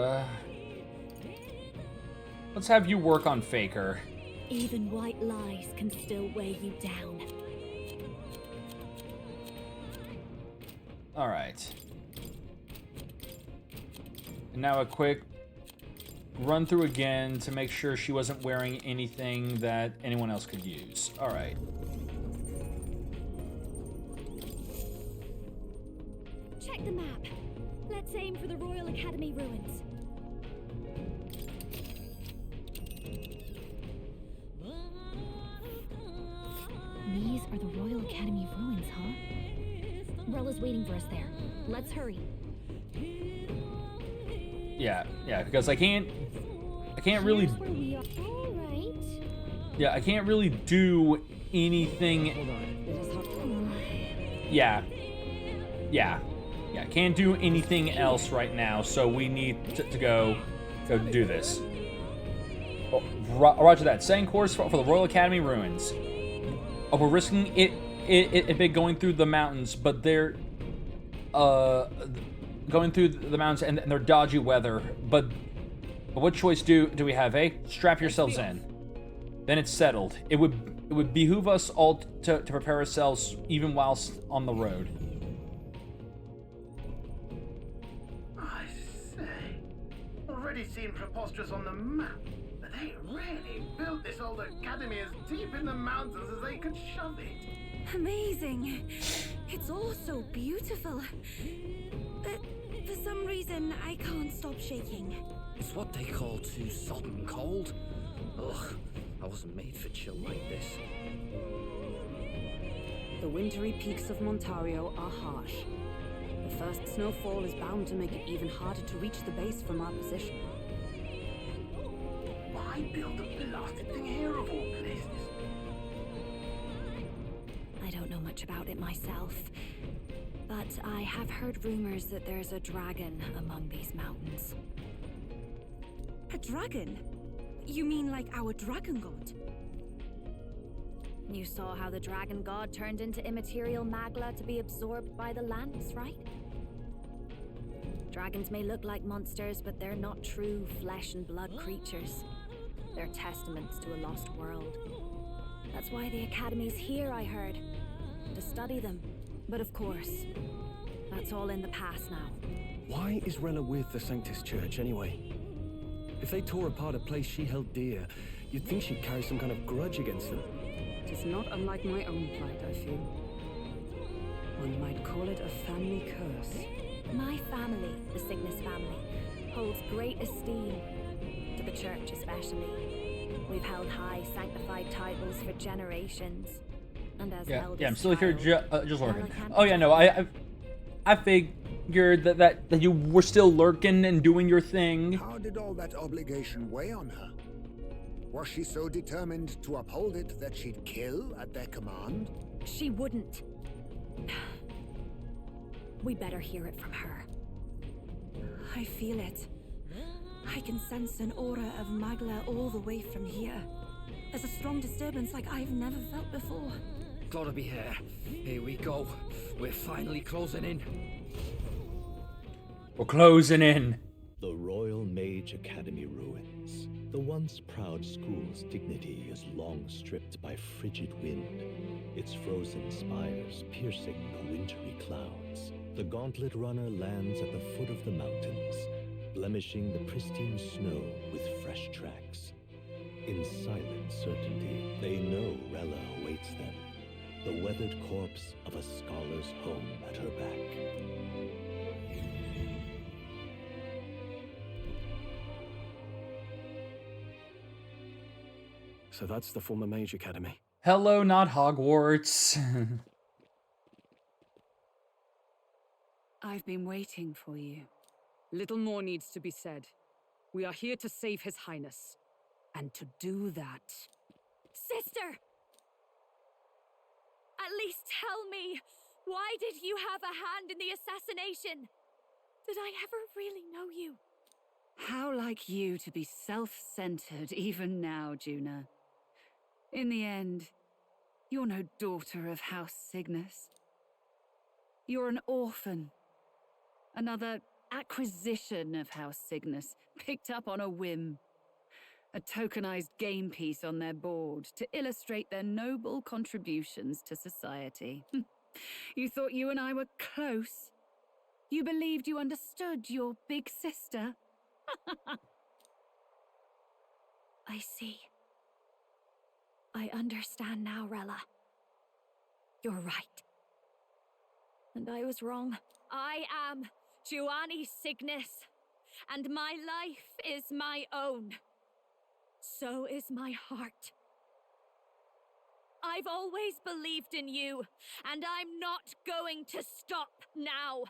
let's have you work on Faker. Even white lies can still weigh you down. Alright. And now a quick run through again to make sure she wasn't wearing anything that anyone else could use. All right. Check the map. Let's aim for the Royal Academy ruins. These are the Royal Academy ruins, huh? Rella's waiting for us there. Let's hurry. Yeah, because I can't really. Here's where we are. All right. Yeah, I can't really do anything. Hold on. Yeah, can't do anything else right now. So we need to go do this. Oh, roger that. Setting course for the Royal Academy ruins. Oh, we're risking it going through the mountains, but they're going through the mountains and they're dodgy weather. But what choice do we have, eh? Strap yourselves in. Then it's settled. It would behoove us all to prepare ourselves even whilst on the road. I say, already seen preposterous on the map. They really built this old academy as deep in the mountains as they could shove it. Amazing. It's all so beautiful. But for some reason, I can't stop shaking. It's what they call too sodden cold. Ugh, I wasn't made for chill like this. The wintry peaks of Montario are harsh. The first snowfall is bound to make it even harder to reach the base from our position. Why build a blasted thing here of all places? I don't know much about it myself, but I have heard rumors that there's a dragon among these mountains. A dragon? You mean like our dragon god? You saw how the dragon god turned into immaterial magla to be absorbed by the lands, right? Dragons may look like monsters, but they're not true flesh and blood creatures. They're testaments to a lost world. That's why the Academy's here, I heard. To study them. But of course, that's all in the past now. Why is Rella with the Sanctus Church anyway? If they tore apart a place she held dear, you'd think she'd carry some kind of grudge against them. It is not unlike my own plight, I feel. One might call it a family curse. My family, the Cygnus family, holds great esteem, to the church especially. We've held high sanctified titles for generations. And as eldest I'm still here child, just lurking. Rella can't Oh yeah, no, I figured that you were still lurking and doing your thing. How did all that obligation weigh on her? Was she so determined to uphold it that she'd kill at their command? She wouldn't. We better hear it from her. I feel it. I can sense an aura of Magla all the way from here. There's a strong disturbance like I've never felt before. Gotta be here. Here we go. We're finally closing in. We're closing in. The Royal Mage Academy ruins. The once proud school's dignity is long stripped by frigid wind, its frozen spires piercing the wintry clouds. The gauntlet runner lands at the foot of the mountains, blemishing the pristine snow with fresh tracks. In silent certainty, they know Rella awaits them, the weathered corpse of a scholar's home at her back. So that's the former Mage Academy. Hello, not Hogwarts. I've been waiting for you. Little more needs to be said. We are here to save His Highness. And to do that... Sister! At least tell me, why did you have a hand in the assassination? Did I ever really know you? How like you to be self-centered even now, Juna. In the end, you're no daughter of House Cygnus. You're an orphan. Another acquisition of House Cygnus, picked up on a whim. A tokenized game piece on their board to illustrate their noble contributions to society. You thought you and I were close? You believed you understood your big sister? I see. I understand now, Rella. You're right. And I was wrong. I am Giovanni Cygnus, and my life is my own. So is my heart. I've always believed in you, and I'm not going to stop now.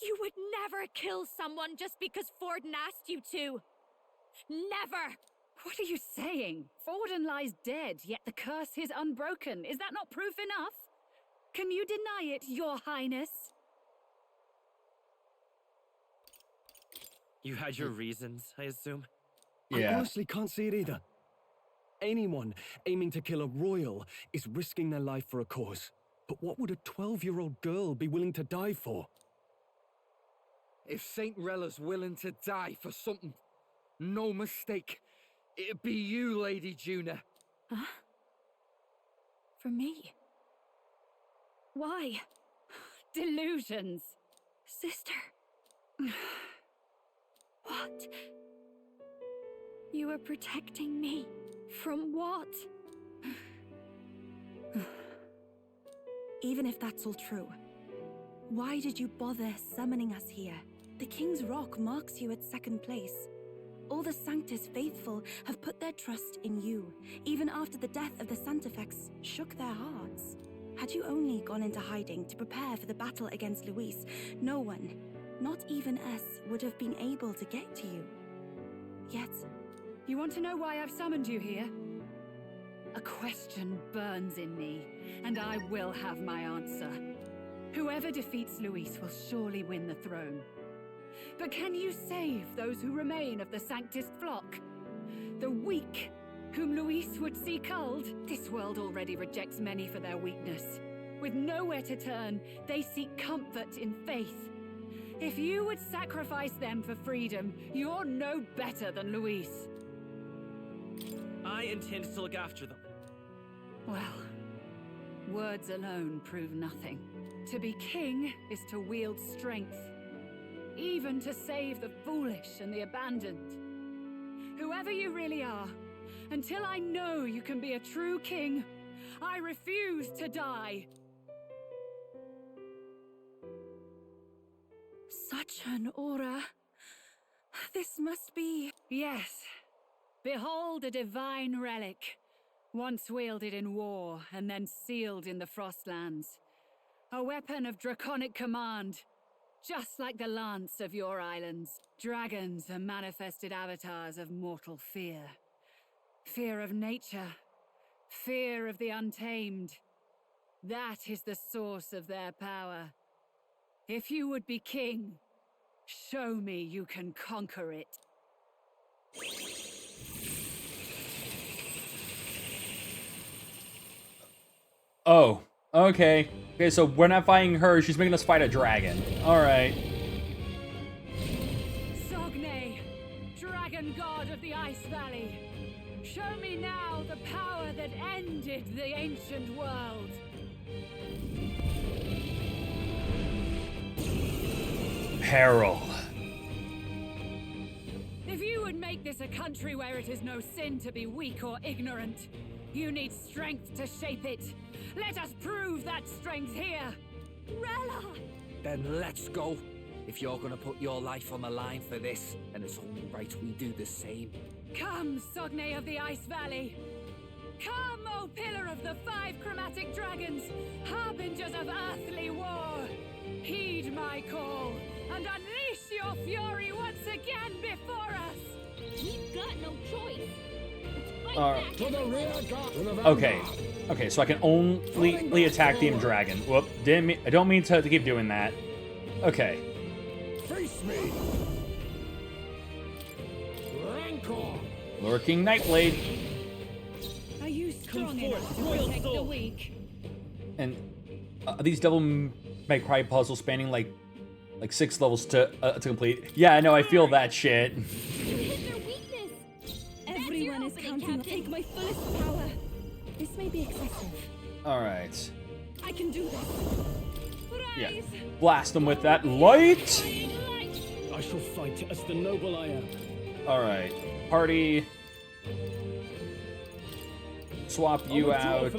You would never kill someone just because Forden asked you to. Never! What are you saying? Forden lies dead, yet the curse is unbroken. Is that not proof enough? Can you deny it, Your Highness? You had your reasons, I assume? I honestly can't see it either. Anyone aiming to kill a royal is risking their life for a cause. But what would a 12-year-old girl be willing to die for? If Saint Rella's willing to die for something, no mistake, it'd be you, Lady Juna. Huh? For me? Why? Delusions. Sister. What? You were protecting me. From what? Even if that's all true, why did you bother summoning us here? The King's Rock marks you at second place. All the Sanctus faithful have put their trust in you, even after the death of the Santafex shook their hearts. Had you only gone into hiding to prepare for the battle against Luis, no one, not even us, would have been able to get to you. Yet... You want to know why I've summoned you here? A question burns in me, and I will have my answer. Whoever defeats Luis will surely win the throne. But can you save those who remain of the Sanctus flock? The weak, whom Luis would see culled? This world already rejects many for their weakness. With nowhere to turn, they seek comfort in faith. If you would sacrifice them for freedom, you're no better than Luis. I intend to look after them. Well, words alone prove nothing. To be king is to wield strength, even to save the foolish and the abandoned. Whoever you really are, until I know you can be a true king, I refuse to die. Such an aura. This must be... Yes. Behold a divine relic, once wielded in war and then sealed in the Frostlands. A weapon of draconic command, just like the lance of your islands. Dragons are manifested avatars of mortal fear. Fear of nature, fear of the untamed. That is the source of their power. If you would be king, show me you can conquer it. Oh, okay. Okay, so we're not fighting her, she's making us fight a dragon. Alright. Sogne, dragon god of the Ice Valley. Show me now the power that ended the ancient world. Peril. If you would make this a country where it is no sin to be weak or ignorant, you need strength to shape it. Let us prove that strength here. Rella! Then let's go. If you're gonna put your life on the line for this, then it's only right we do the same. Come, Sogne of the Ice Valley. Come, O pillar of the 5 chromatic dragons, harbingers of earthly war. Heed my call, and unleash your fury once again before us. We've got no choice. Okay, so I can only attack the dragon. Whoop, I don't mean to keep doing that. Okay. Face me. Rancor. Lurking Nightblade. Are you strong enough to protect the weak? And these Devil May Cry puzzles spanning like 6 levels to complete. Yeah, I know, I feel that shit. You hit their weakness. Everyone is counting to take my fullest power. This may be excessive. Alright. I can do this. Yeah. Blast them with that light! I shall fight as the noble I am. Alright. Party. Swap you out.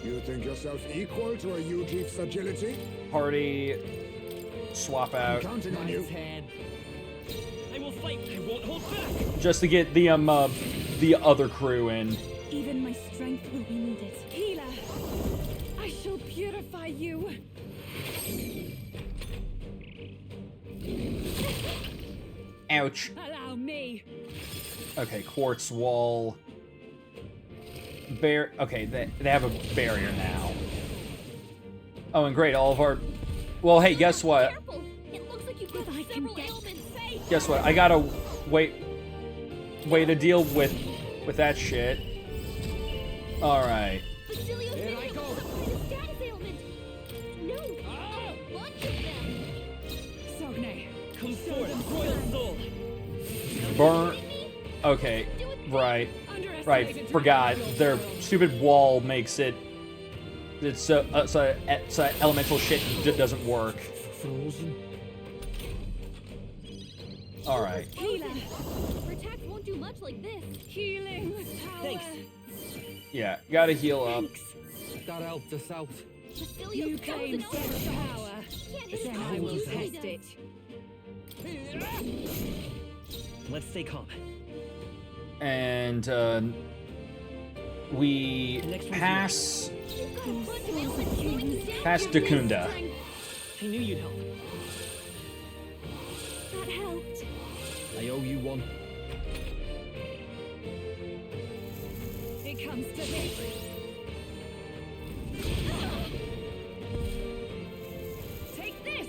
You think yourself equal to a Ujief's agility? Party. Swap out. I'm counting on you. I will fight. I won't hold back. Just to get the other crew in. Even my strength will be needed. Healer, I shall purify you. Ouch. Allow me. Okay, quartz wall. Okay, they have a barrier now. Oh, and great, all of our... Well, hey, guess what? It looks like you've got several ailments. Guess what? I gotta way to deal with that shit. Alright. Here I go. Some kind of status ailment. No, a bunch of them. Sogne, come forth, royal soul. Burn. Okay, right. Forgot. Their stupid wall makes it. It's elemental shit that doesn't work. Frozen. All right. Healer, protect won't do much like this. Healing power. Thanks. Yeah, gotta heal up. That helped us out. You claim such power. Then I will test it. Let's stay calm. And we pass Dakunda. I knew you'd help. That helped. I owe you one. It comes to this. Take this.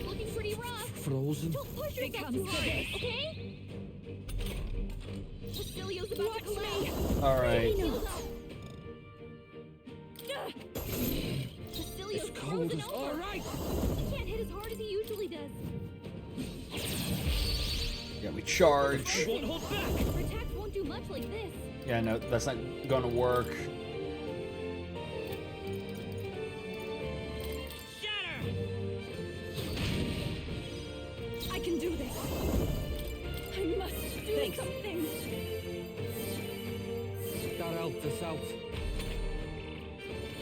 Looking pretty rough. Frozen. Don't push yourself too hard, okay? Facilio's about to collapse. All right. Facilio's cold frozen as- over. All right. He can't hit as hard as he usually does. Yeah, we charge. Won't hold back. Protect won't do much like this. Yeah, no, that's not gonna work. I can do this. I must do something. That helped us out.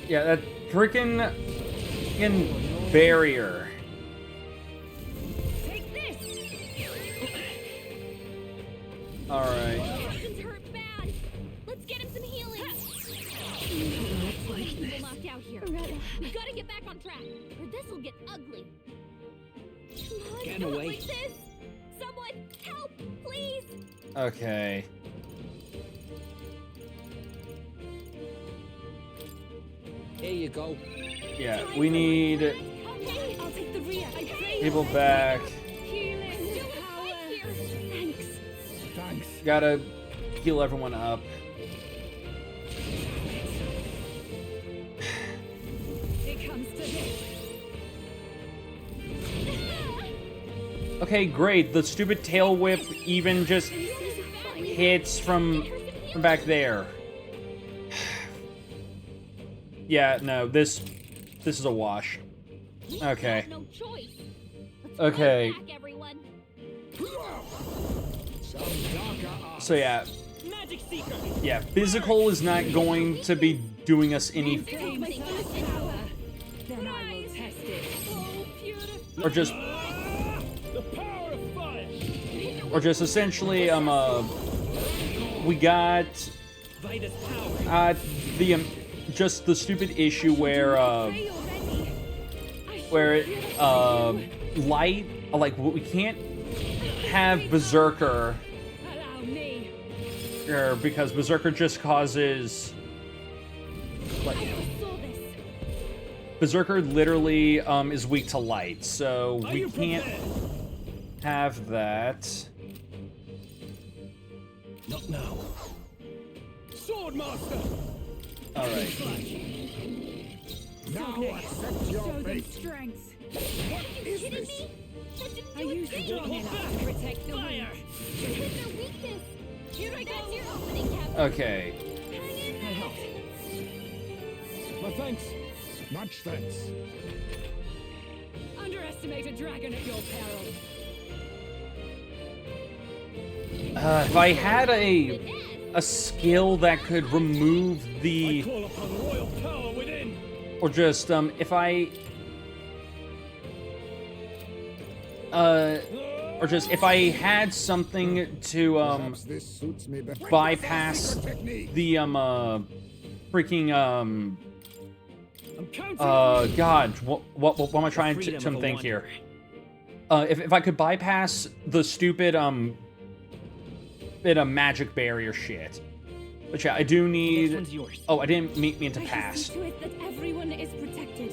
Yeah, that freaking barrier. Take this. All right. This hurt bad. Let's get him some healing. We're locked out here. We gotta get back on track, or this'll get ugly. Come on, Get not away. like this. Someone help, please. Okay. Here you go. Yeah, we need Okay, I'll take the rear. I pray. people back. Healing power. Thanks. Thanks. Gotta heal everyone up. It comes to this. Okay, great. The stupid tail whip even just hits from back there. Yeah, no, this is a wash. Okay. No choice. Okay. Back, everyone. So yeah. Magic Seeker. Yeah, physical is not going to be doing us any Take my first power. Then I will test it. Oh, beautiful. or just The power of fire. or just essentially we got Vitus power. the just the stupid issue where light, like we can't have Berserker Allow me. because Berserker just causes like Berserker literally is weak to light, so we can't have that. Not now. Swordmaster! Alright. Now accept your Show them fate. strength. What is this? Are you strong enough to protect the weak? Hit their weakness. Here I go. That's your opening, Captain. Okay. My thanks. Much thanks. underestimate a dragon at your peril. If I had a skill that could remove the, Call upon royal power within. or just if I had something to Perhaps this suits me better. bypass the freaking God, what am I trying to think here? If I could bypass the stupid bit of magic barrier shit. But yeah, I do need. Oh, I didn't mean to pass. See to it that everyone is protected.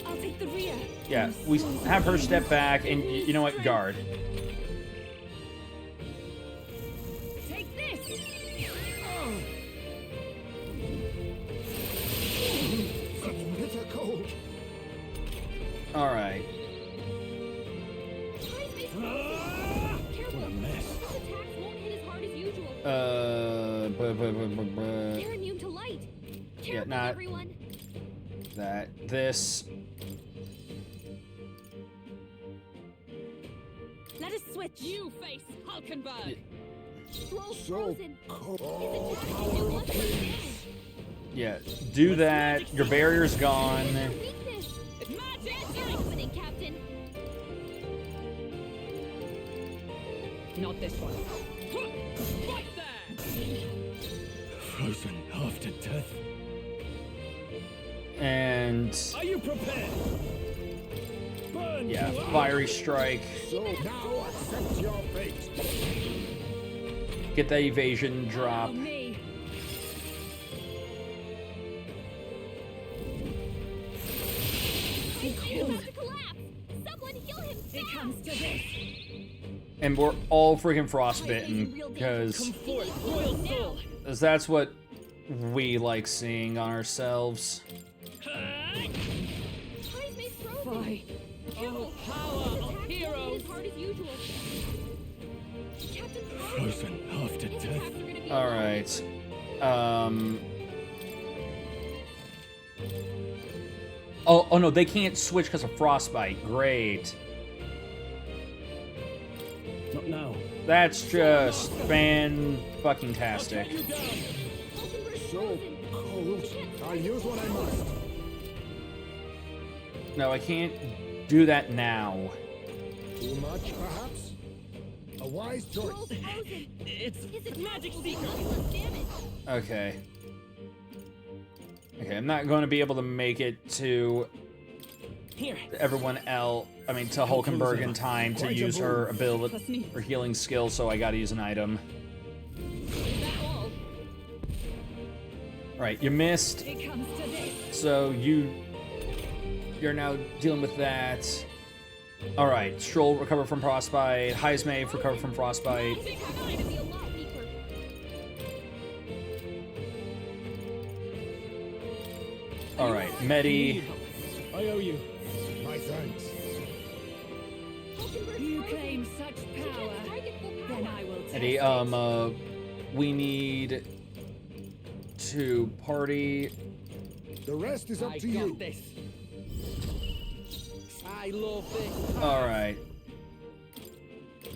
I'll take the rear. Yeah, we have her step back, and you know what, guard. Take this. Bitter cold. All right. Careful. These attacks won't hit as hard as usual. They're immune to light. Yeah, Careful, not everyone. that. This. Let us switch. You face Hulkenberg. Troll So frozen. cold. His attack can do less damage. Yeah, do that. Your barrier's gone. Weakness. Magic. You're opening, Captain. Not this one. Right there. Frozen after death. And Are you prepared? Burn yeah, to fiery strike. So now accept your fate. Get that evasion drop. Oh, me. He's about to collapse. Someone heal him fast. It comes to this. And we're all freaking frostbitten because Royal soul. that's what we like seeing on ourselves. Boy. Careful. Power of heroes. As hard as usual. Captain Frozen after His death. attacks are gonna be All right. Oh no, they can't switch because of frostbite. Great. Not now. That's just fan-fucking-tastic. So cold. I'll use what I must. No, I can't do that now. Too much, perhaps? A wise choice. Troll frozen. It's His magic attack will do secret. much less damage. Okay. Okay, I'm not going to be able to make it to here. everyone else. I mean, to Hulkenberg in time to use her ability, her healing skill, so I gotta use an item. Is that all? Right, you missed, It comes to this. so you're now dealing with that. All right, Stroll recover from frostbite. Heismave recover from frostbite. Magic is going to be a lot weaker. All right, Medi. I owe you. My thanks. You claim such power, then I will test Medi, it. we need to party. The rest is up to got you. this. I love this. All right.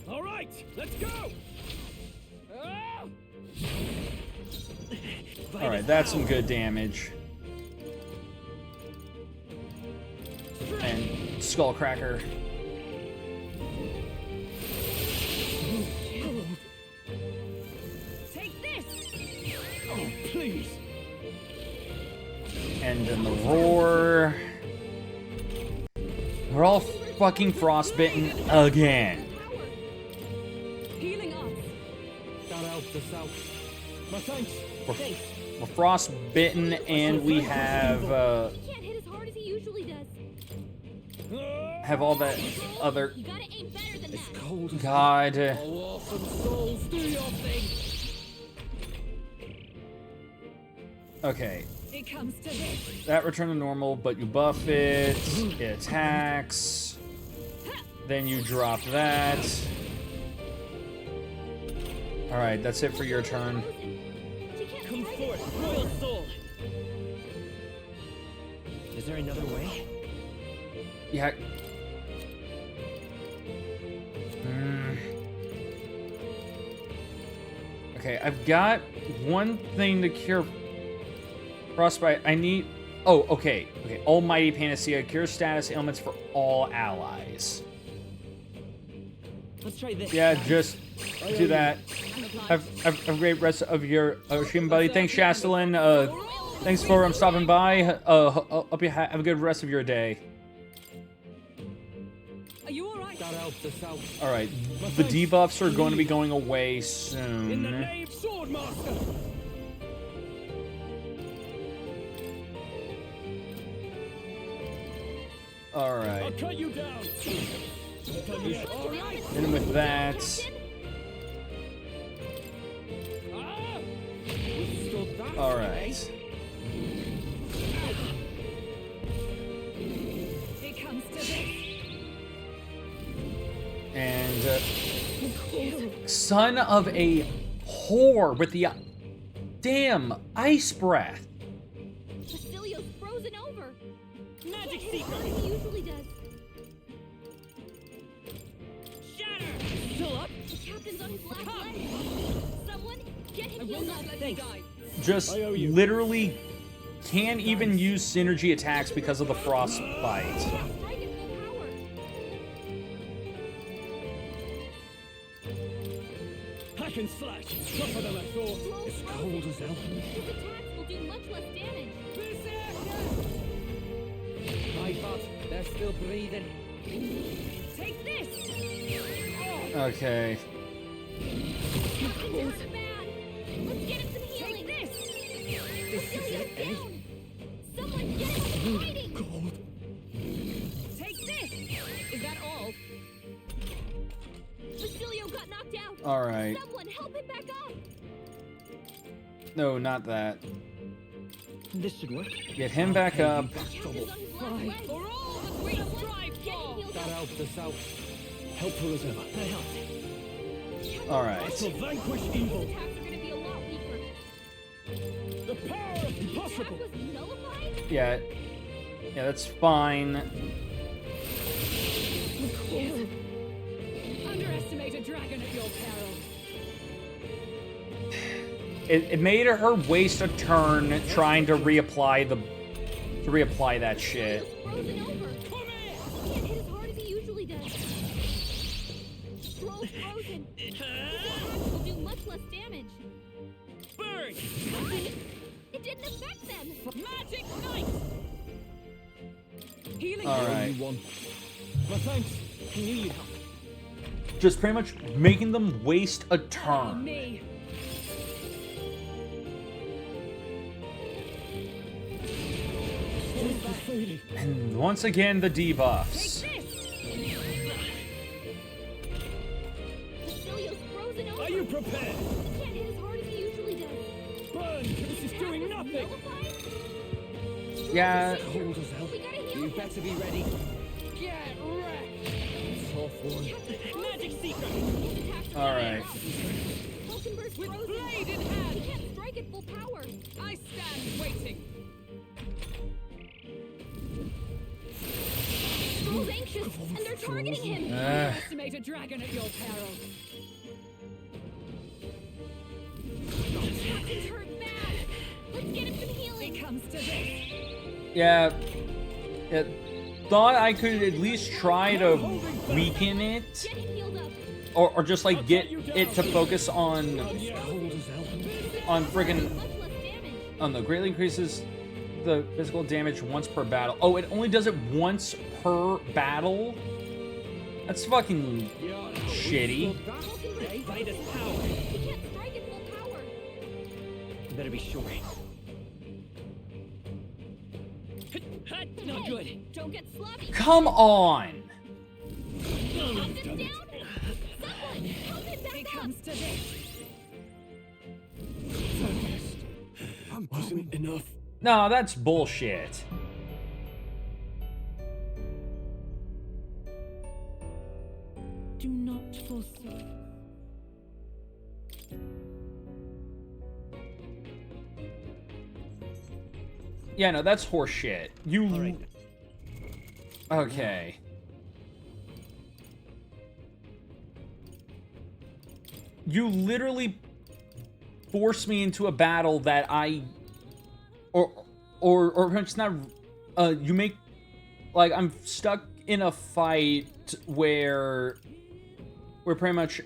All right, let's go. All right, that's some good damage. And Skullcracker. Take this. Oh, please. And then the roar. We're all fucking frostbitten again. Healing us. That helps us out. My thanks. We're frostbitten and we have He can't hit as hard as he usually does. all that other. You gotta aim better than that. Cold. God. Oh, awesome souls, do your thing. Okay. It comes to this. That return to normal, but you buff it. It attacks. Then you drop that. Alright, that's it for your turn. Come forth, royal soul. Is there another way? Yeah. Okay, I've got one thing to cure frostbite. I need... Oh, okay. Okay, Almighty Panacea. Cure status ailments for all allies. Let's try this. Yeah, just do that. Have a great rest of your stream, buddy. Thanks, Shastelin. Thanks for stopping by. Hope you have a good rest of your day. Are you alright? That helped us out. Alright, the debuffs are going to be going away soon. In the name, Swordmaster! Alright. I'll cut you down! Hit him with that. Alright. It comes to this. And son of a whore with the damn ice breath. Basilio's frozen over. Magic Can't hit Seeker. as hard as he usually does. Shatter! Still up? The captain's on his last leg. Someone get him I will healed not up. let him die. Just literally can't even use synergy attacks because of the frostbite. Strike at full power. Hack and slash! Tougher than I thought. It's cold as hell. His attacks will do much less damage. My fault. They're still breathing. Take this. Okay. Captain's hurt bad. Let's get him some healing. Take this. Basilio's down. Someone get him some fighting. Cold. Take this. Is that all? Basilio got knocked out. Alright. Someone help him back up. No, not that. This should work. Get him back up. Captain's on his last leg. For all that we strive Get him for! healed That up. helped us out. Helpful as ever. I helped. I Alright. shall vanquish His evil. attacks are going to be a lot weaker. The power of Attack impossible. was nullified? Yeah. Yeah, that's fine. Underestimate a dragon at your peril. It made her waste a turn trying to reapply that shit. Frozen over. Can't hit as hard as he usually does. Stroll's frozen. His attacks will do much less damage. Burn! It didn't affect them. Magic Knight! Healing. Alright. You won. My thanks. I knew you'd help. Just pretty much making them waste a turn. Me. And once again, the debuffs. Basilio's frozen over. Are you prepared? He can't hit as hard as he usually does. Burn! This is doing nothing! Nullified? Yeah. Cold as hell. We gotta heal You him. better be ready. Get wrecked! Tough one. Magic Seeker! His attacks are Alright. Vulcanburg's With frozen. blade in He hand! can't strike at full power. I stand waiting. Stroll's anxious, and they're targeting him. Underestimate a dragon at your peril. Captain's hurt bad. Let's get him some healing. It comes to this. Yeah. Thought I could at least try to weaken it. Get him healed up. Or just like get it to focus on Cold as hell. friggin' Much less damage. on the greatly increases the physical damage once per battle. Oh, it only does it once per battle? That's fucking shitty. Vulcanburg's Fight frozen. his power. He can't strike at full power. Better be sure. Not Hey, good. Don't get sloppy. Come on! Captain's down. Someone help him back It up. comes to this. Wasn't enough. No, that's bullshit. Do not forsake. Yeah, no, that's horseshit. You... Okay. You literally force me into a battle that I, or it's not, you make, like, I'm stuck in a fight where pretty much,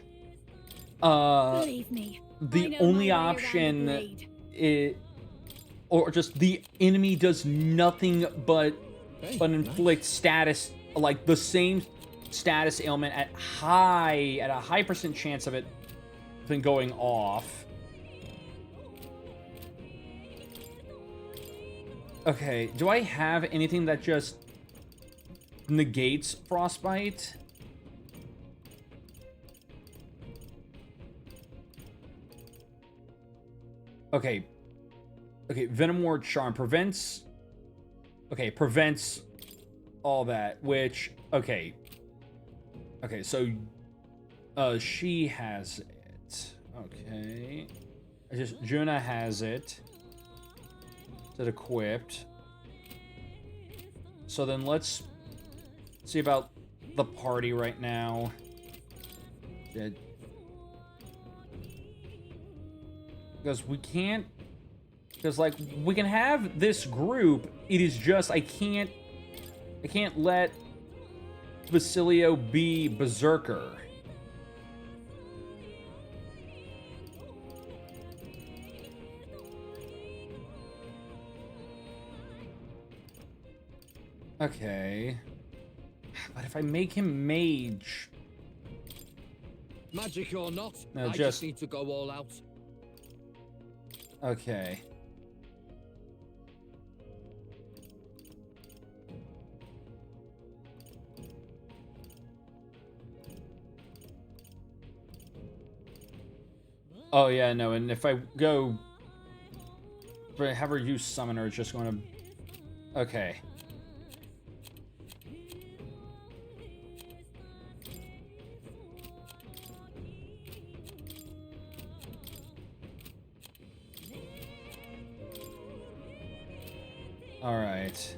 Believe me, the only option is, or just the enemy does nothing but inflict status, like the same status ailment at a high percent chance of it than going off. Okay, do I have anything that just negates frostbite? Okay. Okay, Venom Ward Charm prevents... Okay, prevents all that, which... Okay. Okay, so... she has it. Okay. Juna has it. Is it equipped? So then let's see about the party right now. Because we can't... Because, like, we can have this group. It is just, I can't let Basilio be Berserker. Okay. But if I make him mage... Magic or not, no, I just need to go all out. Okay. Oh yeah, no, and if I go... If I have her use Summoner, it's just going to... Okay. Alright.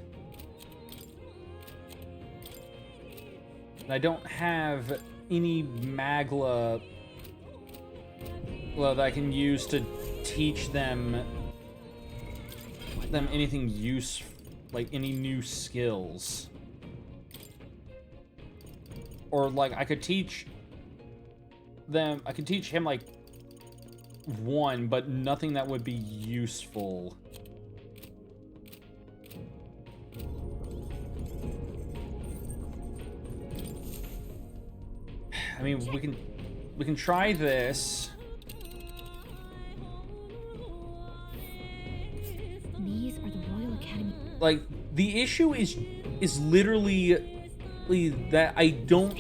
I don't have any Magla... Well, that I can use to teach them anything useful, like any new skills. Or like I could teach him like one, but nothing that would be useful. I mean, we can try this. These are the Royal Academy. Like, the issue is literally that I don't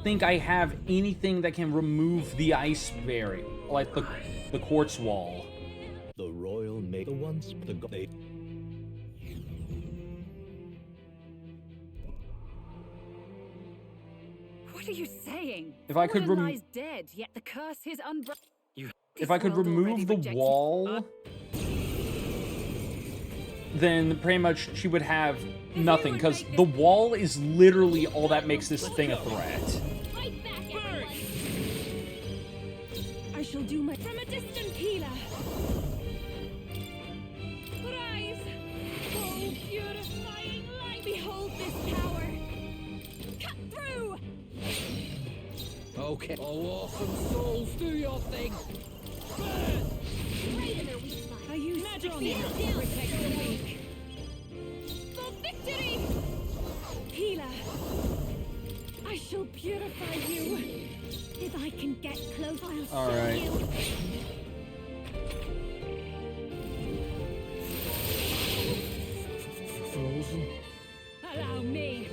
think I have anything that can remove the ice barrier, like the quartz wall. The royal make the once the they. What are you saying? If I could Fallen lies dead, yet the curse is unbroken. If I could remove the wall, then pretty much she would have nothing, because the wall is literally all that makes this thing a threat. I shall do my from a distant healer. Rise, oh purifying light! Behold this power. Cut through. Okay. Oh, awesome souls, do your thing. Are you strong enough to protect the weak? For victory! Healer, I shall purify you. If I can get close, I'll All right. show you. Frozen. Allow me.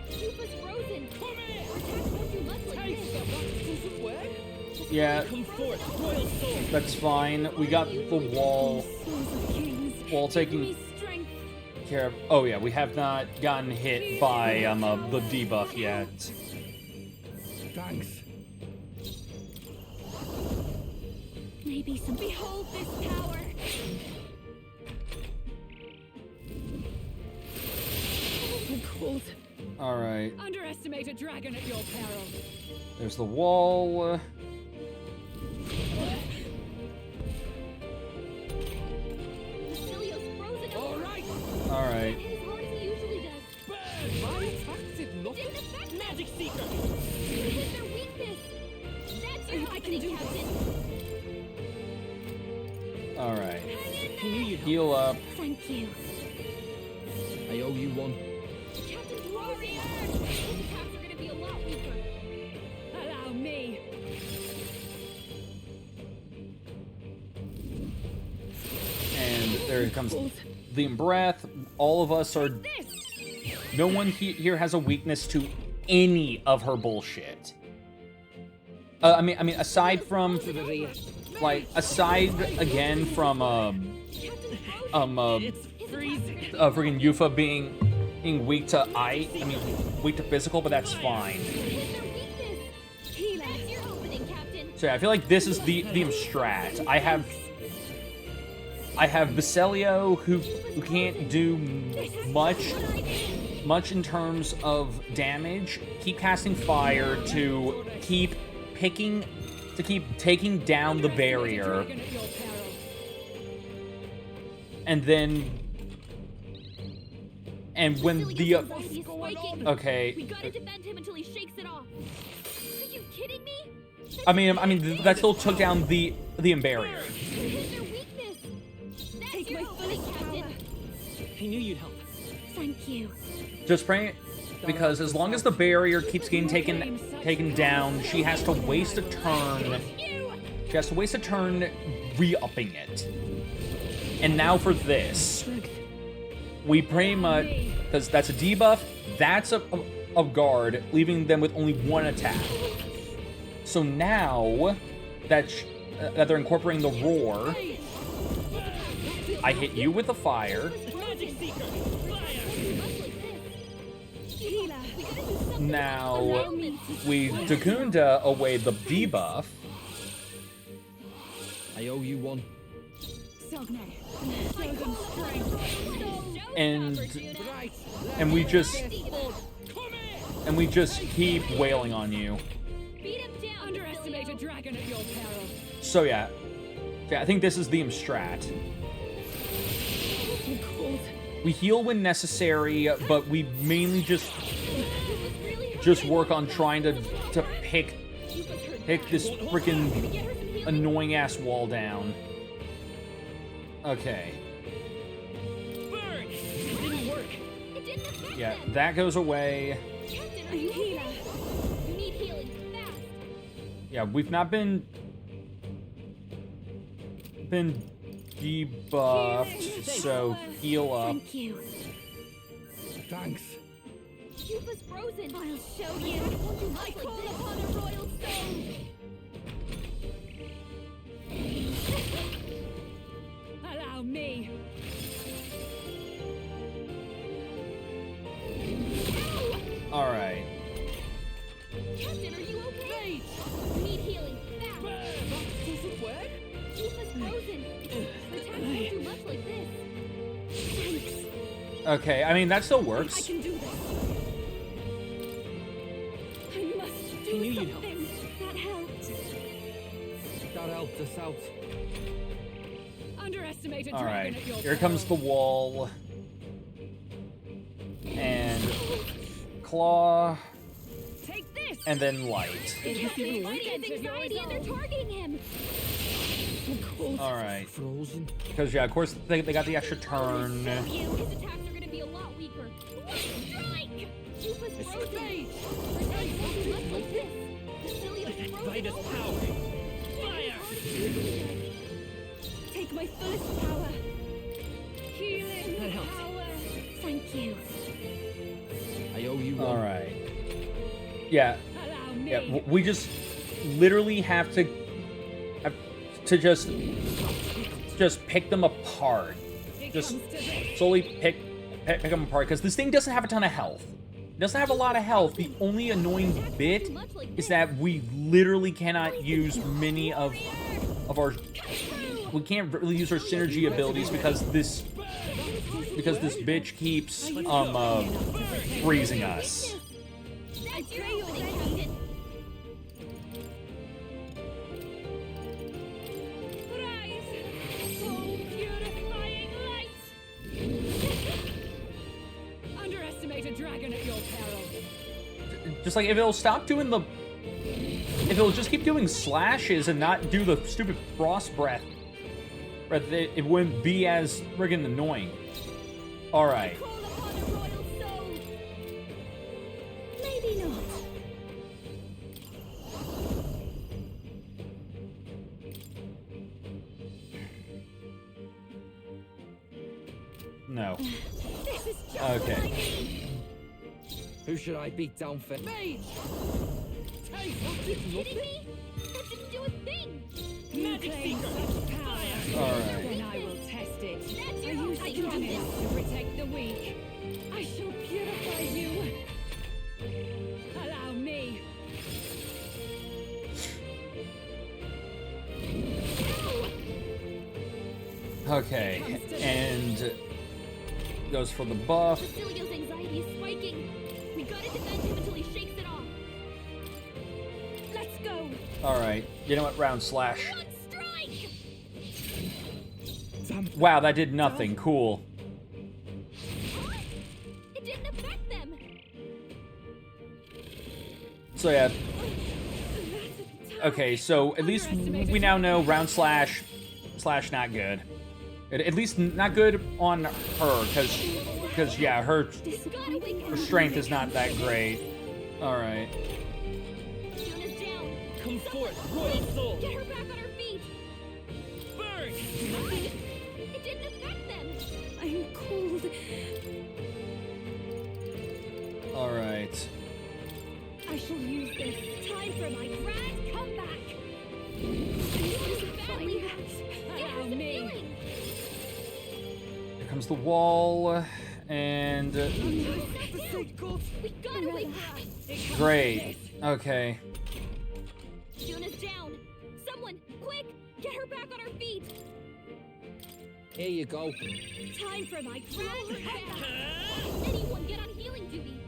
Keep us frozen. Come here. Protect what you must like this. Doesn't work. Yeah, Come forth, royal soul. that's fine. We got the wall taking care of. Oh yeah, we have not gotten hit by the debuff yet. Thanks. Maybe some. Behold this power. I'm cold. Alright. Underestimate a dragon at your peril. There's the wall. Alright. My attack did nothing. Magic Seeker! Their weakness! That's your I can do Captain! Alright. I knew you'd Heal up. Thank you. I owe you one. Captain Warrior! His attacks are gonna be a lot weaker. Allow me. And there comes the breath. All of us are... No one here has a weakness to any of her bullshit. I mean, aside from... Like, aside, again, from, friggin' Yufa being weak to weak to physical, but that's fine. So yeah, I feel like this is the strat. I have Basilio who can't do much in terms of damage. Keep casting fire to keep taking down the barrier. And then when the okay. We gotta defend him until he shakes it off. Are you kidding me? I mean that still took down the barrier. Take my full power. I knew you'd help. Thank you. Just praying, because as long as the barrier keeps getting taken down, she has to waste a turn. She has to waste a turn re-upping it. And now for this, we pretty much, because that's a debuff, that's a guard, leaving them with only one attack. So now that they're incorporating the roar, I hit you with the fire. Now we Dakunda away the debuff. I owe you one. And we just keep wailing on you. Underestimate a dragon at your peril. So yeah, I think this is the strat. We heal when necessary, but we mainly just work on trying to pick this freaking annoying ass wall down. Okay. Yeah, that goes away. Yeah, we've not been debuffed, so heal up. Thank you. Thanks. Cuba's frozen. I'll show you. I call upon a royal stone. Allow me. All right. Captain, are you okay? We need healing. Fast. Does it work? Cuba's frozen. The attack won't do much like this. Thanks. Okay, I mean that still I works. can do this. I must do something. That helped. That helped us out. Underestimate a All dragon right, at your here comes the wall. And claw. Take this. And then light. Captain, he has anxiety and they're targeting him. All right. Frozen. Because yeah, of course they got the extra turn. His attacks are going to be a lot weaker. Strike! Cuba's frozen. Much like this. Cecilia's frozen. Power. Fire! Take my fullest power. Healing That helps. power. Thank you. I owe you one. All right. Yeah. Allow me. Yeah. We just literally have to just pick them apart. Just slowly pick them apart, because this thing doesn't have a ton of health. It doesn't have a lot of health. The only annoying bit is that we literally cannot use many of our... We can't really use our synergy abilities because this Because this bitch keeps, freezing us. That's your opening, Captain. Rise, oh purifying light! Underestimate a dragon at your peril. Just like, if it'll stop doing the... If it'll just keep doing slashes and not do the stupid frost breath, it wouldn't be as friggin' annoying. Alright. Maybe not. No. This is just Okay. Who should I beat down for? Mage! Are you kidding me? That didn't do a thing! Magic Seeker! Alright. Then I will test it. That's Are your you opening, strong Captain. enough to protect the weak? I shall purify you. Allow me. Okay. And... goes for the buff. Basilio's anxiety is spiking. We gotta defend him until he shakes it off. Let's go. Alright. You know what? Round slash. One strike! Wow, that did nothing. Cool. It didn't affect them. So yeah. Okay, so at least we now know round slash not good. At least not good on her, because yeah, her strength is not that great. All right. Yuna's down. Come forth, Royal Soul! Get her back on her feet. Burn! It didn't affect them. I'm cold. All right. I shall use this. Time for my grand comeback. Yuna's badly hurt. Give her some healing. Here comes the wall, and We gotta wait for us. great. Okay. Yuna's down. Someone, quick, get her back on her feet. Here you go. Time for my grand comeback. Anyone get on healing duty.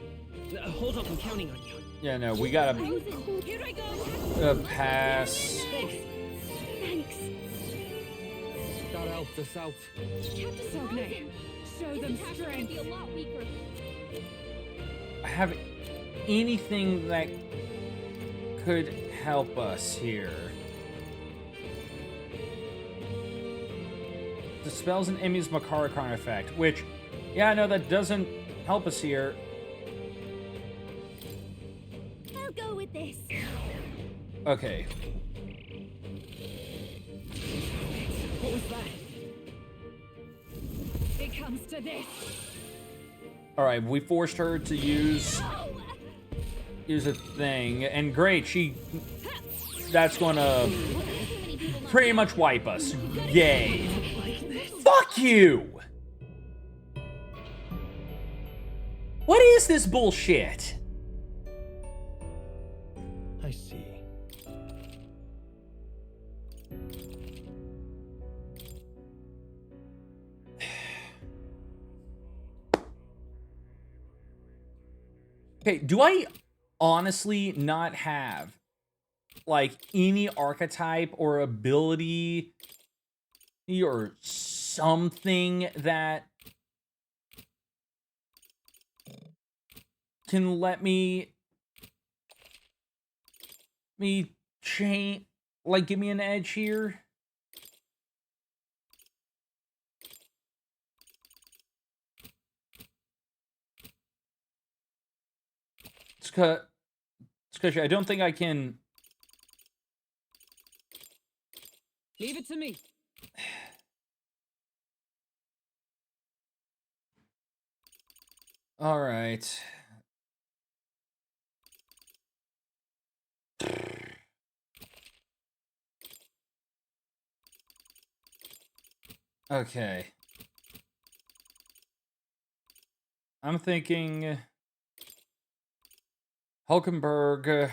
Hold up, I'm counting on you. Yeah, no, we gotta Frozen. Here I go. pass. Thanks. That helped us out. Captain Sogne, show His them attacks are gonna strength. be a lot weaker. Have anything that could help us here? Dispels an enemy's Makarikon effect, which, yeah, no, that doesn't help us here. I'll go with this. Okay. What was that? It comes to this. Alright, we forced her to use a thing, and great, that's gonna pretty much wipe us. Yay. Fuck you! What is this bullshit? I see. Okay, do I honestly not have, like, any archetype or ability or something that can let me change, like, give me an edge here? It's because I don't think I can. Leave it to me. All right. Okay. I'm thinking Hulkenberg.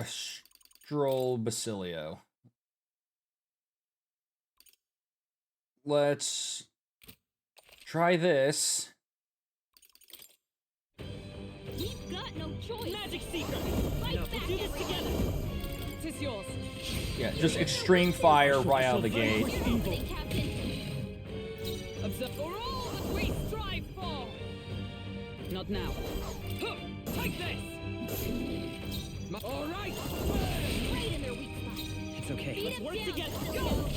Stroll Basilio. let's try this. We've got no choice. Magic Seeker! Fight No, back, we'll do this everyone. together! It is yours. Yeah, just extreme fire right out of the gate. Opening, Captain. Observe for all that we strive for. Not now. Huh, take this. All right. Right in their weak spot. It's okay. Beat Let's them work down, together. Facilio.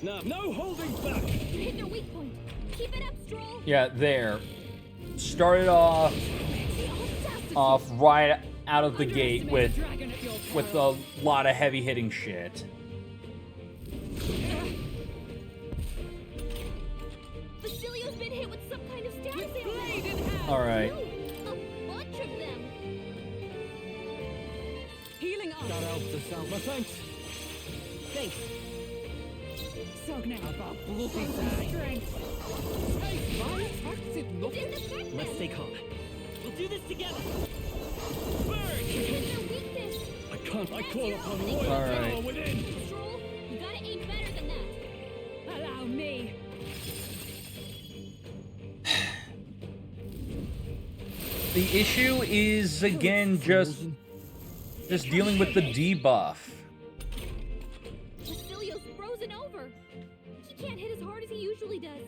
No, no holding back! Hit their weak point. Keep it up, Stroll. Yeah, there. Started off right out of the gate with a lot of heavy hitting shit. Facilio's been hit with some kind of status arrow. All right. A bunch of them. Healing arm. That helped us out. My thanks. Thanks. Sogna. About bloody die. Strength. Hey, my attacks did nothing. Let's stay calm. We'll do this together. Burn! Hit their weakness. I can't. I call That's upon your royal All right. power within. Stroll, you gotta aim better than that. Allow me. The issue is again just dealing with the debuff. Facilio's frozen over. He can't hit as hard as he usually does.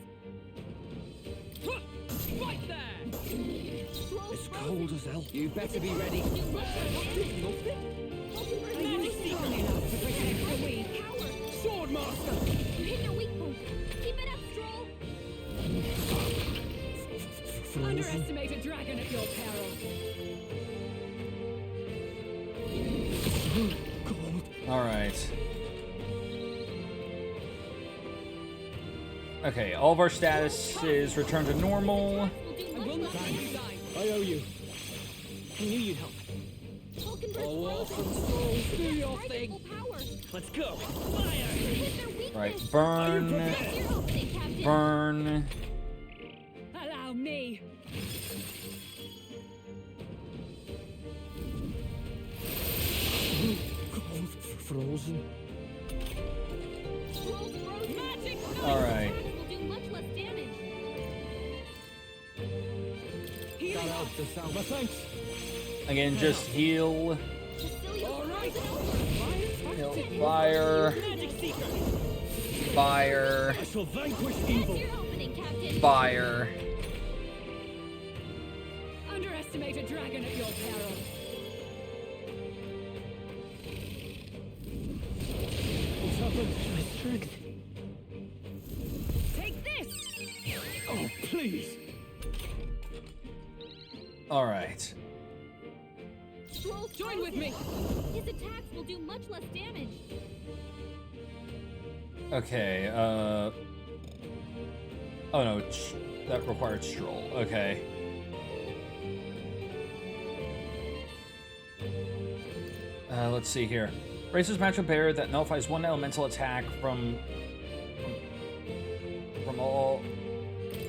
Right there. Stroll's It's cold as hell. You better be ready. Are you Strong enough to protect the weak. Sword master. You hit their weak point. Keep it up, Stroll. Underestimate a dragon at your peril. All right. Okay, all of our status is returned to normal. I will not resign. I owe you. I knew you'd help. Oh, awesome souls, do your thing. Power. Let's go. Fire! Hit their weakness. Right, burn, That's your opening, Captain. burn. Allow me. Cold, frozen. Stroll's frozen. Magic All right. Will do much less damage. That helped us out. My thanks. Again, just heal, Facilio's frozen over. heal, fire, Magic Seeker! fire, I shall vanquish That's evil. your opening, Captain. fire. Underestimate a dragon at your peril. What's happened? My strength. Take this. Oh, please. All right. Stroll's Join with me. His attacks will do much less damage. Okay. Oh no, that required stroll. Okay. Let's see here. Racers match a bear that nullifies one elemental attack from all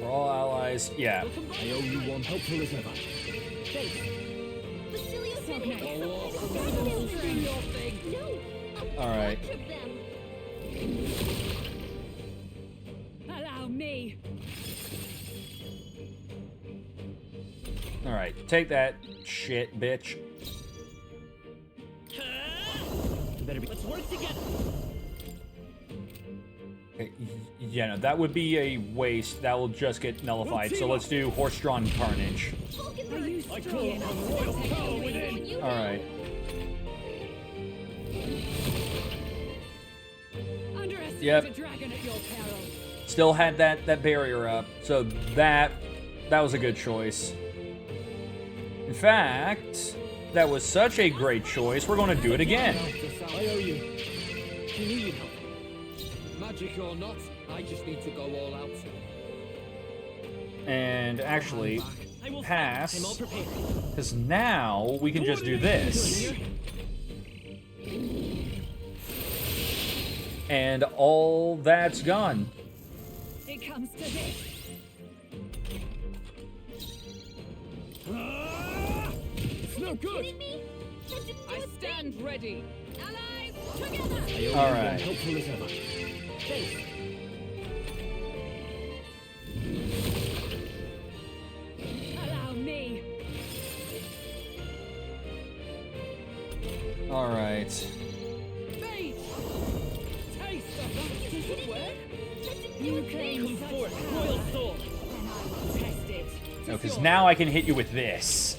allies. Yeah. I owe you one, helpful as ever. Facilio's been hit with Oh, some awesome kind of souls, do status your arrow. thing. No, a All right. bunch of them. Allow me. All right. Take that shit, bitch. Better be. Let's work together. Okay, yeah, no, that would be a waste. That will just get nullified. So let's do horse-drawn carnage. Are you I strong call enough upon to royal protect power the weak? within. All right. Underestimate Yep. a dragon at your peril. Still had that barrier up, so that was a good choice. In fact, that was such a great choice. We're going to do it again. I owe you. I knew you'd help. Magic or not, I just need to go all out. And actually, I will pass, I'm all prepared. because now we can just do this. And all that's gone. It comes to this. It's no good. Kidding me? That didn't do I a stand ready. Allies, together. I owe you All one, right. helpful as ever. Mate! Taste of that. Does it work? You claim come forth, royal sword. Then I will test it. No, because now I can hit you with this.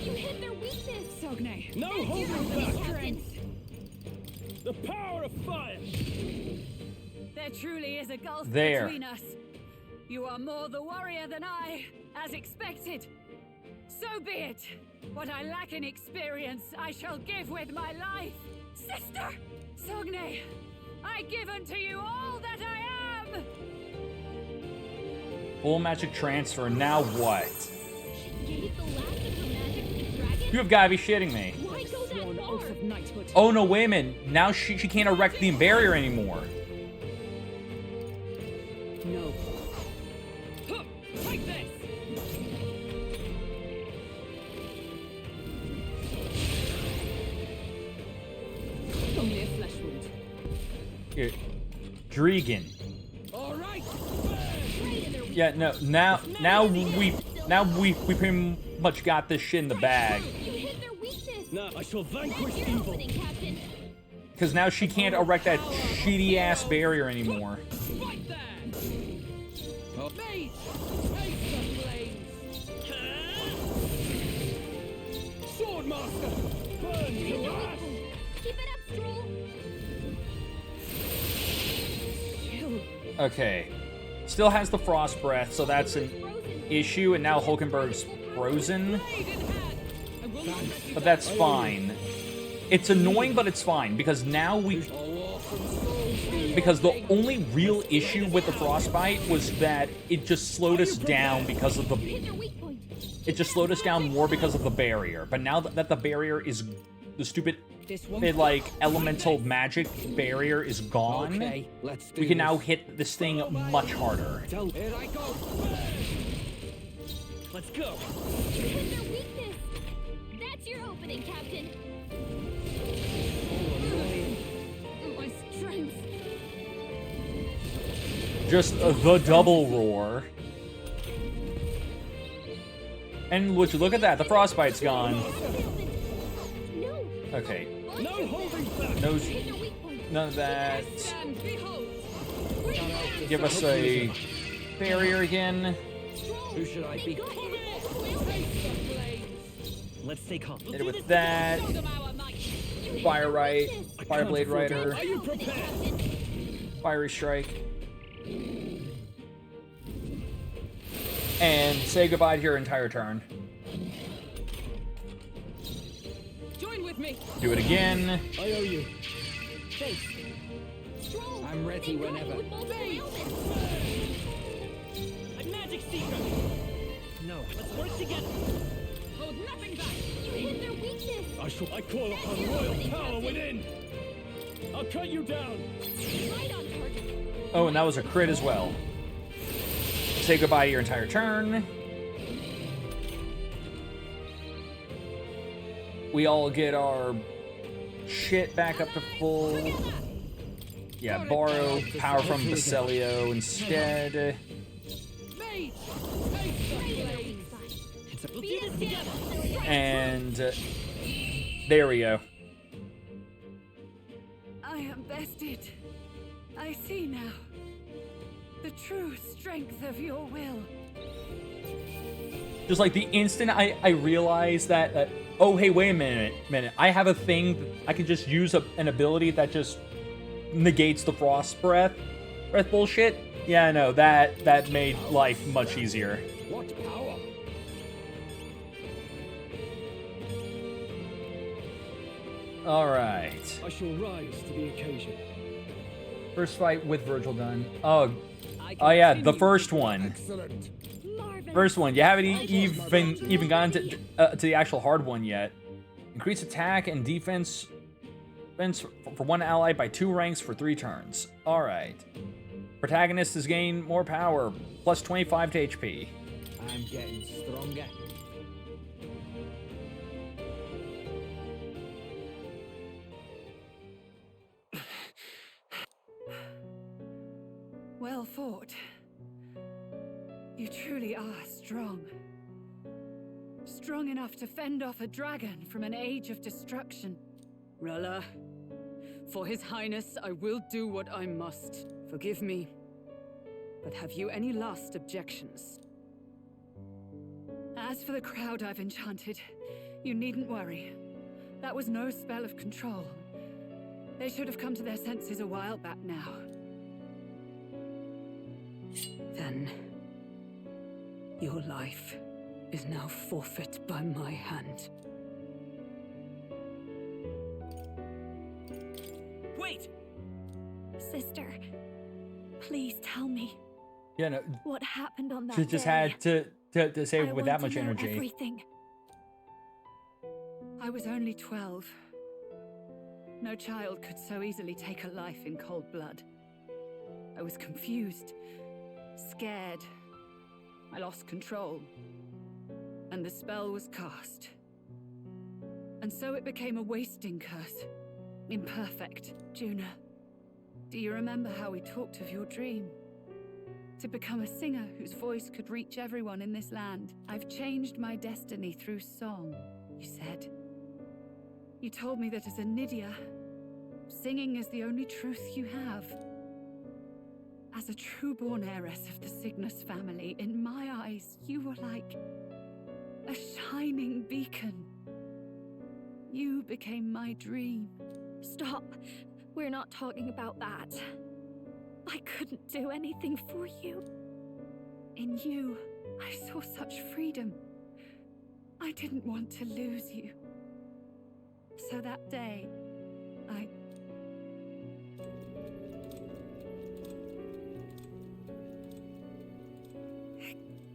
You hit their weakness. Sogne. No You're holding opening, back. Captain. The power of fire. There truly is a gulf There. between us. You are more the warrior than I, as expected. So be it. What I lack in experience, I shall give with my life. Sister! Sogne, I give unto you all that I am! Full magic transfer. Now what? Gave the last of her magic to the dragon? You have gotta be shitting me. Why go that far? Oath of knighthood. Oh no, wait a minute. Now she can't erect the barrier anymore. No. Huh, take this. Only a flesh wound. Here. Dregan. All right. Yeah, no, now we pretty much got this shit in the bag. You hit their weakness. Now I shall vanquish Your evil. opening, Captain. Because now she can't erect that shitty ass barrier anymore. Right there. Oh. Mate, take the flames. Swordmaster, burn to ash. Keep it up, Stroll. Okay. Still has the frost breath, so that's an issue, and now Hulkenberg's frozen. But that's fine. It's annoying, but it's fine, because now we... Because the only real issue with the frostbite was that it just slowed us down because of the... It just slowed us down more because of the barrier. But now that the barrier is... The stupid, like, elemental magic barrier is gone, Okay, let's do we can now this. hit this thing much harder. Here I go. Let's go. You hit their weakness. That's your opening, Captain. My strength. Just the double roar. And would you look at that, the frostbite's gone. Okay. No holding back. None of that. Give us a barrier again. Who should I be? Let's stay calm. Hit it with that. Fire right. Fire blade rider. Are you prepared? Fiery strike. And say goodbye to your entire turn. Join with me. Do it again. I owe you. I'm ready whenever. A magic seeker. No. Let's work together. Hold nothing back. You hit their weakness. I call upon royal power within. I'll cut you down. Right on target. Oh, and that was a crit as well. Say goodbye to your entire turn. We all get our shit back up to full. Yeah, borrow power from Basilio instead. And there we go. I am bested. I see now the true strength of your will. Just like the instant I realized that, oh hey, wait a minute, I have a thing, I can just use an ability that just negates the frost breath bullshit. Yeah, I know, that made life much easier. What power? Alright. I shall rise to the occasion. First fight with Virgil done. Oh yeah, the first one. Excellent. First one. You haven't even gotten to the actual hard one yet. Increase attack and defense for one ally by 2 ranks for 3 turns. Alright. Protagonist has gained more power, plus 25 to HP. I'm getting stronger. Well fought. You truly are strong. Strong enough to fend off a dragon from an age of destruction. Rella, for His Highness, I will do what I must. Forgive me, but have you any last objections? As for the crowd I've enchanted, you needn't worry. That was no spell of control. They should have come to their senses a while back now. Then, your life is now forfeit by my hand. Wait! Sister, please tell me. Yeah, no. What happened on that She just day? had to say it with that want much to know energy. Everything. I was only 12. No child could so easily take a life in cold blood. I was confused, scared. I lost control. And the spell was cast. And so it became a wasting curse. Imperfect. Juna, do you remember how we talked of your dream? To become a singer whose voice could reach everyone in this land. I've changed my destiny through song, you said. You told me that as a Nydia, singing is the only truth you have. As a true-born heiress of the Cygnus family, in my eyes, you were like a shining beacon. You became my dream. Stop. We're not talking about that. I couldn't do anything for you. In you, I saw such freedom. I didn't want to lose you. So that day, I...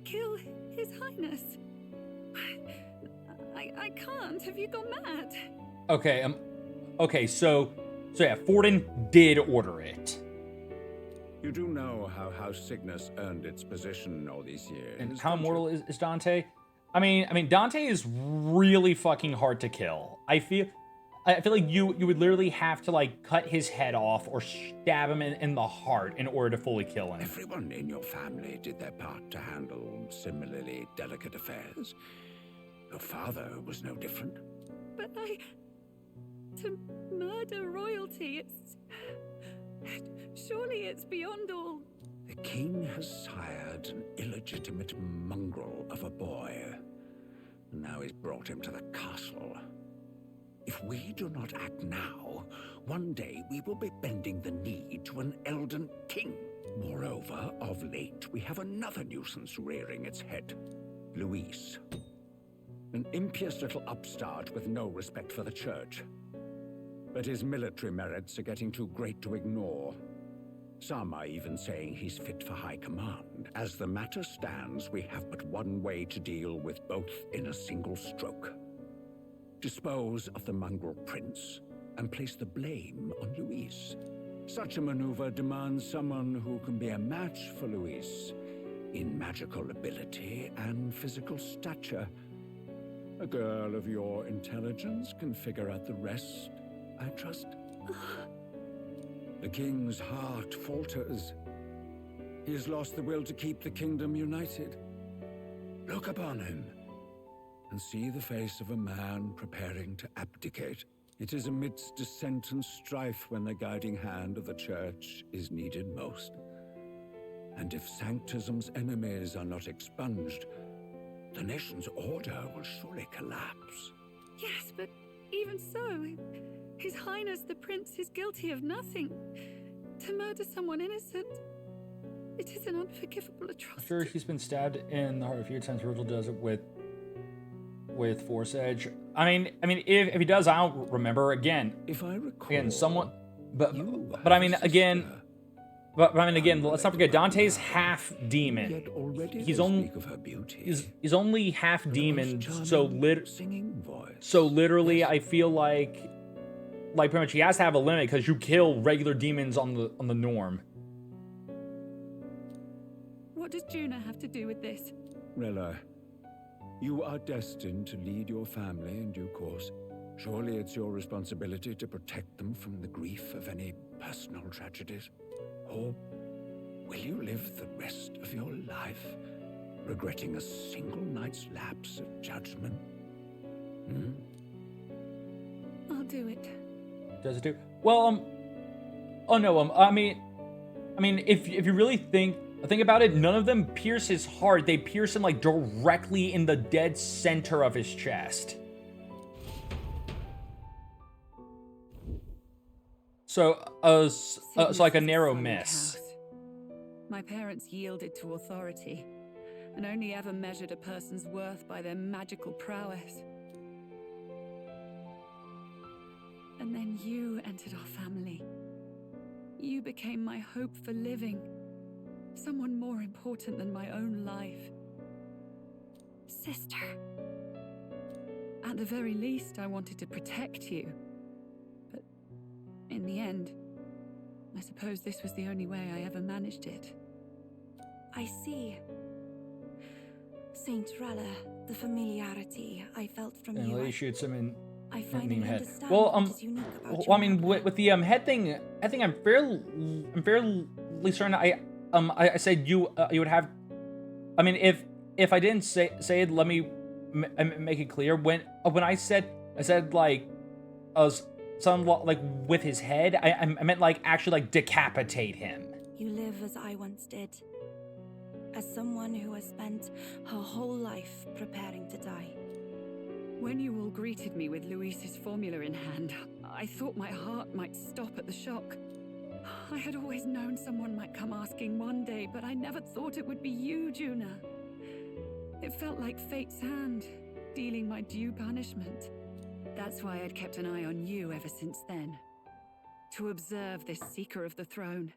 kill His Highness. I can't. Have you gone mad? Okay, okay, so yeah, Forden did order it. You do know how House Cygnus earned its position all these years. And how immortal is Dante? I mean, Dante is really fucking hard to kill. I feel like you would literally have to like cut his head off or stab him in the heart in order to fully kill him. Everyone in your family did their part to handle similarly delicate affairs. Your father was no different. But to murder royalty, surely it's beyond all. The king has sired an illegitimate mongrel of a boy. And now he's brought him to the castle. If we do not act now, one day we will be bending the knee to an Elden king. Moreover, of late, we have another nuisance rearing its head. Luis. An impious little upstart with no respect for the church. But his military merits are getting too great to ignore. Some are even saying he's fit for high command. As the matter stands, we have but one way to deal with both in a single stroke. Dispose of the mongrel prince and place the blame on Luis. Such a maneuver demands someone who can be a match for Luis in magical ability and physical stature. A girl of your intelligence can figure out the rest, I trust. The king's heart falters. He has lost the will to keep the kingdom united. Look upon him and see the face of a man preparing to abdicate. It is amidst dissent and strife when the guiding hand of the church is needed most. And if Sanctism's enemies are not expunged, the nation's order will surely collapse. Yes, but even so, His Highness the Prince is guilty of nothing. To murder someone innocent, it is an unforgivable atrocity. I'm sure he's been stabbed in the heart a few times. Virgil does it with Force Edge. I mean, if he does, I don't remember. Again, if I recall, again, somewhat, but I mean, again. But I mean, again, let's not forget Dante's half demon. He's only he's only half demon, so literally, I feel like pretty much he has to have a limit because you kill regular demons on the norm. What does Juna have to do with this? Rella, you are destined to lead your family in due course. Surely it's your responsibility to protect them from the grief of any personal tragedies. Or will you live the rest of your life regretting a single night's lapse of judgment? I'll do it. Does it do? Well, oh no, I mean, if you really think about it, none of them pierce his heart. They pierce him like directly in the dead center of his chest. So, it's like a narrow miss. My parents yielded to authority, and only ever measured a person's worth by their magical prowess. And then you entered our family. You became my hope for living. Someone more important than my own life. Sister. At the very least, I wanted to protect you. But in the end, I suppose this was the only way I ever managed it. I see. Saint Rella, the familiarity I felt from And you. Lady shoots him in the head. understand Well, what is unique about well, your I mean, magna. with the head thing, I'm fairly certain. I said you would have. I mean, if I didn't say it, let me make it clear. When I said like, something like with his head, I meant like actually like decapitate him. You live as I once did. As someone who has spent her whole life preparing to die. When you all greeted me with Luis's formula in hand, I thought my heart might stop at the shock. I had always known someone might come asking one day, but I never thought it would be you, Juna. It felt like fate's hand, dealing my due punishment. That's why I'd kept an eye on you ever since then. To observe this seeker of the throne.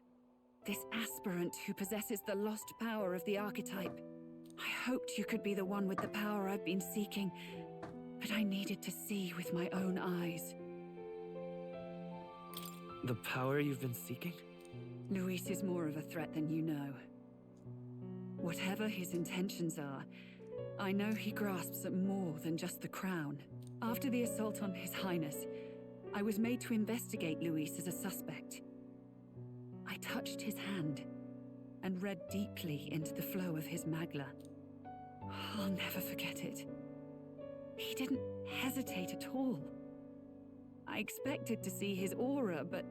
This aspirant who possesses the lost power of the archetype. I hoped you could be the one with the power I've been seeking, but I needed to see with my own eyes. The power you've been seeking? Luis is more of a threat than you know. Whatever his intentions are, I know he grasps at more than just the crown. After the assault on His Highness, I was made to investigate Luis as a suspect. I touched his hand and read deeply into the flow of his magla. I'll never forget it. He didn't hesitate at all. I expected to see his aura, but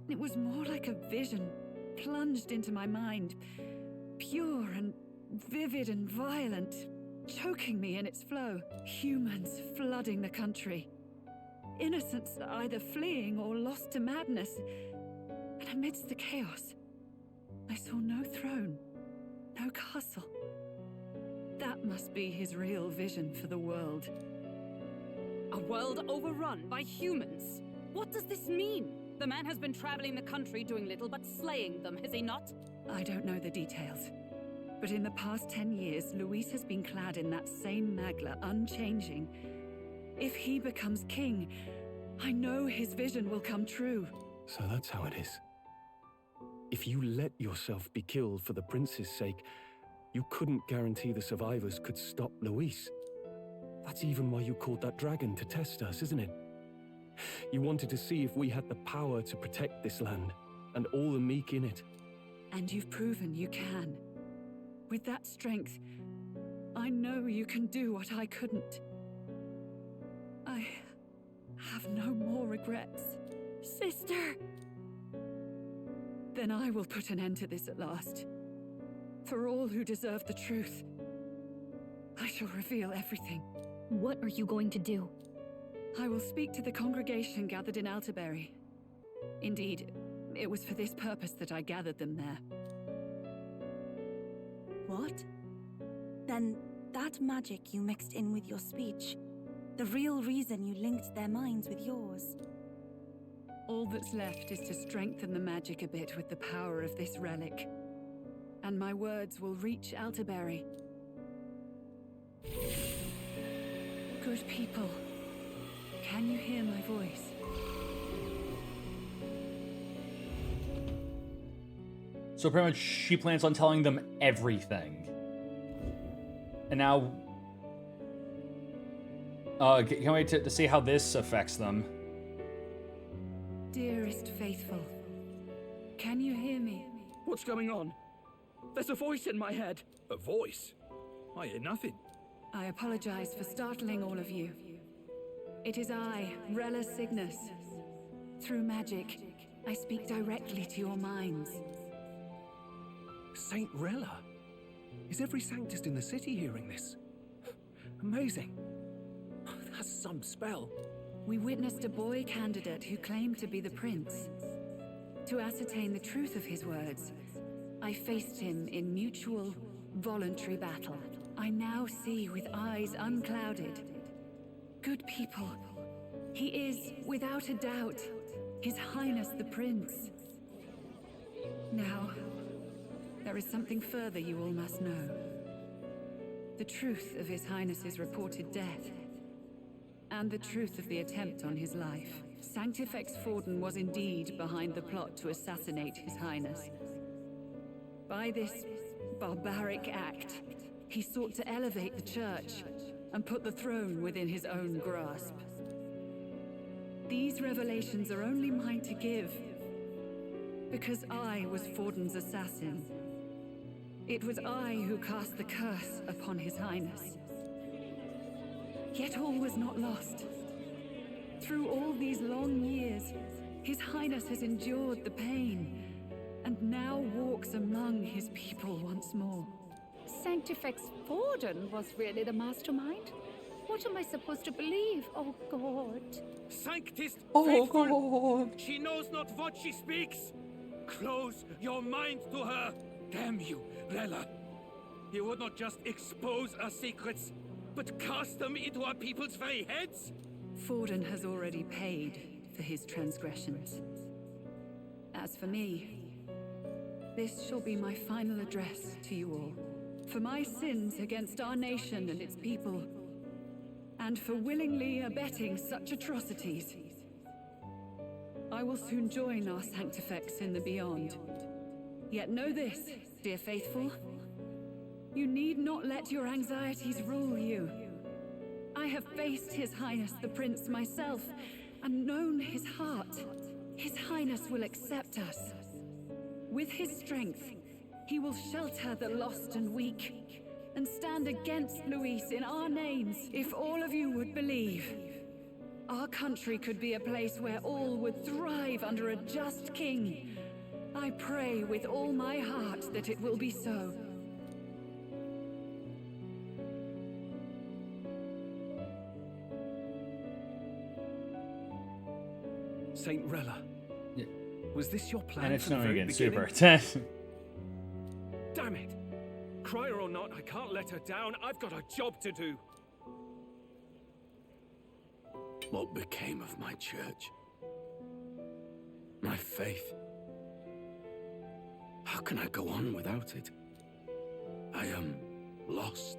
it was more like a vision plunged into my mind, pure and vivid and violent, choking me in its flow. Humans flooding the country. Innocents either fleeing or lost to madness. And amidst the chaos, I saw no throne, no castle. That must be his real vision for the world. A world overrun by humans? What does this mean? The man has been traveling the country doing little but slaying them, has he not? I don't know the details. But in the past 10 years, Luis has been clad in that same magla, unchanging. If he becomes king, I know his vision will come true. So that's how it is. If you let yourself be killed for the prince's sake, you couldn't guarantee the survivors could stop Luis. That's even why you called that dragon to test us, isn't it? You wanted to see if we had the power to protect this land, and all the meek in it. And you've proven you can. With that strength, I know you can do what I couldn't. I have no more regrets. Sister! Then I will put an end to this at last. For all who deserve the truth, I shall reveal everything. What are you going to do? I will speak to the congregation gathered in Alterbury. Indeed, it was for this purpose that I gathered them there. What? Then that magic you mixed in with your speech, the real reason you linked their minds with yours. All that's left is to strengthen the magic a bit with the power of this relic. And my words will reach Alterbury. Good people, can you hear my voice? So pretty much she plans on telling them everything. And now, can't wait to see how this affects them. Dearest faithful, can you hear me? What's going on? There's a voice in my head. A voice? I hear nothing. I apologize for startling all of you. It is I, Rella Cygnus, Through magic, I speak directly to your minds. Saint Rella? Is every Sanctist in the city hearing this? Amazing. That's some spell. We witnessed a boy candidate who claimed to be the prince. To ascertain the truth of his words, I faced him in mutual, voluntary battle. I now see with eyes unclouded. Good people. He is, without a doubt, His Highness the Prince. Now, there is something further you all must know. The truth of His Highness's reported death, and the truth of the attempt on his life. Sanctifex Forden was indeed behind the plot to assassinate His Highness. By this barbaric act, he sought to elevate the church and put the throne within his own grasp. These revelations are only mine to give, because I was Forden's assassin. It was I who cast the curse upon His Highness. Yet all was not lost. Through all these long years, His Highness has endured the pain, and now walks among his people once more. Sanctifex Forden was really the mastermind? What am I supposed to believe? Oh, God. Sanctist Oh, faithful! She knows not what she speaks! Close your mind to her! Damn you, Rella! You would not just expose our secrets, but cast them into our people's very heads? Forden has already paid for his transgressions. As for me, this shall be my final address to you all. For my sins against our nation and its people, and for willingly abetting such atrocities, I will soon join our Sanctifex in the beyond. Yet know this, dear faithful, you need not let your anxieties rule you. I have faced His Highness the Prince myself, and known his heart. His Highness will accept us. With his strength, he will shelter the lost and weak, and stand against Luis in our names. If all of you would believe, our country could be a place where all would thrive under a just king. I pray with all my heart that it will be so. Saint Rella, was this your plan? And it's from the snowing very again, beginning? super. Damn it! Cry her or not, I can't let her down. I've got a job to do. What became of my church? My faith? How can I go on without it? I am lost.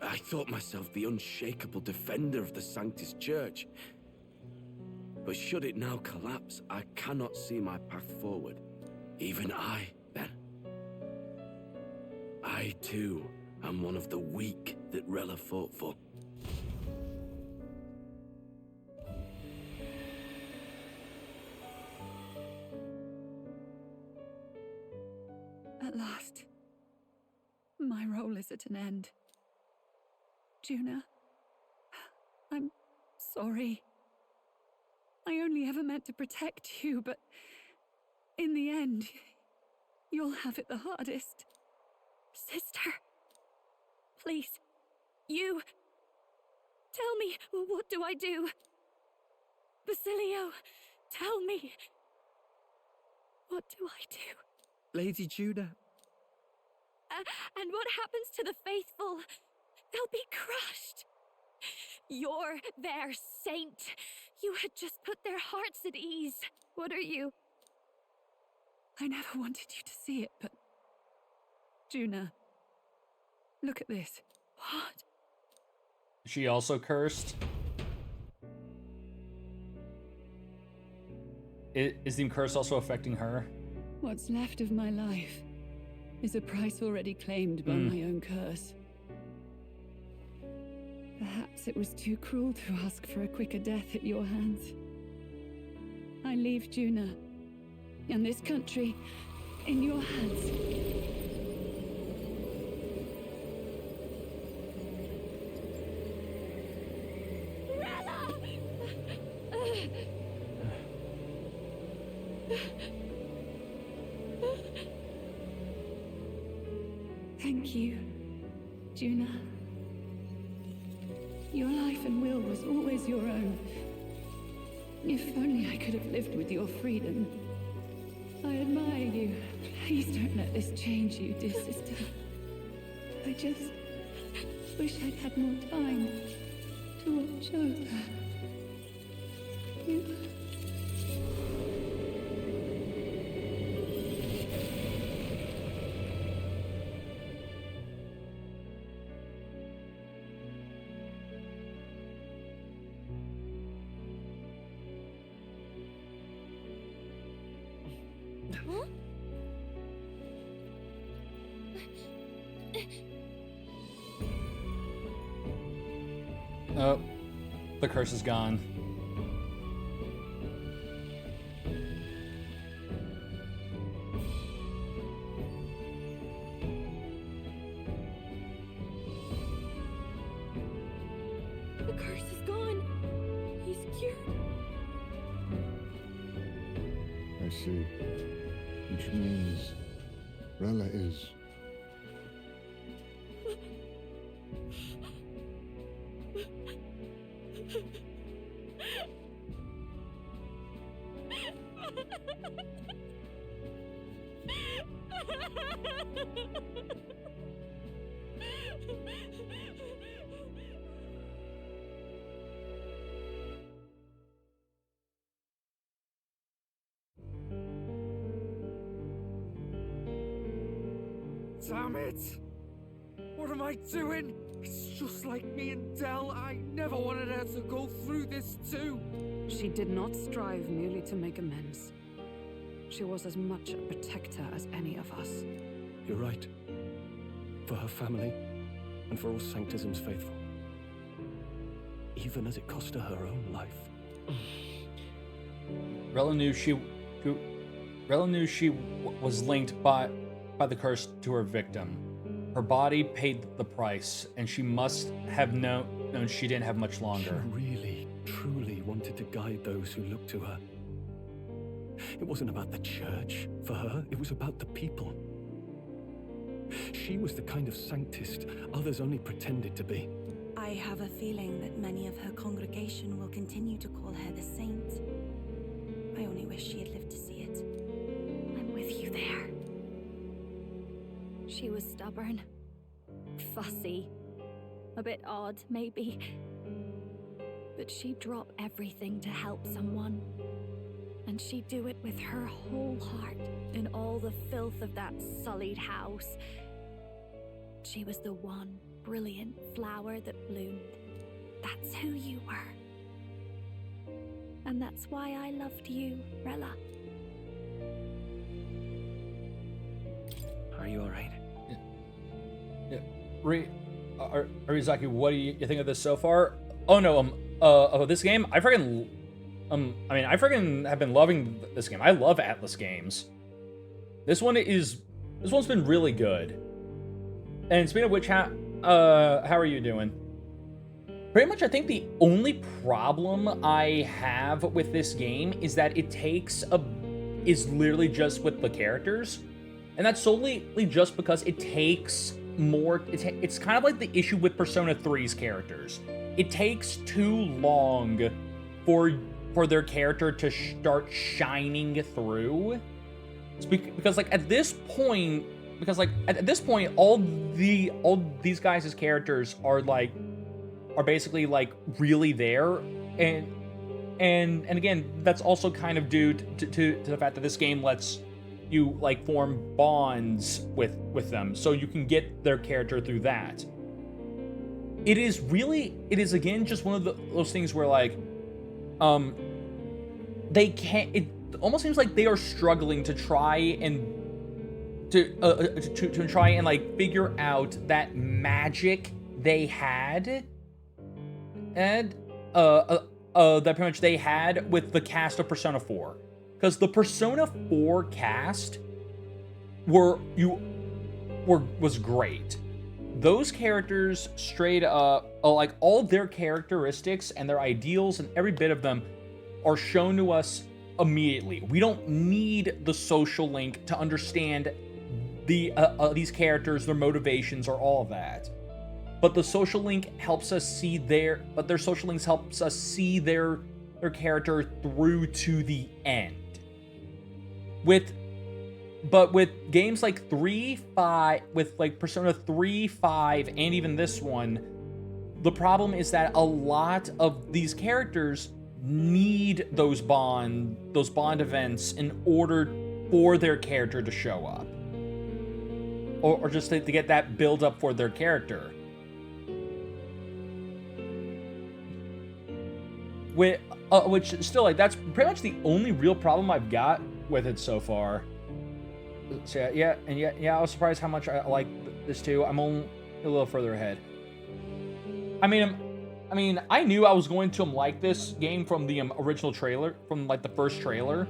I thought myself the unshakable defender of the Sanctus Church. But should it now collapse, I cannot see my path forward. Even I, then. I, too, am one of the weak that Rella fought for. At last, my role is at an end. Juna, I'm sorry. I only ever meant to protect you, but in the end, you'll have it the hardest. Sister, please, you... Tell me, what do I do? Basilio, tell me. What do I do? Lady Juna. And what happens to the faithful? They'll be crushed. You're their saint. You had just put their hearts at ease. What are you? I never wanted you to see it, but... Juna, look at this. What? She also cursed? Is the curse also affecting her? What's left of my life is a price already claimed by my own curse. Perhaps it was too cruel to ask for a quicker death at your hands. I leave Juna and this country in your hands. Rella! Thank you, Juna. Your life and will was always your own. If only I could have lived with your freedom. I admire you. Please don't let this change you, dear sister. I just wish I'd had more time to watch over you. Huh? Oh, the curse is gone. The curse is gone. He's cured. I see. Which means Rella is... Damn it! What am I doing? It's just like me and Dell. I never wanted her to go through this too. She did not strive merely to make amends. She was as much a protector as any of us. You're right. For her family, and for all Sanctism's faithful. Even as it cost her her own life. Rella knew she was linked by the curse to her victim. Her body paid the price, and she must have known she didn't have much longer. She really, truly wanted to guide those who looked to her. It wasn't about the church for her, it was about the people. She was the kind of sanctist others only pretended to be. I have a feeling that many of her congregation will continue to call her the saint. I only wish she had lived to see it. I'm with you there. She was stubborn, fussy, a bit odd, maybe. But she'd drop everything to help someone. And she'd do it with her whole heart in all the filth of that sullied house. She was the one brilliant flower that bloomed. That's who you were. And that's why I loved you, Rella. Are you alright? Yeah. Arizaki, what do you think of this so far? Oh no, this game, I freaking have been loving this game. I love Atlas games. This one's been really good. And speaking of which, how are you doing? Pretty much, I think the only problem I have with this game is that is literally just with the characters. And that's solely just because it takes more, it's kind of like the issue with Persona 3's characters. It takes too long for their character to start shining through. It's because at this point, all these guys' characters are basically really there, and again, that's also kind of due to the fact that this game lets you form bonds with them, so you can get their character through that. It is again just one of those things where they can't. It almost seems like they are struggling to try and figure out that magic they had, and that pretty much they had with the cast of Persona 4, because the Persona 4 cast was great. Those characters straight up, all their characteristics and their ideals and every bit of them are shown to us immediately. We don't need the social link to understand these characters, their motivations, or all of that. But the social link helps us see their character through to the end. But with games like 3, 5, with like Persona 3, 5, and even this one, the problem is that a lot of these characters need those bond events in order for their character to show up. Or just to get that build up for their character. Which still, like, that's pretty much the only real problem I've got with it so far. So yeah, I was surprised how much I like this too. I'm only a little further ahead. I mean, I knew I was going to like this game from the original trailer, from like the first trailer,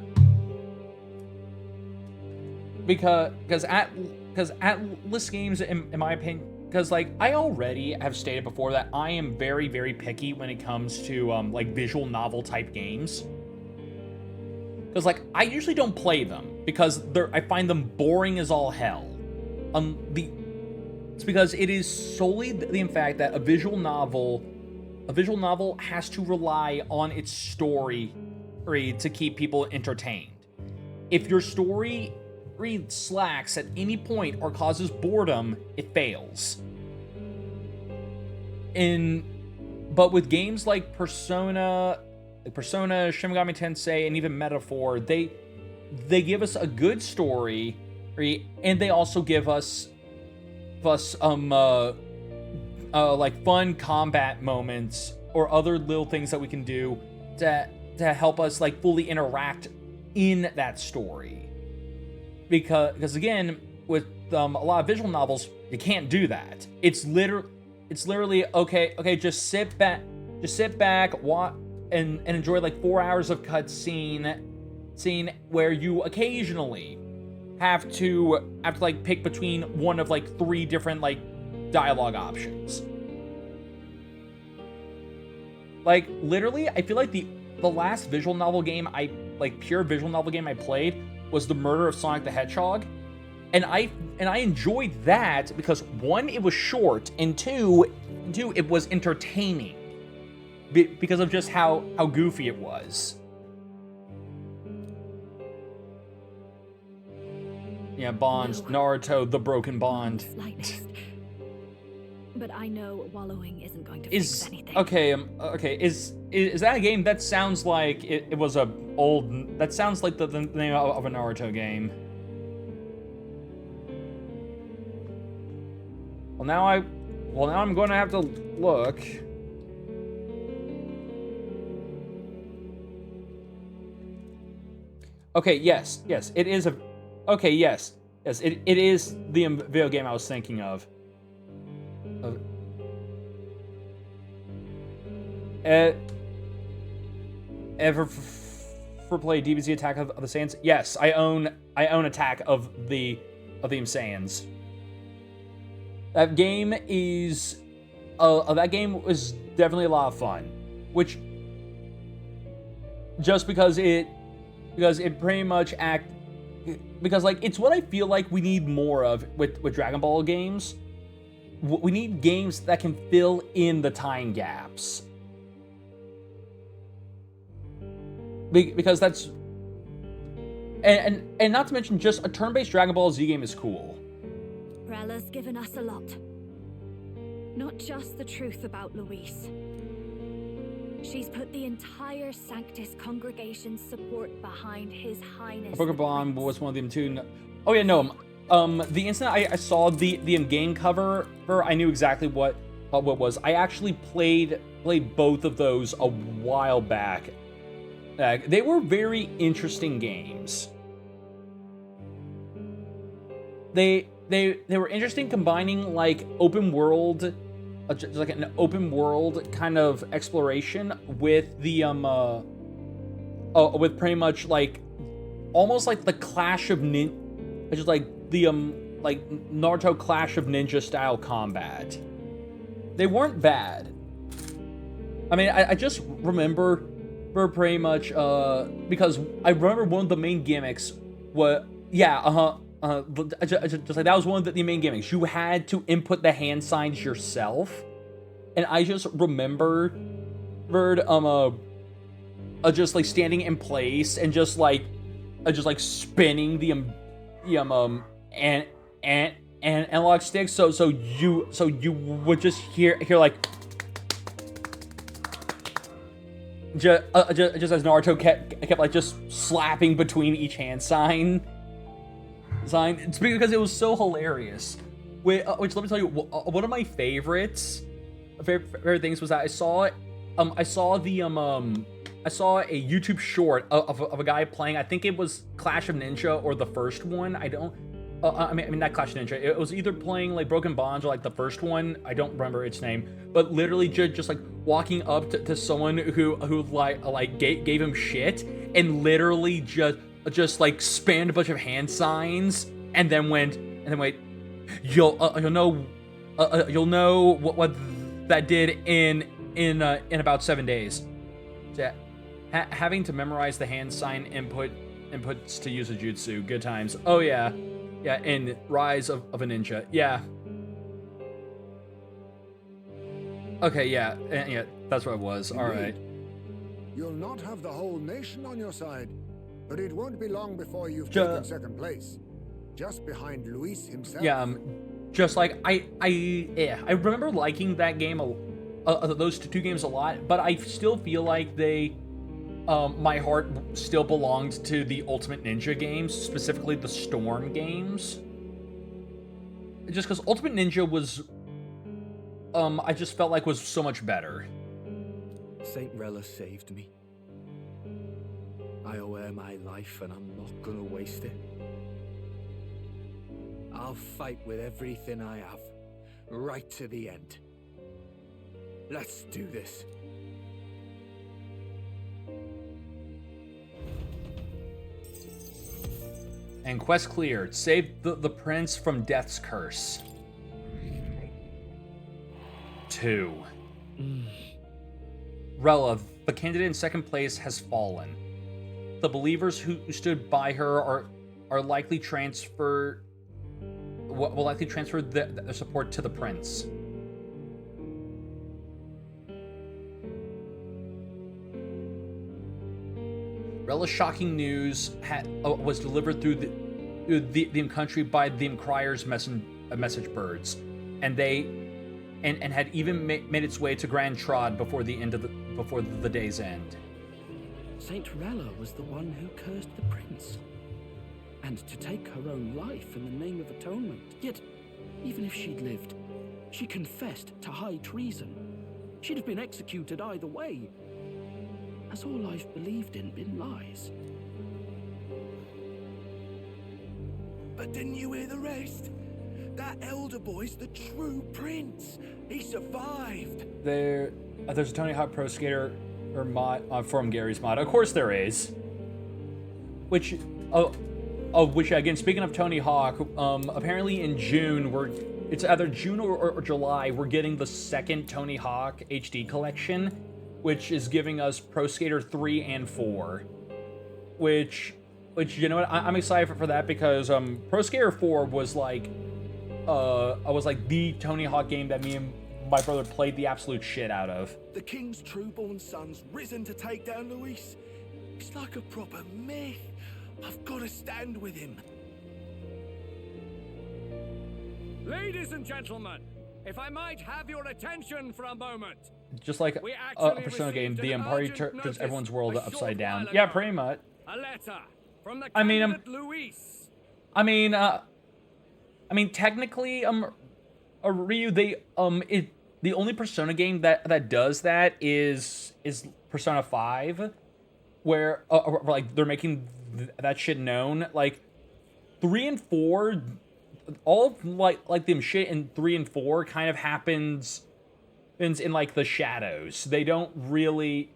because Atlas Games, in my opinion, because like I already have stated before that I am very, very picky when it comes to like visual novel type games. Because, like, I usually don't play them because I find them boring as all hell. It's because it is solely the fact that a visual novel has to rely on its story to keep people entertained. If your story slacks at any point or causes boredom, it fails. But with games like Persona, Shin Megami Tensei, and even Metaphor, they give us a good story, and they also give us like fun combat moments or other little things that we can do to help us like fully interact in that story. Because again, with a lot of visual novels, you can't do that. It's literally okay. Just sit back, watch. And enjoy like 4 hours of cutscene where you occasionally have to like pick between one of like 3 different like dialogue options. Like literally, I feel like the last visual novel game pure visual novel game I played was The Murder of Sonic the Hedgehog, and I enjoyed that because 1, it was short, and 2, it was entertaining. Because of just how goofy it was. Yeah, Bonds, Naruto, the broken bond. But I know wallowing isn't going to fix anything. Okay, is that a game that sounds like it was a old... That sounds like the name of a Naruto game. Well, now I'm going to have to look... Okay, yes, it is a... Okay, yes, it is the video game I was thinking of. Ever play DBZ Attack of the Saiyans? Yes, I own Attack of the Saiyans. That game is... that game was definitely a lot of fun. Which... Just because it pretty much because like it's what I feel like we need more of with Dragon Ball games. We need games that can fill in the time gaps. Because that's and not to mention, just a turn-based Dragon Ball Z game is cool. Rella's given us a lot. Not just the truth about Luis. She's put the entire Sanctus congregation's support behind His Highness. Pokemon was one of them too. Oh yeah, no. The instant I saw the game cover, I knew exactly what was. I actually played both of those a while back. They were very interesting games. They were interesting, combining like open world. Just like an open world kind of exploration with the with pretty much like almost like the Clash of just like the like Naruto Clash of Ninja style combat. They weren't bad. I mean, I just remember pretty much because I remember one of the main gimmicks was just like that was one of the main gimmicks. You had to input the hand signs yourself, and I just remembered just like standing in place and just like spinning the analog stick, so you would just hear like just as Naruto kept like just slapping between each hand sign. It's because it was so hilarious. Which let me tell you, one of my favorite things was that I saw a YouTube short of a guy playing. I think it was Clash of Ninja or the first one. I mean not Clash of Ninja. It was either playing like Broken Bonds or like the first one. I don't remember its name. But literally just like walking up to someone who like gave him shit and literally just like spammed a bunch of hand signs and then wait, you'll know what that did in about 7 days. So, having to memorize the hand sign inputs to use a jutsu, good times. Oh yeah, in Rise of a Ninja, yeah. Okay, yeah, that's what it was. All right. You'll not have the whole nation on your side, but it won't be long before you've taken second place, just behind Luis himself. Yeah, just like I remember liking that game, those two games a lot, but I still feel like my heart still belonged to the Ultimate Ninja games, specifically the Storm games. Just because Ultimate Ninja was, I just felt like was so much better. Saint Rella saved me. I owe her my life and I'm not gonna waste it. I'll fight with everything I have, right to the end. Let's do this. And quest cleared. Save the prince from death's curse. 2. Rella, the candidate in second place, has fallen. The believers who stood by her will likely transfer their support to the prince. Rella's shocking news was delivered through the country by the Inquirer's message birds, and had even made its way to Grand Trod before the day's end. Saint Rella was the one who cursed the prince, and to take her own life in the name of atonement. Yet, even if she'd lived, she confessed to high treason. She'd have been executed either way. Has all I've believed in been lies? But didn't you hear the rest? That elder boy's the true prince. He survived. There's a Tony Hawk Pro Skater or mod from Gary's mod. Of course there is. Which again, speaking of Tony Hawk, apparently in June it's either June or July, we're getting the second Tony Hawk HD collection, which is giving us Pro Skater 3 and 4. Which you know what, I'm excited for that because Pro Skater 4 was like the Tony Hawk game that me and my brother played the absolute shit out of. The king's true-born son's risen to take down Luis. It's like a proper myth. I've got to stand with him. Ladies and gentlemen, if I might have your attention for a moment. Just like a Persona game, the party turns everyone's world upside down. Yeah, pretty much. A letter from the candidate Luis. I mean, technically, Ryu, the only Persona game that does that is Persona 5, where like they're making that shit known. Like 3 and 4, all of like them shit in 3 and 4 kind of happens in like the shadows. They don't really,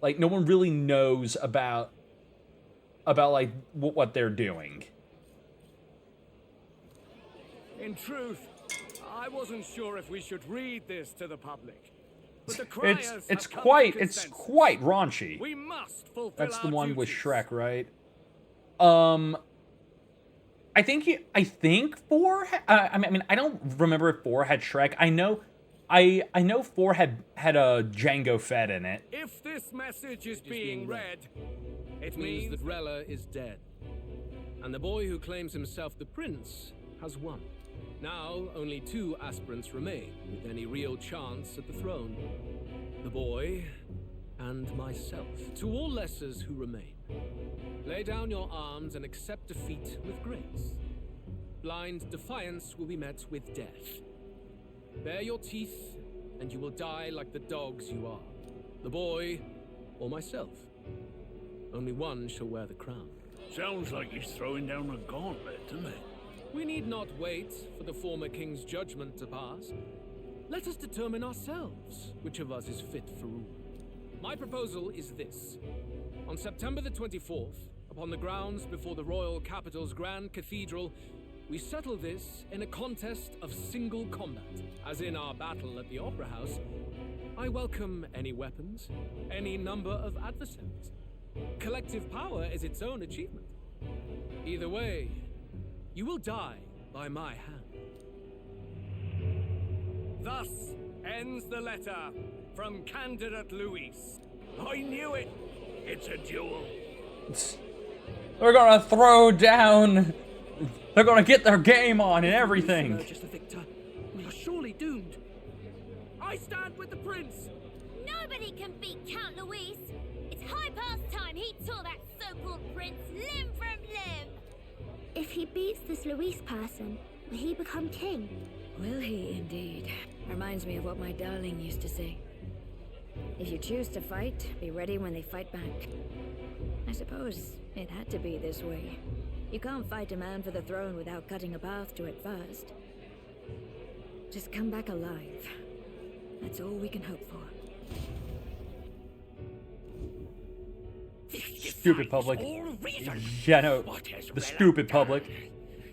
like, no one really knows about like what they're doing. In truth, I wasn't sure if we should read this to the public. But the criers it's quite raunchy. We must fulfill That's the our one duties. with Shrek, right? think 4. I mean, I don't remember if 4 had Shrek. I know 4 had a Django Fett in it. If this message is being read, it means that Rella is dead. And the boy who claims himself the prince has won. Now, only 2 aspirants remain with any real chance at the throne. The boy and myself. To all lessers who remain, lay down your arms and accept defeat with grace. Blind defiance will be met with death. Bare your teeth, and you will die like the dogs you are. The boy, or myself. Only one shall wear the crown. Sounds like he's throwing down a gauntlet, doesn't it? We need not wait for the former king's judgment to pass. Let us determine ourselves which of us is fit for rule. My proposal is this. On September the 24th, upon the grounds before the royal capital's grand cathedral, we settle this in a contest of single combat. As in our battle at the Opera House, I welcome any weapons, any number of adversaries. Collective power is its own achievement. Either way, you will die by my hand. Thus ends the letter from candidate Luis. I knew it! It's a duel. They're gonna throw down. They're gonna get their game on and everything. Just the victor. We are surely doomed. I stand with the prince. Nobody can beat Count Luis. It's high past time he tore that so-called prince limb from limb. If he beats this Luis person, will he become king? Will he indeed? Reminds me of what my darling used to say. If you choose to fight, be ready when they fight back. I suppose it had to be this way. You can't fight a man for the throne without cutting a path to it first. Just come back alive. That's all we can hope for. Stupid public. Yeah, no. The stupid public.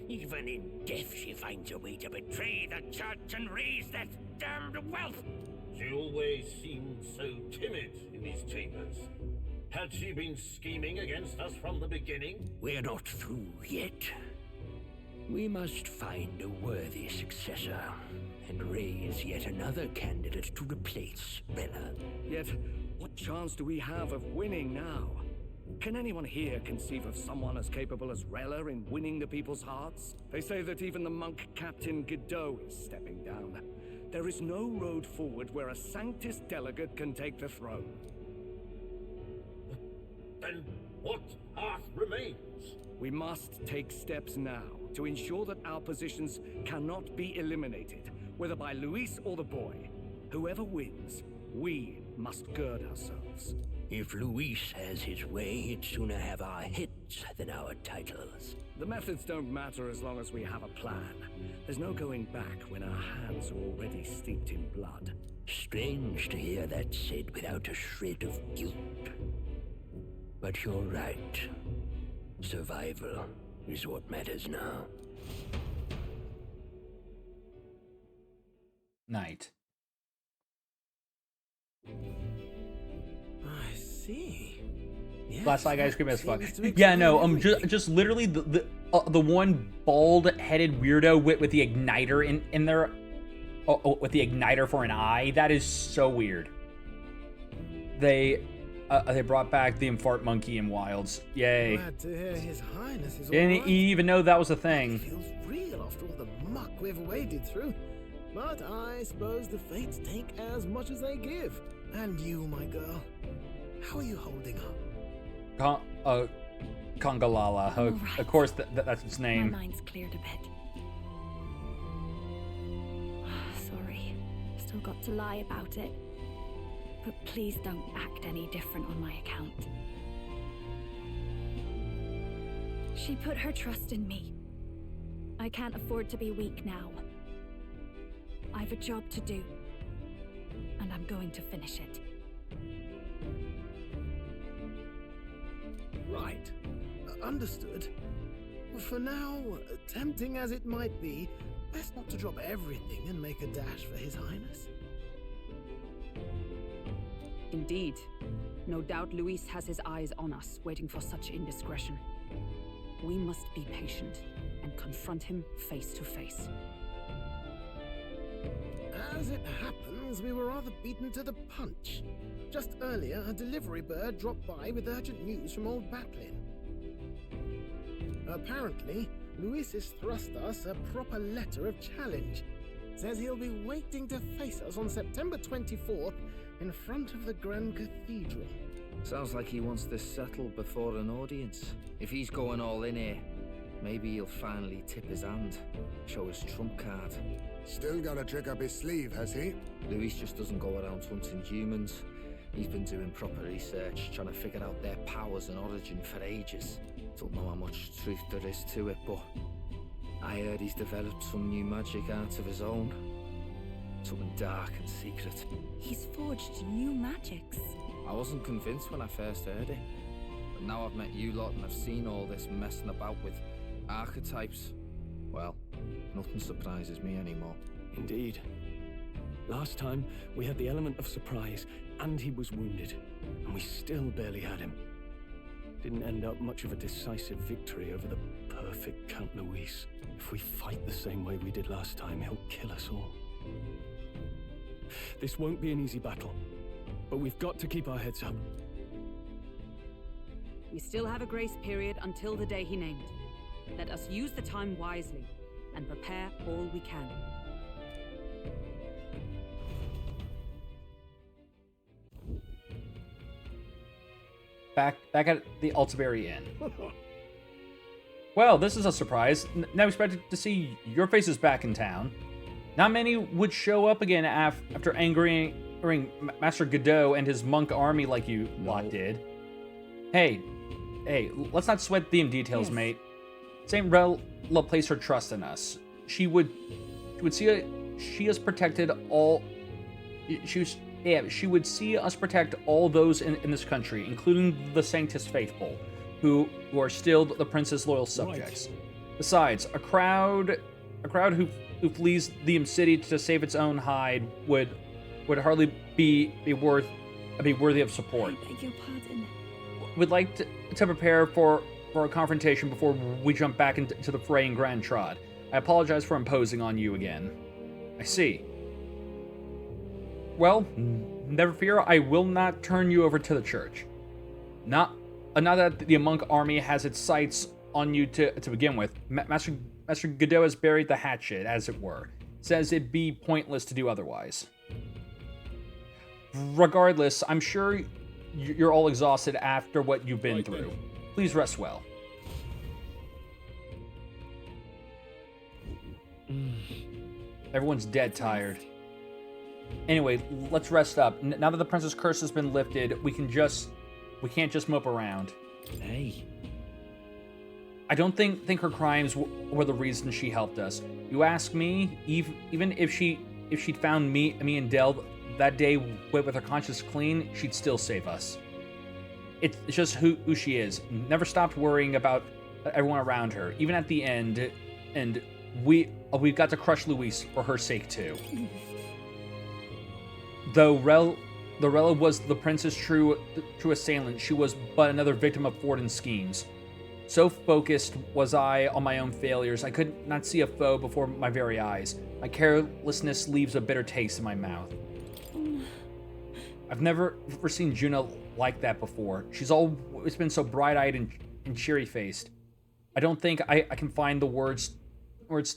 Even in death she finds a way to betray the church and raise that damned wealth. She always seemed so timid in these chambers. Had she been scheming against us from the beginning? We're not through yet. We must find a worthy successor and raise yet another candidate to replace Rella. Yet, what chance do we have of winning now? Can anyone here conceive of someone as capable as Rella in winning the people's hearts? They say that even the monk Captain Godot is stepping down. There is no road forward where a Sanctus delegate can take the throne. Then what path remains? We must take steps now to ensure that our positions cannot be eliminated, whether by Luis or the boy. Whoever wins, we must gird ourselves. If Luis has his way, he'd sooner have our hits than our titles. The methods don't matter as long as we have a plan. There's no going back when our hands are already steeped in blood. Strange to hear that said without a shred of guilt. But you're right. Survival is what matters now. Night. I see. Yes, Last Night Ice Cream as fuck. seems to make Yeah, sense no, everything. just literally the one bald-headed weirdo with the igniter in there, with the igniter for an eye. That is so weird. They brought back the infart monkey in Wilds. Yay! Glad to hear His Highness is Didn't all right. even know that was a thing. Feels real after all the muck we've waded through. But I suppose the fates take as much as they give. And you, my girl, how are you holding up? Congalala. Of course, that's its name. My mind's cleared a bit. Sorry. Still got to lie about it. But please don't act any different on my account. She put her trust in me. I can't afford to be weak now. I've a job to do. And I'm going to finish it. Right. Understood. For now, tempting as it might be, best not to drop everything and make a dash for His Highness. Indeed. No doubt Luis has his eyes on us, waiting for such indiscretion. We must be patient and confront him face to face. As it happens, we were rather beaten to the punch. Just earlier, a delivery bird dropped by with urgent news from old Batlin. Apparently, Luis has thrust us a proper letter of challenge. Says he'll be waiting to face us on September 24th in front of the Grand Cathedral. Sounds like he wants this settled before an audience. If he's going all in here, maybe he'll finally tip his hand, show his trump card. Still got a trick up his sleeve, has he? Luis just doesn't go around hunting humans. He's been doing proper research, trying to figure out their powers and origin for ages. Don't know how much truth there is to it, but I heard he's developed some new magic art of his own. Something dark and secret. He's forged new magics. I wasn't convinced when I first heard it, but now I've met you lot and I've seen all this messing about with archetypes. Well, nothing surprises me anymore. Indeed. Last time, we had the element of surprise, and he was wounded, and we still barely had him. Didn't end up much of a decisive victory over the perfect Count Luis. If we fight the same way we did last time, he'll kill us all. This won't be an easy battle, but we've got to keep our heads up. We still have a grace period until the day he named. Let us use the time wisely and prepare all we can. Back at the Altaberry Inn. Well, this is a surprise. Now expected to see your faces back in town. Not many would show up again after angering Master Godot and his monk army like you lot did. Hey, let's not sweat the details, mate. Saint Rella placed her trust in us. She would see us protected all. She would see us protect all those in this country, including the Sanctus Faithful, who are still the prince's loyal subjects. Right. Besides, a crowd who flees the city to save its own hide would hardly be worthy of support. I beg your pardon. We'd like to prepare for a confrontation before we jump back into the fray in Grand Trod. I apologize for imposing on you again. I see. Well, never fear, I will not turn you over to the church. Not that the monk army has its sights on you to begin with. Master Godot has buried the hatchet, as it were. Says it'd be pointless to do otherwise. Regardless, I'm sure you're all exhausted after what you've been through. Please rest well. Everyone's dead tired. Anyway, let's rest up. Now that the prince's curse has been lifted, we can't just mope around. Hey. I don't think her crimes were the reason she helped us. You ask me, even if she'd found me and Del that day with her conscience clean, she'd still save us. It's just who she is. Never stopped worrying about everyone around her, even at the end. And we've got to crush Luis for her sake too. Though Rella was the prince's true assailant, she was but another victim of Fortin's schemes. So focused was I on my own failures, I could not see a foe before my very eyes. My carelessness leaves a bitter taste in my mouth. I've never seen Juno like that before. She's always been so bright-eyed and cheery-faced. I don't think I can find the words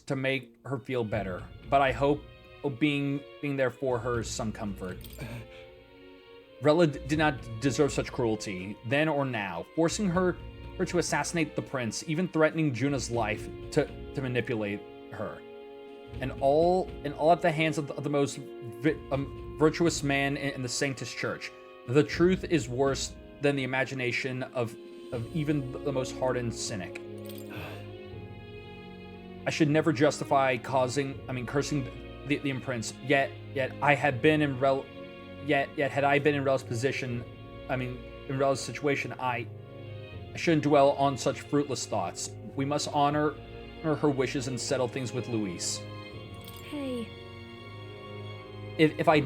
to make her feel better, but I hope being there for her is some comfort. Rella did not deserve such cruelty, then or now. Forcing her to assassinate the prince, even threatening Juna's life to manipulate her. And all at the hands of the most virtuous man in the Sanctus Church. The truth is worse than the imagination of even the most hardened cynic. I should never justify cursing the prince. Yet had I been in Rella's position, in Rella's situation, I shouldn't dwell on such fruitless thoughts. We must honor her wishes and settle things with Luis. Hey. If I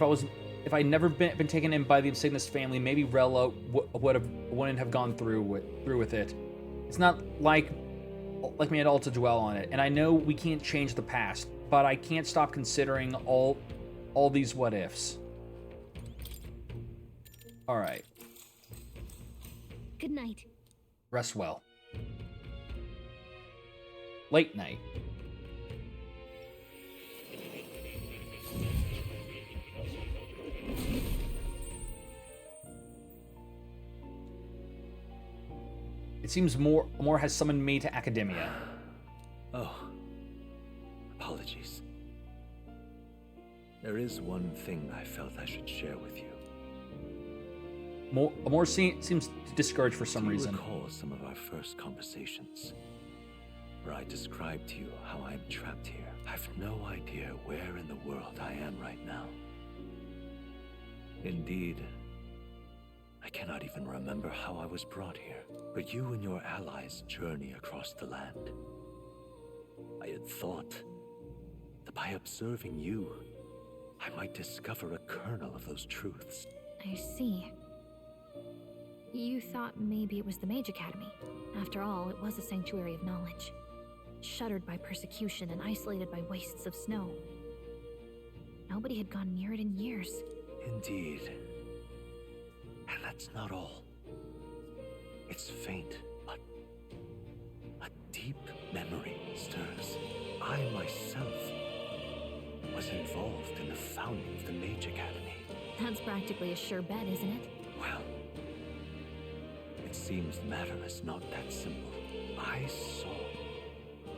was if I'd never been taken in by the Insignis family, maybe Rella wouldn't have gone through with it. It's not like me at all to dwell on it, and I know we can't change the past, but I can't stop considering all these what ifs. All right. Good night. Rest well. Late night. It seems more has summoned me to academia. Oh. Apologies. There is one thing I felt I should share with you. More seems discouraged for some reason. Do you recall some of our first conversations, where I described to you how I'm trapped here? I've no idea where in the world I am right now. Indeed, I cannot even remember how I was brought here. But you and your allies journey across the land. I had thought that by observing you, I might discover a kernel of those truths. I see. You thought maybe it was the Mage Academy. After all, it was a sanctuary of knowledge. Shuttered by persecution and isolated by wastes of snow. Nobody had gone near it in years. Indeed. And that's not all. It's faint, but a deep memory stirs. I myself was involved in the founding of the Mage Academy. That's practically a sure bet, isn't it? Well, it seems the matter is not that simple. I saw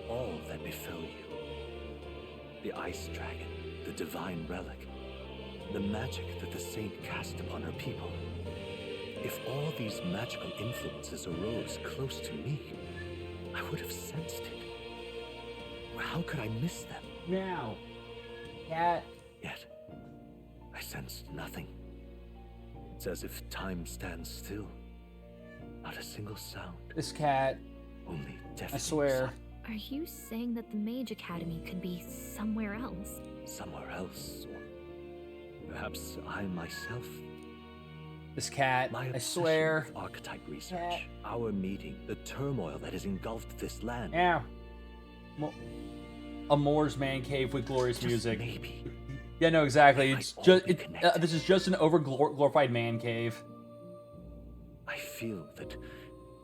all that befell you. The Ice Dragon, the Divine Relic, the magic that the Saint cast upon her people. If all these magical influences arose close to me, I would have sensed it. How could I miss them? Now. Cat. Yet, I sensed nothing. It's as if time stands still. Not a single sound. This cat. Only deafening. I swear. Are you saying that the Mage Academy could be somewhere else? Somewhere else, or perhaps I myself. This cat, I swear. With archetype research, our meeting, the turmoil that has engulfed this land. Yeah. A Moore's man cave with glorious music. Maybe. Yeah, no, exactly. It's just this is just an glorified man cave. I feel that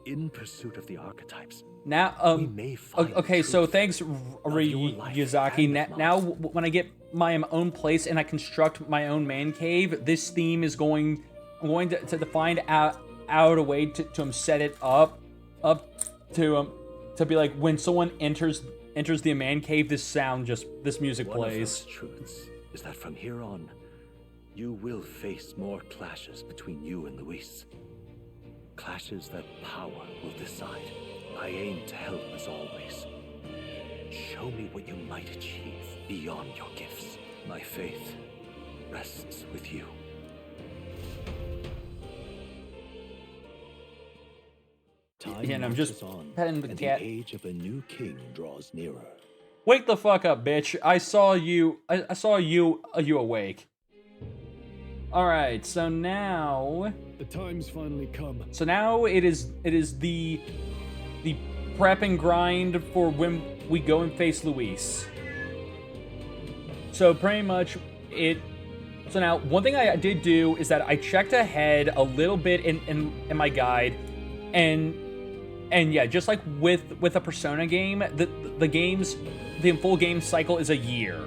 in pursuit of the archetypes. Now, we may find okay, so thanks, Ryuzaki. Now, when I get my own place and I construct my own man cave, this theme is going. I'm going to find out a way to set it up to be like when someone enters the man cave, this music plays. One of those truths is that from here on, you will face more clashes between you and Luis. Clashes that power will decide. I aim to help as always. Show me what you might achieve beyond your gifts. My faith rests with you. Yeah, and I'm just petting the cat. The age of a new king draws nearer. Wake the fuck up, bitch! I saw you awake. All right, so now the time's finally come. So now it is the prep and grind for when we go and face Luis. So pretty much So now one thing I did do is that I checked ahead a little bit in my guide, and yeah, just like with a Persona game, the full game cycle is a year.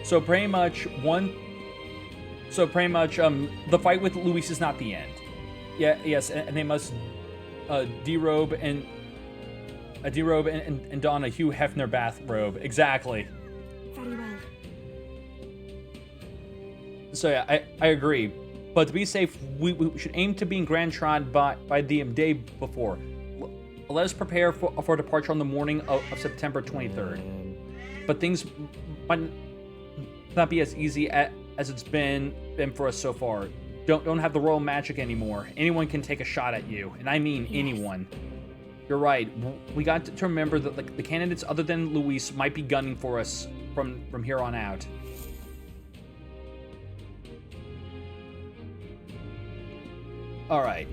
So pretty much the fight with Luis is not the end. Yeah, yes, and they must derobe and don a Hugh Hefner bathrobe. Exactly. Very well. So yeah, I agree. But to be safe, we should aim to be in Grand Trod by the day before. Let us prepare for departure on the morning of September 23rd. But things might not be as easy as it's been for us so far. Don't have the royal magic anymore. Anyone can take a shot at you, and I mean anyone. You're right. We got to remember that the candidates other than Luis might be gunning for us from here on out. All right.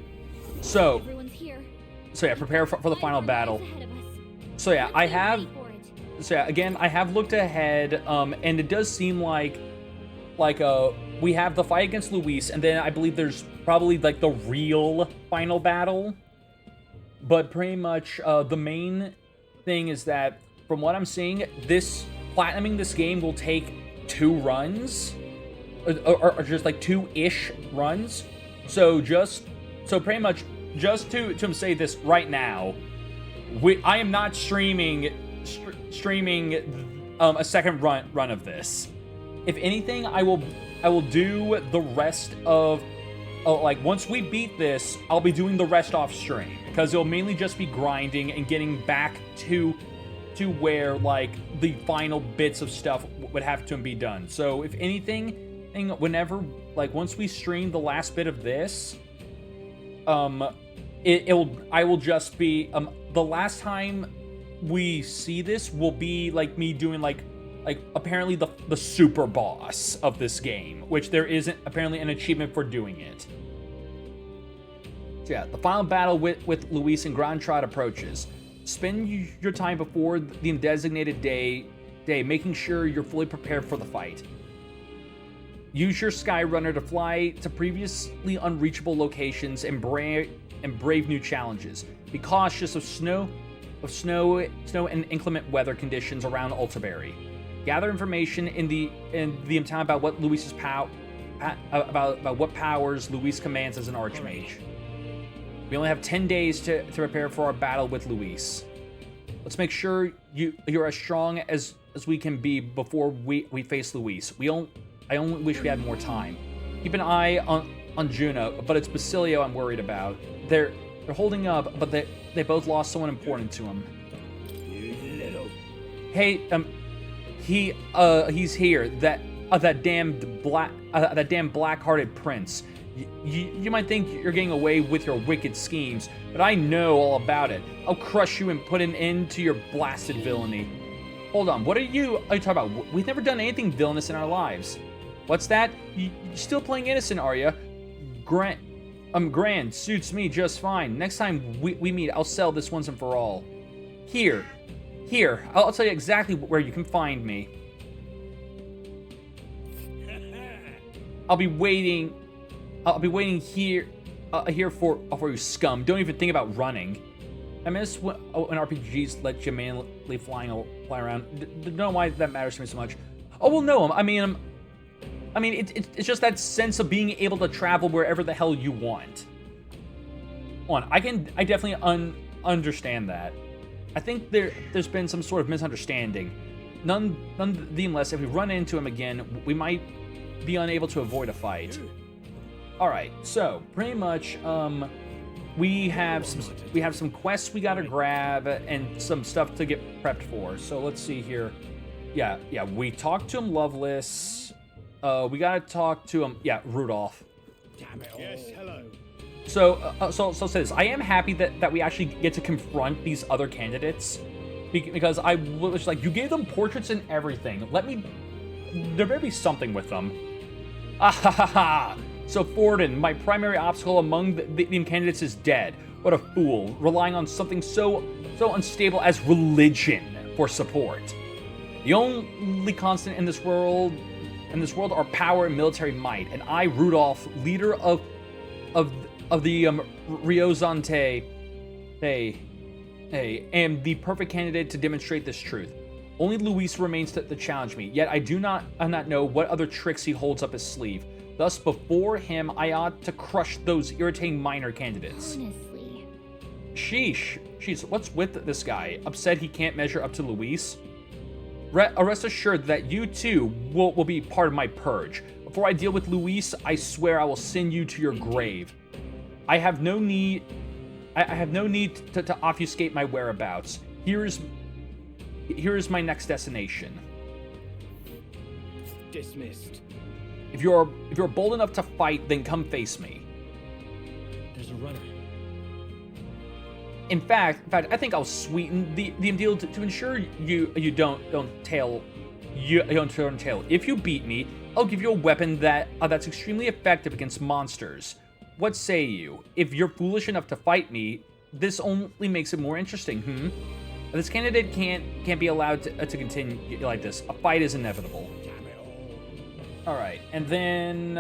So, Everyone's here. so yeah, prepare for the final battle. Ahead of us. So yeah, I have. Ready for it. So yeah, again, I have looked ahead, and it does seem like we have the fight against Luis, and then I believe there's probably like the real final battle. But pretty much, the main thing is that, from what I'm seeing, platinuming this game will take 2 runs, or just like 2-ish runs. So pretty much, just to say this right now, I am not streaming a second run of this. If anything, I will do the rest of like, once we beat this, I'll be doing the rest off stream, because it'll mainly just be grinding and getting back to where like the final bits of stuff would have to be done. So if anything, whenever, like, once we stream the last bit of this, I will just be the last time we see this will be like me doing like apparently the super boss of this game, which there isn't apparently an achievement for doing it. So yeah, the final battle with Luis and Grand Trot approaches. Spend your time before the designated day making sure you're fully prepared for the fight. Use your Skyrunner to fly to previously unreachable locations and brave new challenges. Be cautious of snow and inclement weather conditions around Altaberry. Gather information in the town about what Luis's about what powers Luis commands as an Archmage. We only have 10 days to prepare for our battle with Luis. Let's make sure you're as strong as we can be before we face Luis. I only wish we had more time. Keep an eye on Juno, but it's Basilio I'm worried about. They're holding up, but they both lost someone important to him. You little... Hey, he's here. That damn black-hearted prince. You might think you're getting away with your wicked schemes, but I know all about it. I'll crush you and put an end to your blasted villainy. Hold on, what are you talking about? We've never done anything villainous in our lives. What's that? You still playing innocent, are you? Grand suits me just fine. Next time we meet, I'll sell this once and for all. Here, I'll tell you exactly where you can find me. I'll be waiting here for you, scum. Don't even think about running. I miss when RPGs let you manually fly around. Don't know why that matters to me so much. Oh well, no. I mean, it's just that sense of being able to travel wherever the hell you want. I definitely understand that. I think there's been some sort of misunderstanding. Nonetheless, if we run into him again, we might be unable to avoid a fight. All right, so pretty much, we have some quests we gotta grab and some stuff to get prepped for. So let's see here. Yeah, we talked to him, Loveless. We gotta talk to him. Yeah, Rudolph. Damn it all. Yes, hello. So say this. I am happy that we actually get to confront these other candidates, because I was like, you gave them portraits and everything. There better be something with them. Ah. So Forden, my primary obstacle among the candidates, is dead. What a fool, relying on something so unstable as religion for support. The only constant in this world are power and military might, and I, Rudolph, leader of the Riozante, am the perfect candidate to demonstrate this truth. Only Luis remains to challenge me, yet I do not know what other tricks he holds up his sleeve. Thus, before him, I ought to crush those irritating minor candidates. Honestly. Sheesh, what's with this guy? Upset he can't measure up to Luis? Rest assured that you too will be part of my purge. Before I deal with Luis, I swear I will send you to your grave. I have no need to obfuscate my whereabouts. Here is my next destination. Dismissed. If you're bold enough to fight, then come face me. There's a runner. In fact, I think I'll sweeten the deal to ensure you don't tail. If you beat me, I'll give you a weapon that's extremely effective against monsters. what say you? If you're foolish enough to fight me, this only makes it more interesting, This candidate can't be allowed to continue like this. A fight is inevitable. Alright, and then...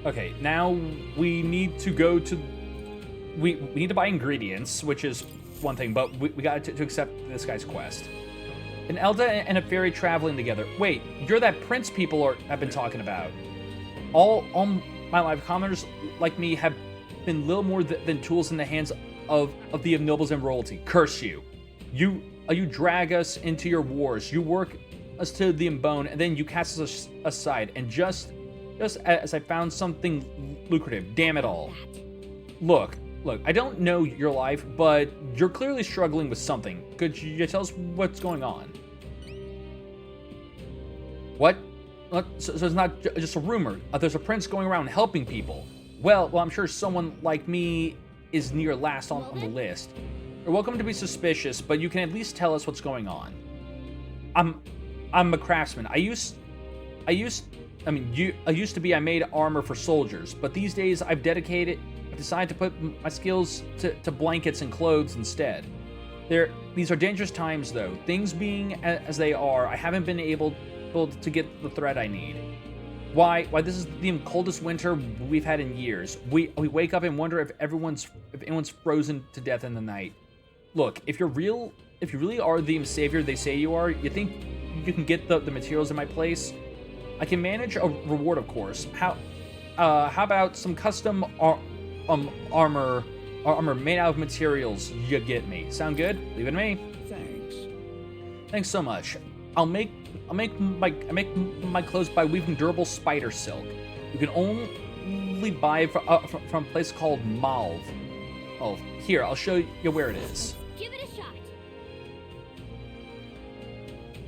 okay, now we need to go to... We need to buy ingredients, which is one thing, but we got to accept this guy's quest. An Elda and a fairy traveling together. Wait, you're that prince people have been talking about. All my life, commoners like me have been little more than tools in the hands of the nobles and royalty. Curse you. You drag us into your wars. You work us to the bone, and then you cast us aside. And just as I found something lucrative. Damn it all. Look, I don't know your life, but you're clearly struggling with something. Could you tell us what's going on? What? So it's not just a rumor. There's a prince going around helping people. Well, I'm sure someone like me is near last on the list. You're welcome to be suspicious, but you can at least tell us what's going on. I'm a craftsman. I used to be, I made armor for soldiers, but these days I've decided to put my skills to blankets and clothes instead. These are dangerous times though. Things being as they are, I haven't been able to get the thread I need. Why this is the coldest winter we've had in years. We wake up and wonder if anyone's frozen to death in the night. Look, if you really are the savior they say you are, you think you can get the materials in my place? I can manage a reward, of course. How about some custom armor made out of materials? You get me. Sound good? Leave it to me. Thanks so much. I make my clothes by weaving durable spider silk. You can only buy from a place called Malv. Oh, here, I'll show you where it is. Give it a shot.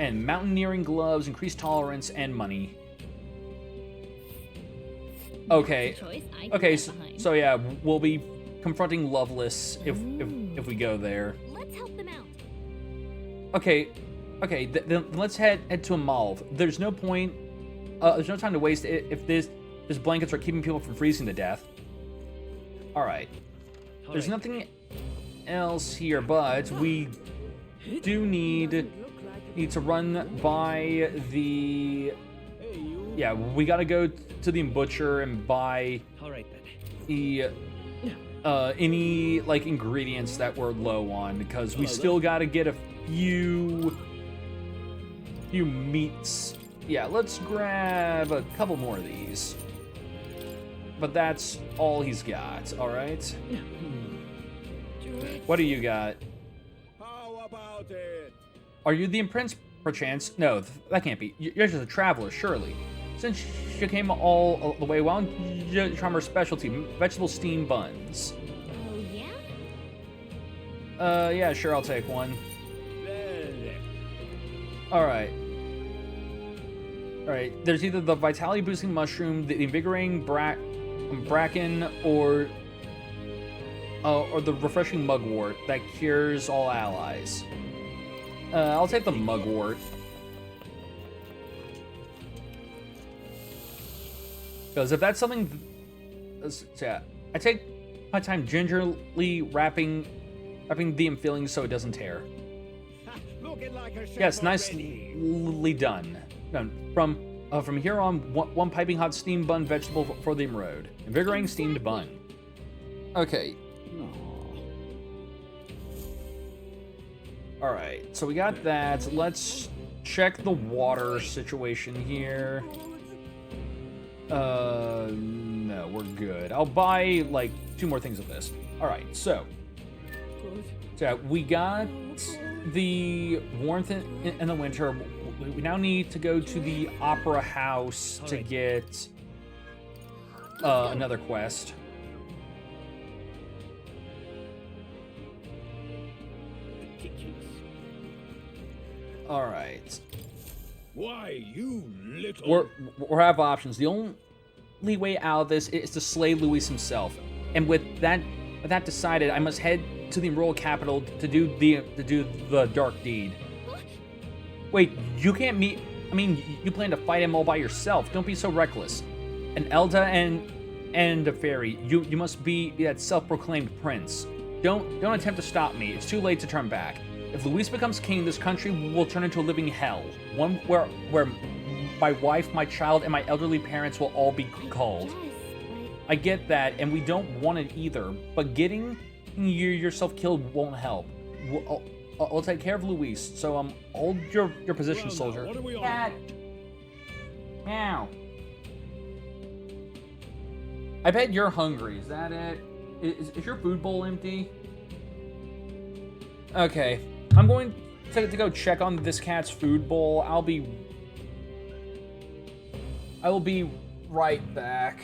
And mountaineering gloves, increased tolerance, and money. Okay. So yeah, we'll be confronting Loveless if we go there. Let's help them out. Okay, then let's head to a Malv. There's no point. There's no time to waste if these blankets are keeping people from freezing to death. All right. There's nothing else here, but we do need to run by the. Yeah, we gotta go to the butcher and buy the any like ingredients that we're low on, because we still gotta get a few meats. Yeah, let's grab a couple more of these. But that's all he's got. All right. What do you got? How about it? Are you the prince, perchance? No, that can't be. You're just a traveler, surely. Since you came all the way, why don't you try our specialty, vegetable steamed buns? Oh, yeah? Yeah, sure, I'll take one. Alright. There's either the vitality boosting mushroom, the invigorating bracken, or the refreshing mugwort that cures all allies. I'll take the mugwort. Because if that's something, yeah, I take my time gingerly wrapping the filling so it doesn't tear. Yes, nicely done. From here on, one piping hot steamed bun vegetable for the road. Invigorating steamed bun. Okay. All right, so we got that. Let's check the water situation here. No, we're good. I'll buy, like, 2 more things of this. Alright, so we got the warmth in the winter. We now need to go to the Opera House to get another quest. Alright. Why, you little... We have options. The only way out of this is to slay Luis himself. And with that decided, I must head to the royal capital to do the dark deed. Wait, you can't meet... I mean, you plan to fight him all by yourself. Don't be so reckless. an Elda and a fairy. You must be that self-proclaimed prince. Don't attempt to stop me. It's too late to turn back. If Luis becomes king, this country will turn into a living hell. One where my wife, my child, and my elderly parents will all be called. I get that, and we don't want it either, but getting yourself killed won't help. I'll take care of Luis, so hold your position, Well, soldier. what are we on? Cat. Meow. I bet you're hungry. Is that it? Is your food bowl empty? Okay, I'm going to go check on this cat's food bowl. I will be right back.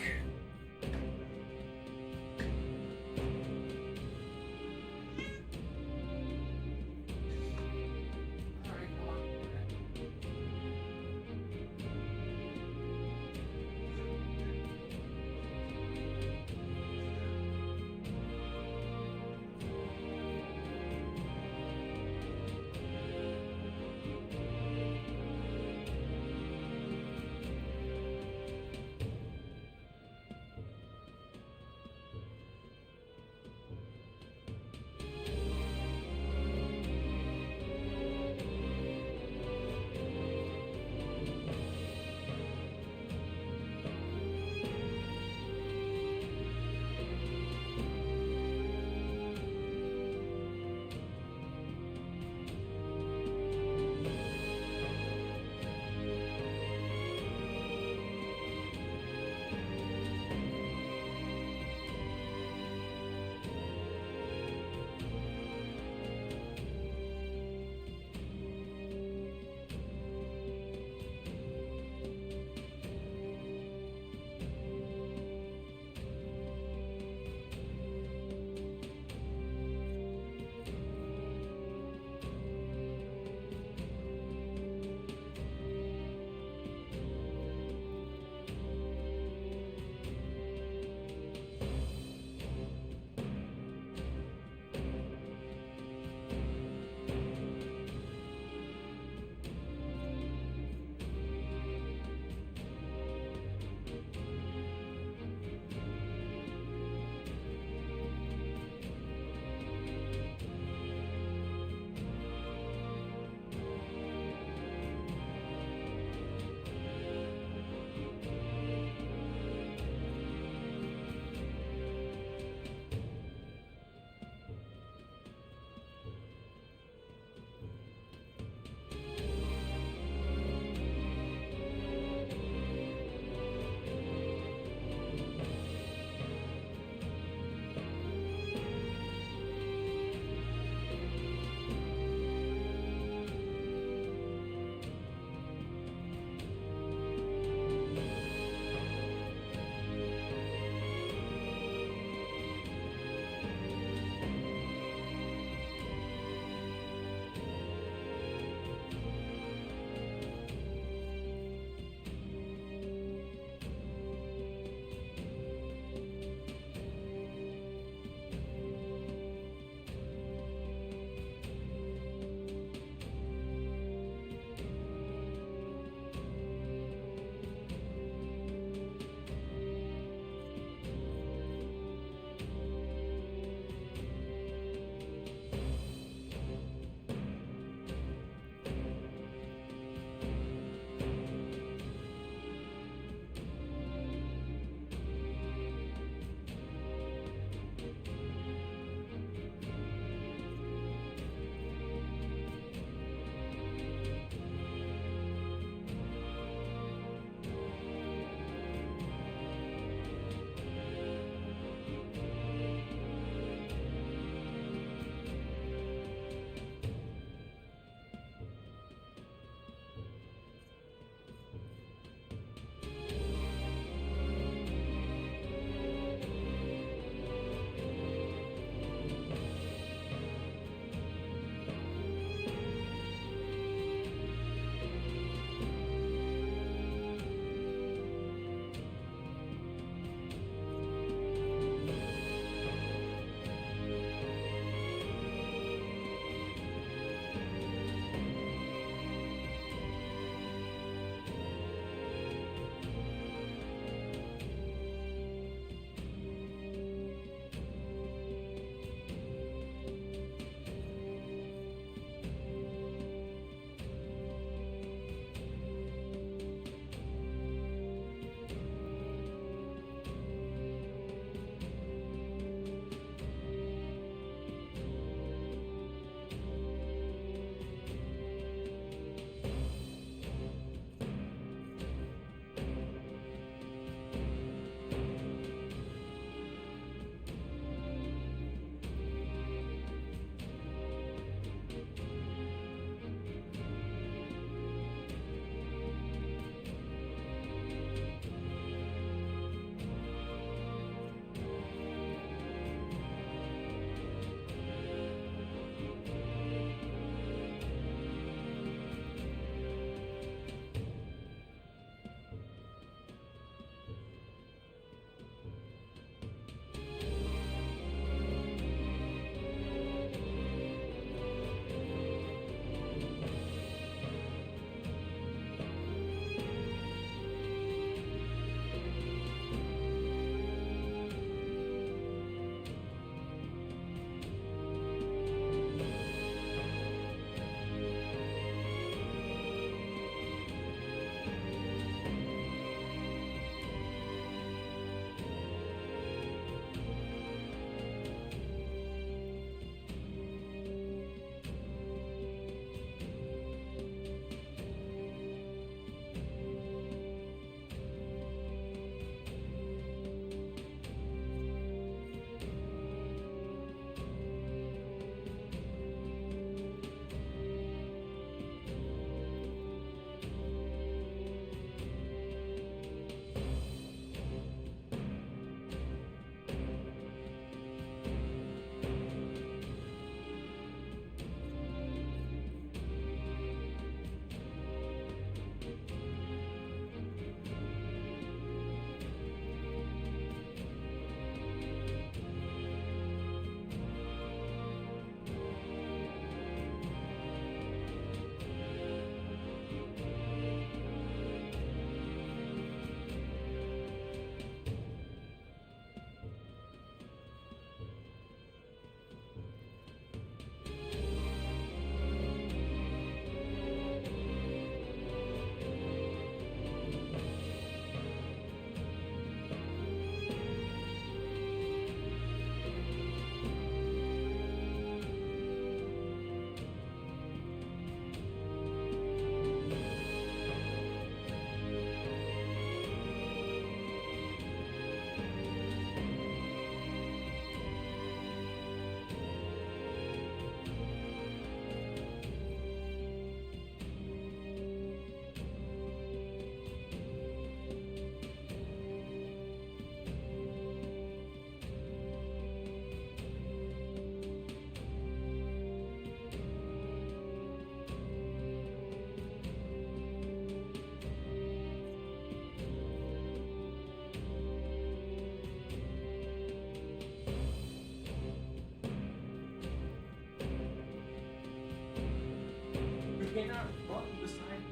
cannot run this time.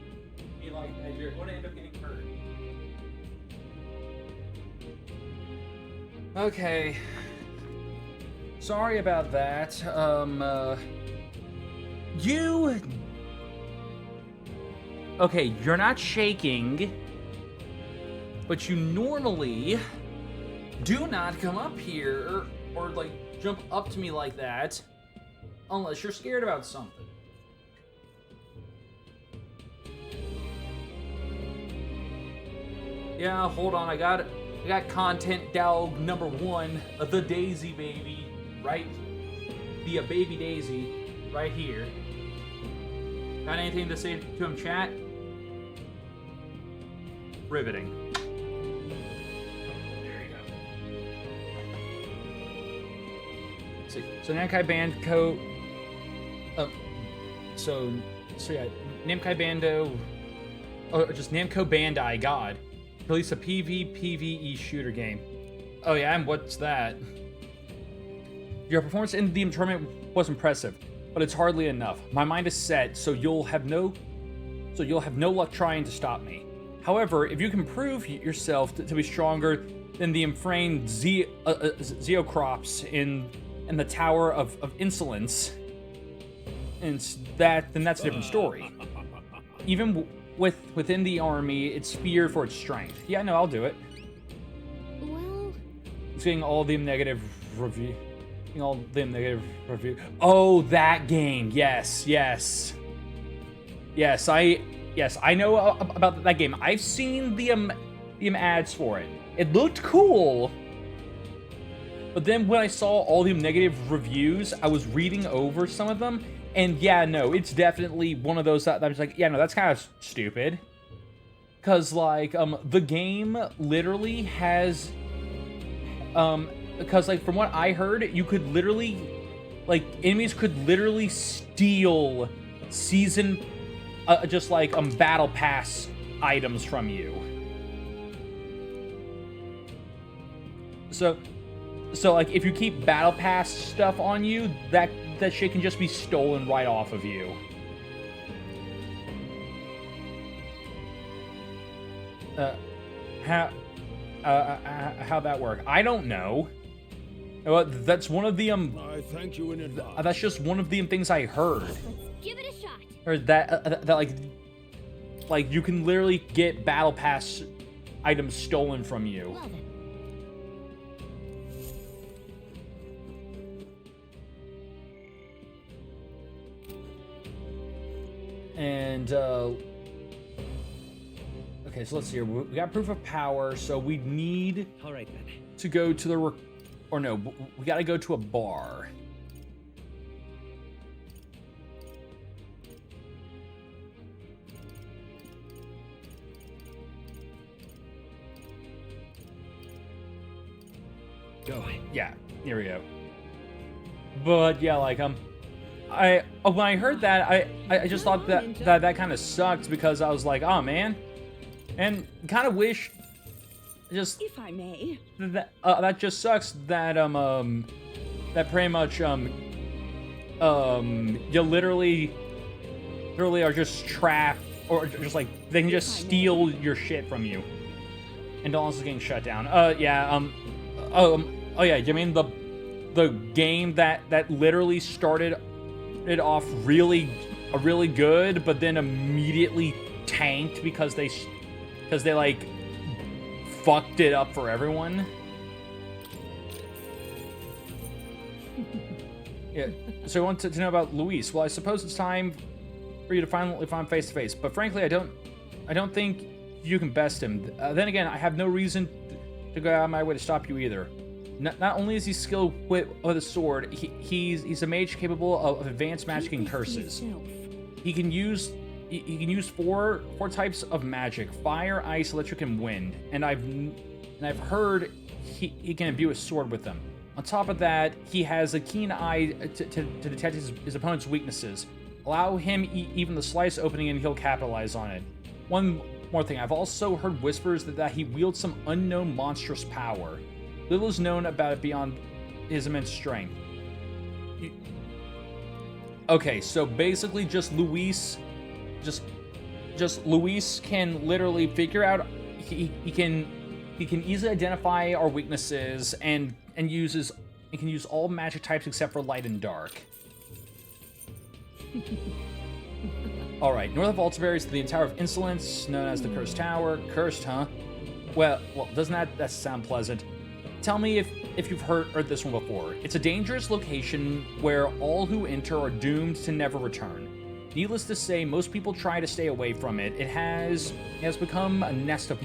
Be like that. You're going to end up getting hurt. Okay. Sorry about that. You... Okay, you're not shaking, but you normally do not come up here or like, jump up to me like that unless you're scared about something. Yeah, hold on, I got content dog number 1, the Daisy baby, right? The baby Daisy, right here. Got anything to say to him, chat? Riveting. There you go. So Namkai Bandco. So yeah, Namkai Bando. Oh, just Namco Bandai. God, release a PvE shooter game. Oh yeah, and what's that? Your performance in the tournament was impressive, but it's hardly enough. My mind is set, so you'll have no luck trying to stop me. However, if you can prove yourself to be stronger than the enframed Zeocrops in the Tower of Insolence, then that's a different story. Even within the army, it's feared for its strength. Yeah, no, I'll do it. Well, It's getting all the negative review. Oh, that game. Yes. I know about that game. I've seen the ads for it. It looked cool. But then when I saw all the negative reviews, I was reading over some of them, and yeah, no, it's definitely one of those that I was like, yeah, no, that's kind of stupid. Cause like the game literally has because like from what I heard, you could literally enemies could literally steal season just like battle pass items from you. So like if you keep battle pass stuff on you, that shit can just be stolen right off of you. How that work? I don't know. That's one of the I thank you in advance. That's just one of the things I heard. let's give it a shot. Or that like you can literally get battle pass items stolen from you. Well then. And okay, so let's see here. We got proof of power, so we need to go to the we got to go to a bar. Go. Yeah, here we go. But yeah, like when I heard that, I just thought that kind of sucked because I was like, oh man, and kind of wish just if I may, that just sucks that that pretty much you literally are just trapped or just like they can just steal your shit from you. And Dawn's is getting shut down. Yeah. Oh yeah. You mean the game that literally started it off really good, but then immediately tanked because they like fucked it up for everyone. Yeah. So I want to know about Luis. Well, I suppose it's time for you to finally find face to face. But frankly, I don't think you can best him. Then again, I have no reason to go out of my way to stop you either. Not only is he skilled with a sword, he's a mage capable of advanced magic and curses. He can use four types of magic: fire, ice, electric, and wind. And I've heard he can imbue a sword with them. On top of that, he has a keen eye to detect his opponent's weaknesses. Allow him even the slightest opening and he'll capitalize on it. One more thing, I've also heard whispers that he wields some unknown monstrous power. Little is known about it beyond his immense strength. Okay, so basically just Luis just Luis can literally figure out. He can easily identify our weaknesses and can use all magic types except for light and dark. All right, north of Altiberry is the Tower of Insolence, known as the Cursed Tower. Cursed, huh? Well, doesn't that sound pleasant? Tell me if you've heard this one before. It's a dangerous location where all who enter are doomed to never return. Needless to say, most people try to stay away from it. It has become a nest for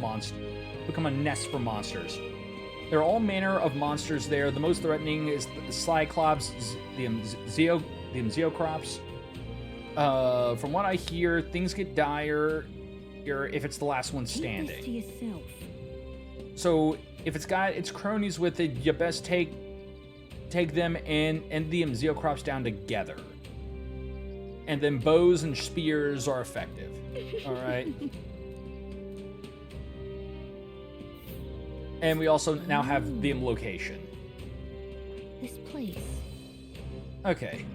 monsters. There are all manner of monsters there. The most threatening is the Cyclops, the Zeocrops. From what I hear, things get dire if it's the last one standing. Keep this to yourself. So if it's got its cronies with it, you best take them and the Zeocrops down together. And then bows and spears are effective. All right. And we also now have the location. This place. Okay.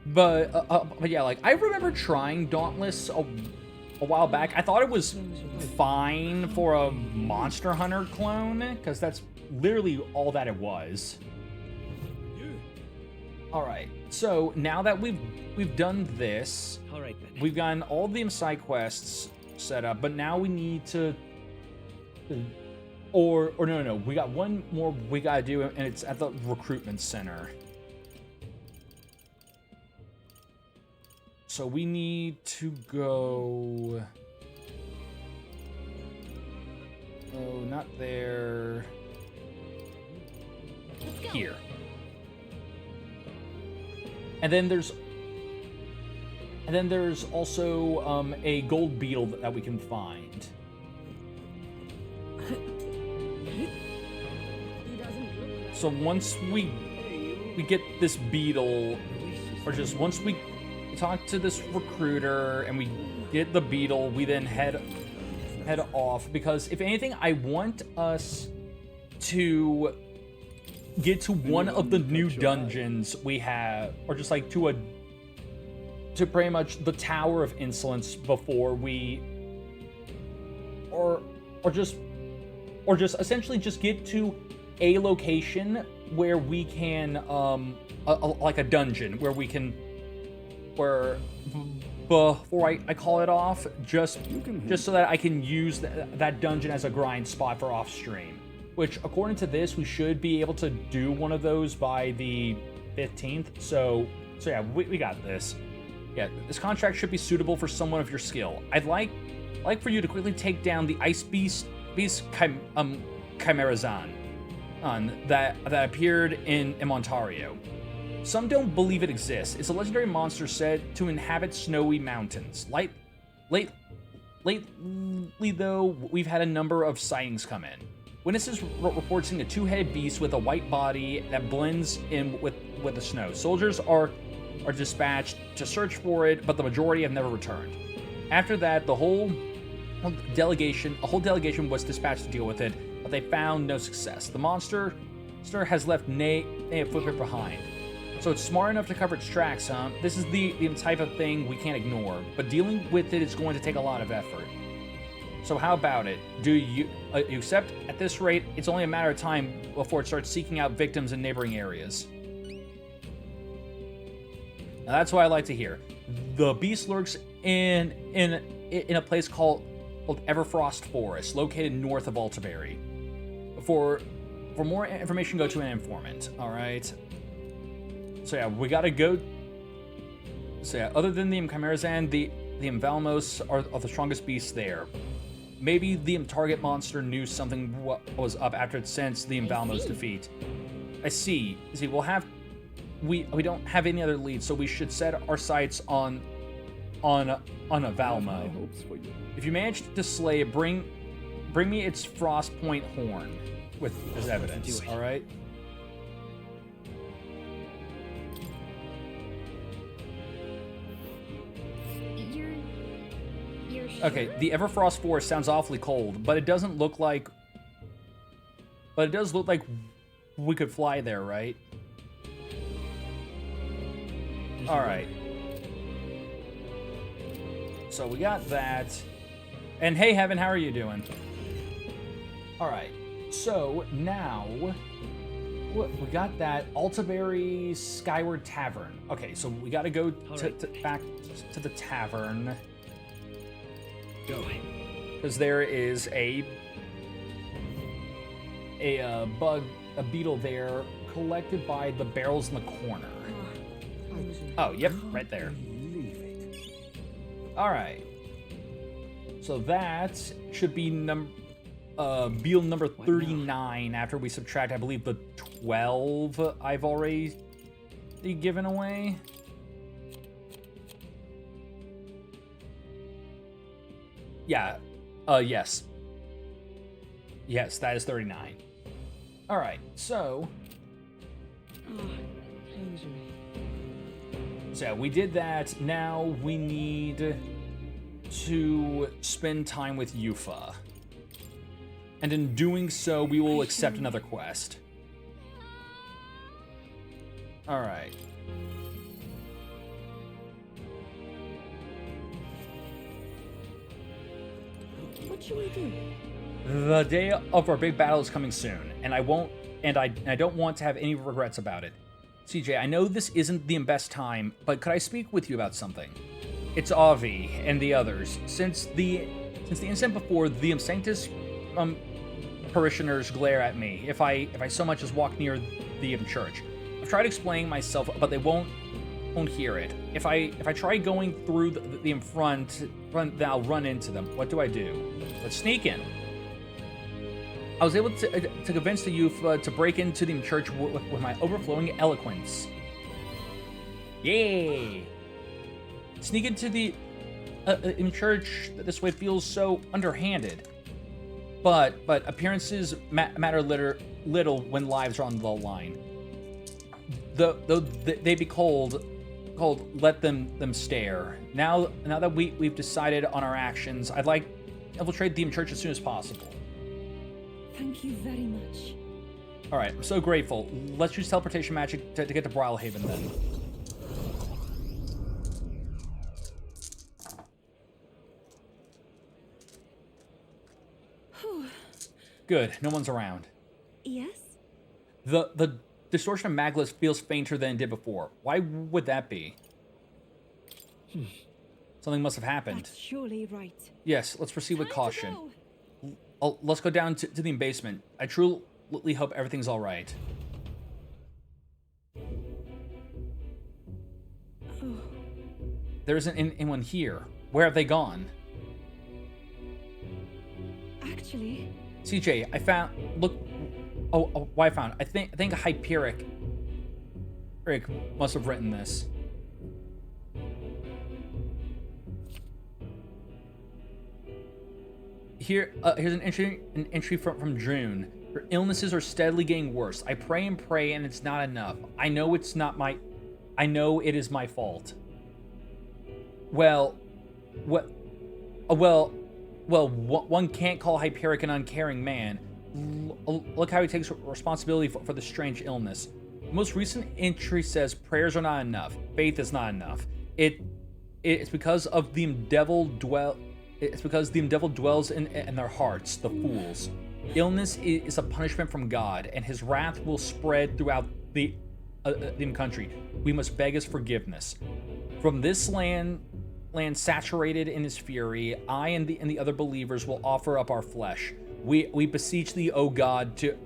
But yeah, like, I remember trying Dauntless a while back. I thought it was fine for a Monster Hunter clone, because that's literally all that it was. Alright, so now that we've done this, we've gotten all the side quests set up, but now we need to... Or no, we got one more we gotta do, and it's at the recruitment center. So we need to go... Oh, not there. Here. And then there's also a gold beetle that we can find. So once we get this beetle, or just once we talk to this recruiter and we get the beetle, we then head off, because if anything, I want us to get to one of the new dungeons we have, or just like to pretty much the Tower of Insolence before we, or just essentially just get to a location where we can like a dungeon where we can, where before I call it off, just so that I can use that dungeon as a grind spot for off stream. Which, according to this, we should be able to do one of those by the 15th. So yeah, we got this. Yeah, this contract should be suitable for someone of your skill. I'd like for you to quickly take down the Ice Beast Chimerazan that appeared in Ontario. Some don't believe it exists. It's a legendary monster said to inhabit snowy mountains. Lately, though, we've had a number of sightings come in. Witnesses report seeing a two-headed beast with a white body that blends in with the snow. Soldiers are dispatched to search for it, but the majority have never returned. After that, a whole delegation was dispatched to deal with it, but they found no success. The monster has left a footprint behind. So it's smart enough to cover its tracks, huh? This is the type of thing we can't ignore, but dealing with it is going to take a lot of effort. So how about it? Do you accept? At this rate, it's only a matter of time before it starts seeking out victims in neighboring areas. Now that's what I like to hear. The beast lurks in a place called Everfrost Forest, located north of Altiberry. For more information, go to an informant. All right. So yeah, we gotta go. So yeah, other than the Chimerazan, the Invalmos are the strongest beasts there. Maybe the target monster knew something was up after it sensed the Invalmos defeat. I see. See, we don't have any other leads, so we should set our sights on a Valmo. If you manage to slay it, bring me its Frost Point horn as evidence. All right. Okay, the Everfrost Forest sounds awfully cold, but it doesn't look like... But it does look like we could fly there, right? Alright. so we got that. And hey, Heaven, how are you doing? Alright, so now we got that Altaberry Skyward Tavern. Okay, so we gotta go back to the tavern. Go. Because there is a beetle there collected by the barrels in the corner. Oh, yep, right there. Alright. So that should be beetle number 39 after we subtract, I believe, the 12 I've already given away. Yeah. Yes. Yes, that is 39. Alright, so... So, we did that. Now we need to spend time with Yufa. And in doing so, we will accept another quest. Alright. What should we do? The day of our big battle is coming soon, and I don't want to have any regrets about it. CJ, I know this isn't the best time, but could I speak with you about something? It's Avi and the others. Since the incident before, the Sanctus parishioners glare at me if I so much as walk near the church. I've tried explaining myself, but they won't hear it. If I try going through the front, then I'll run into them. What do I do? Let's sneak in. I was able to convince the youth to break into the church with my overflowing eloquence. Yay! Sneak into the in church this way feels so underhanded. But appearances matter little when lives are on the line. Though they be cold, let them stare. Now that we've decided on our actions, I'd like to infiltrate the church as soon as possible. Thank you very much. All right, I'm so grateful. Let's use teleportation magic to get to Brilhaven then. Good, no one's around. Yes? The distortion of Maglis feels fainter than it did before. Why would that be? Something must have happened. That's surely right. Yes, let's proceed with caution. Let's go down to the basement. I truly hope everything's all right. Oh. There isn't anyone here. Where have they gone? Actually... CJ, I found... Look... Oh, what I found. I think Hyperic... Rick must have written this. Here's an entry from June. Her illnesses are steadily getting worse. I pray and pray, and it's not enough. I know it is my fault. Well, one can't call Hyperic an uncaring man. Look how he takes responsibility for the strange illness. The most recent entry says prayers are not enough. Faith is not enough. It's because of the devil dwells in their hearts, the fools. Illness is a punishment from God, and his wrath will spread throughout the country. We must beg his forgiveness. From this land saturated in his fury, I and the other believers will offer up our flesh. We beseech thee, O God, to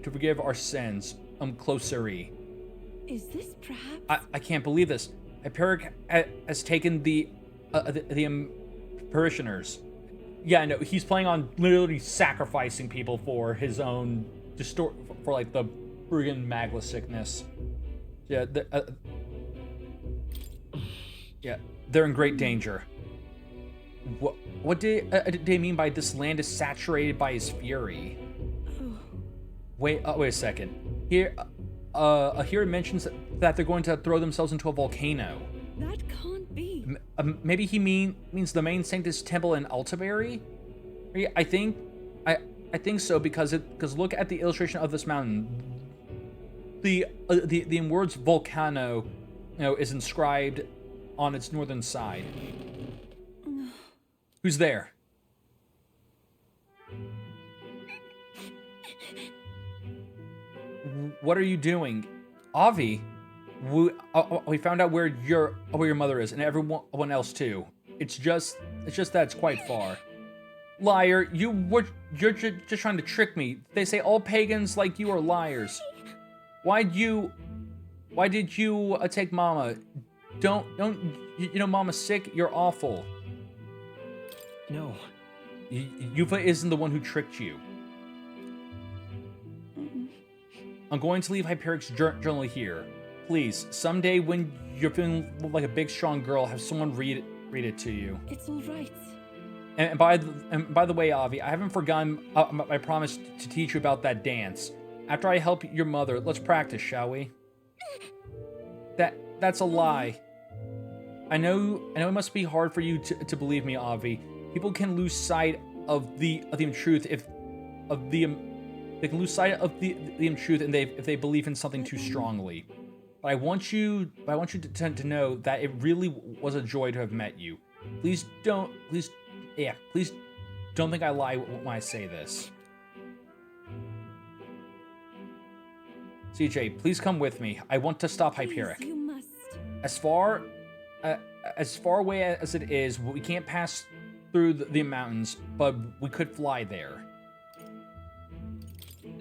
forgive our sins. Closeri. Is this perhaps... I can't believe this. Hyperic has taken the parishioners. Yeah, I know. He's planning on literally sacrificing people for his own for like the friggin' Magla sickness. Yeah, yeah, they're in great danger. What did they mean by this land is saturated by his fury? Wait a second. Here it mentions that they're going to throw themselves into a volcano. That can't be. Maybe he means the main Sanctus Temple in Altaberry? I think so because look at the illustration of this mountain. The words volcano, is inscribed on its northern side. Who's there? What are you doing? Avi, we found out where your mother is, and everyone else too. It's just that it's quite far. Liar, you're just trying to trick me. They say all pagans like you are liars. Why did you take Mama? Don't you know Mama's sick? You're awful. No. Yufa isn't the one who tricked you. I'm going to leave Hyperic's journal here. Please, someday when you're feeling like a big, strong girl, have someone read it to you. It's all right. And by the way, Avi, I haven't forgotten my promise to teach you about that dance. After I help your mother, let's practice, shall we? That's a lie. I know it must be hard for you to believe me, Avi. People can lose sight of the truth if they can lose sight of the truth and if they believe in something too strongly. But I want you to know that it really was a joy to have met you. Please don't think I lie when I say this. CJ, please come with me. I want to stop Hyperic. You must. As far away as it is, we can't pass through the mountains, but we could fly there.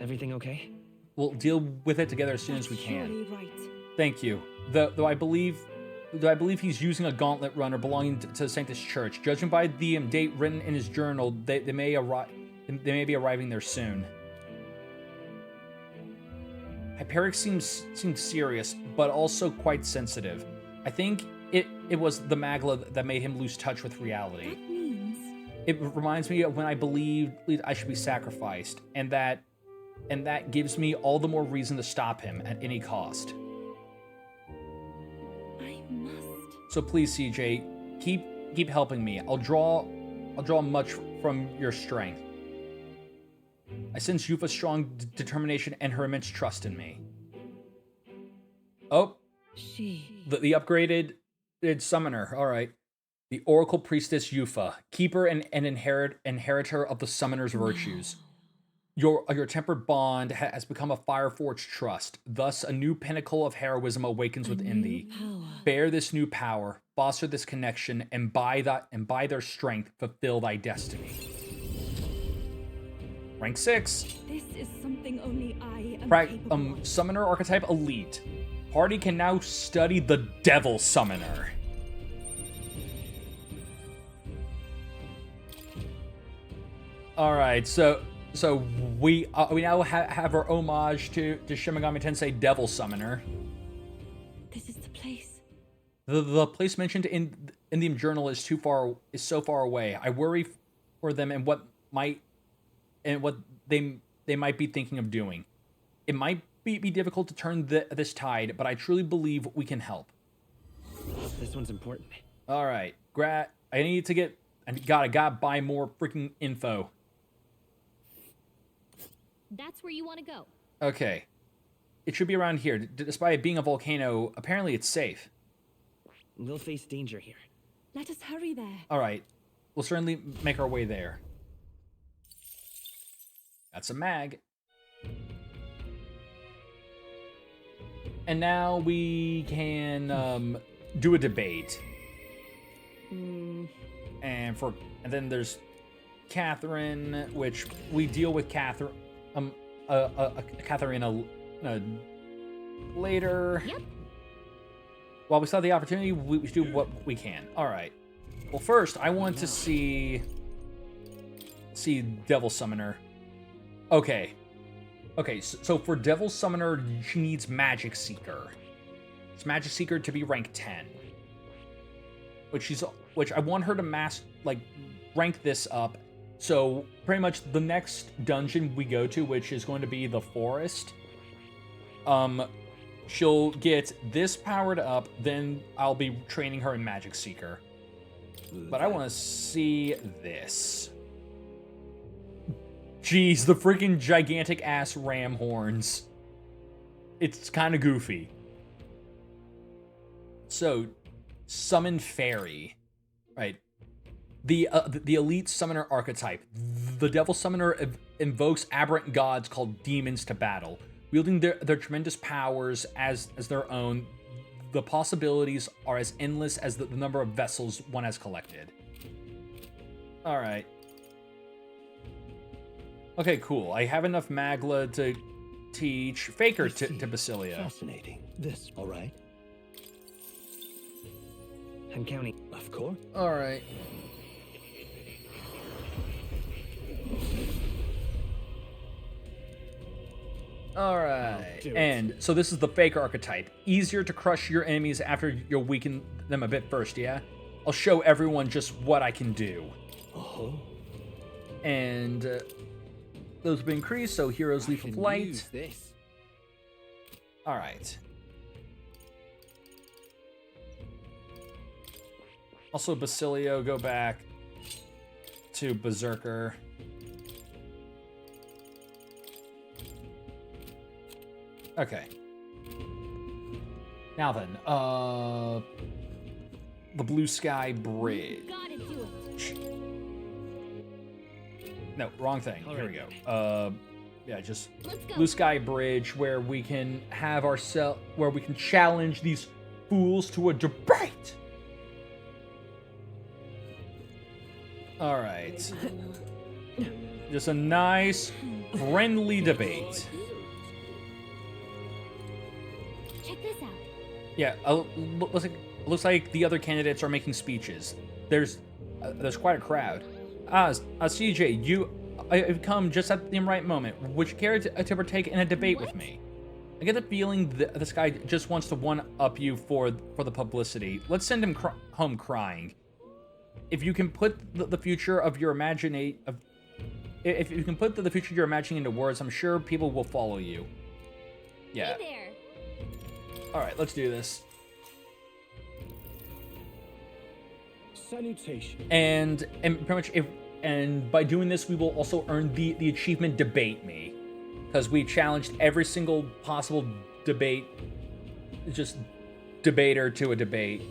Everything okay? We'll deal with it together as soon as we can. Surely right. Thank you. Though I believe he's using a gauntlet runner belonging to the Sanctus Church. Judging by the date written in his journal, they may be arriving there soon. Hyperic seems serious, but also quite sensitive. I think it was the Magla that made him lose touch with reality. That means... It reminds me of when I believed I should be sacrificed, and that gives me all the more reason to stop him at any cost. I must. So please, CJ, keep helping me. I'll draw much from your strength. I sense Yufa's strong determination and her immense trust in me. Oh, the upgraded summoner. All right, the Oracle Priestess Yufa, keeper and inheritor of the summoner's virtues. Your tempered bond has become a fire-forged trust. Thus, a new pinnacle of heroism awakens within thee. Bear this new power, foster this connection, and by their strength, fulfill thy destiny. Rank 6. This is something only I am capable of. Summoner archetype elite. Party can now study the Devil Summoner. All right, so we now have our homage to Shin Megami Tensei Devil Summoner. This is the place. The place mentioned in the journal is so far away. I worry for them and what they might be thinking of doing. It might be difficult to turn this tide, but I truly believe we can help. This one's important. All right, I gotta buy more freaking info. That's where you want to go. Okay. It should be around here. Despite it being a volcano, apparently it's safe. We'll face danger here. Let us hurry there. All right. We'll certainly make our way there. That's a mag. And now we can do a debate. And then there's Catherine, which we deal with Catherine. Catherine later. Yep. While we still have the opportunity, we should do what we can. All right. Well, first I want to see Devil Summoner. Okay. So for Devil Summoner, she needs Magic Seeker. It's Magic Seeker to be rank 10, which I want her to rank this up. So pretty much the next dungeon we go to, which is going to be the forest, she'll get this powered up, then I'll be training her in Magic Seeker. But I want to see this. Jeez, the freaking gigantic ass ram horns. It's kind of goofy. So, summon fairy. Right. the elite summoner archetype. The devil summoner invokes aberrant gods called demons to battle. Wielding their tremendous powers as their own, the possibilities are as endless as the number of vessels one has collected. All right. Okay, cool. I have enough Magla to teach Faker to Basilia. Fascinating. This, all right? I'm counting. Of course. All right. All right. And so this is the Faker archetype. Easier to crush your enemies after you weaken them a bit first, yeah? I'll show everyone just what I can do. And those have been increased, so heroes leap of light. All right. Also, Basilio, go back to Berserker. Okay. Now then, the Blue Sky Bridge. No, wrong thing. Here we go. Yeah, just Blue Sky Bridge, where we can have where we can challenge these fools to a debate. All right. Just a nice, friendly debate. Check this out. Yeah, looks like the other candidates are making speeches. There's quite a crowd. CJ, I've come just at the right moment. Would you care to partake in a debate with me? I get the feeling that this guy just wants to one-up you for the publicity. Let's send him home crying. If you can put the future of your if you can put the future you're imagining into words, I'm sure people will follow you. Yeah. Hey there. All right, let's do this. Salutation. And pretty much and by doing this, we will also earn the achievement Debate Me, because we challenged every single possible debate, just debater to a debate.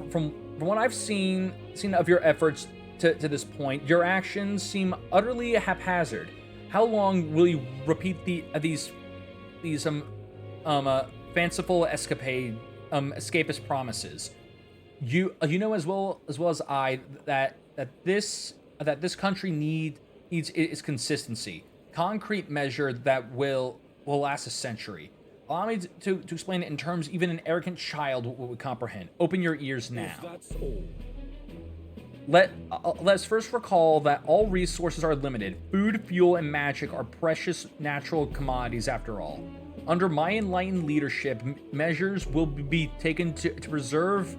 From what I've seen of your efforts to this point, your actions seem utterly haphazard. How long will you repeat these fanciful escapist promises? You know as well as I that this country needs its consistency, concrete measure that will last a century. Allow me to explain it in terms even an arrogant child would comprehend. Open your ears now. That's all. Let's first recall that all resources are limited. Food, fuel, and magic are precious natural commodities after all. Under my enlightened leadership, measures will be taken to preserve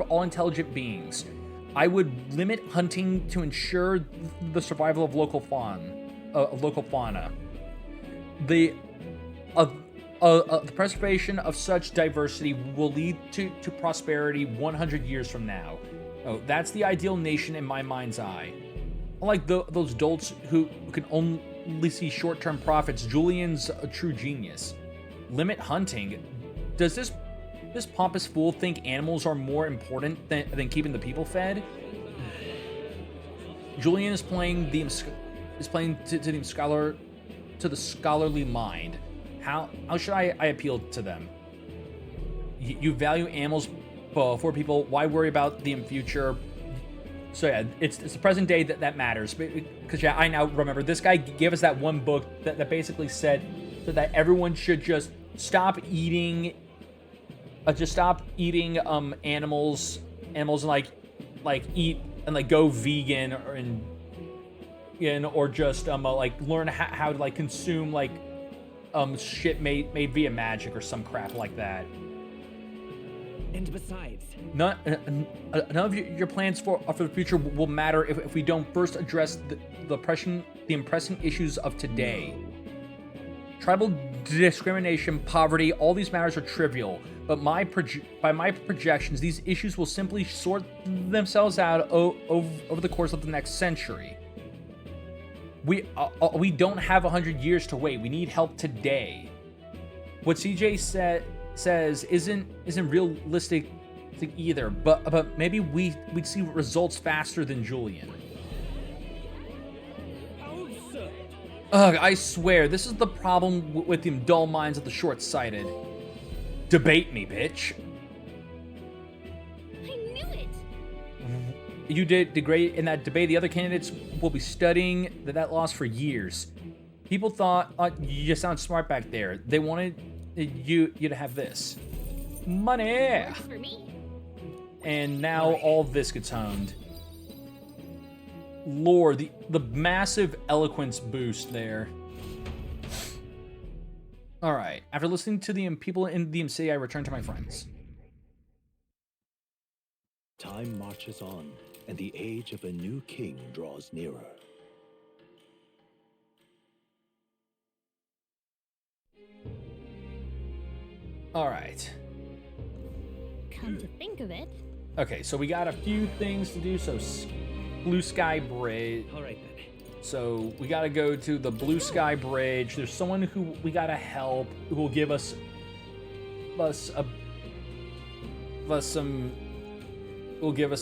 all intelligent beings. I would limit hunting to ensure the survival of local fauna. The preservation of such diversity will lead to prosperity 100 years from now. Oh, that's the ideal nation in my mind's eye. Unlike those dolts who can only see short-term profits, Julian's a true genius. Limit hunting. Does this pompous fool think animals are more important than keeping the people fed? Julian is playing to the scholarly mind. How should I appeal to them? You value animals before people. Why worry about the future? So yeah, it's the present day that matters. Because yeah, I now remember this guy gave us that one book that basically said that everyone should just stop eating animals and like eat and like go vegan or just like learn how to like consume like shit made via magic or some crap like that. And besides, none of your plans for the future will matter if we don't first address the pressing issues of today. Tribal discrimination, poverty, all these matters are trivial, but by my projections, these issues will simply sort themselves out over the course of the next century. We don't have 100 years to wait. We need help today. What CJ says isn't realistic think either, but maybe we'd see results faster than Julian. Ugh, I swear, this is the problem with the dull minds of the short-sighted. Debate me, bitch. I knew it. You did great in that debate. The other candidates will be studying that loss for years. People thought, you sound smart back there. They wanted you to have this. Money! Works for me. And now all of this gets honed. Lord, the massive eloquence boost there. Alright, after listening to the people in the MC, I return to my friends. Time marches on, and the age of a new king draws nearer. Alright. Come to think of it. Okay, so we got a few things to do. So, Blue Sky Bridge. Alright then. So, we gotta go to the Blue Sky Bridge. There's someone who we gotta help who will give us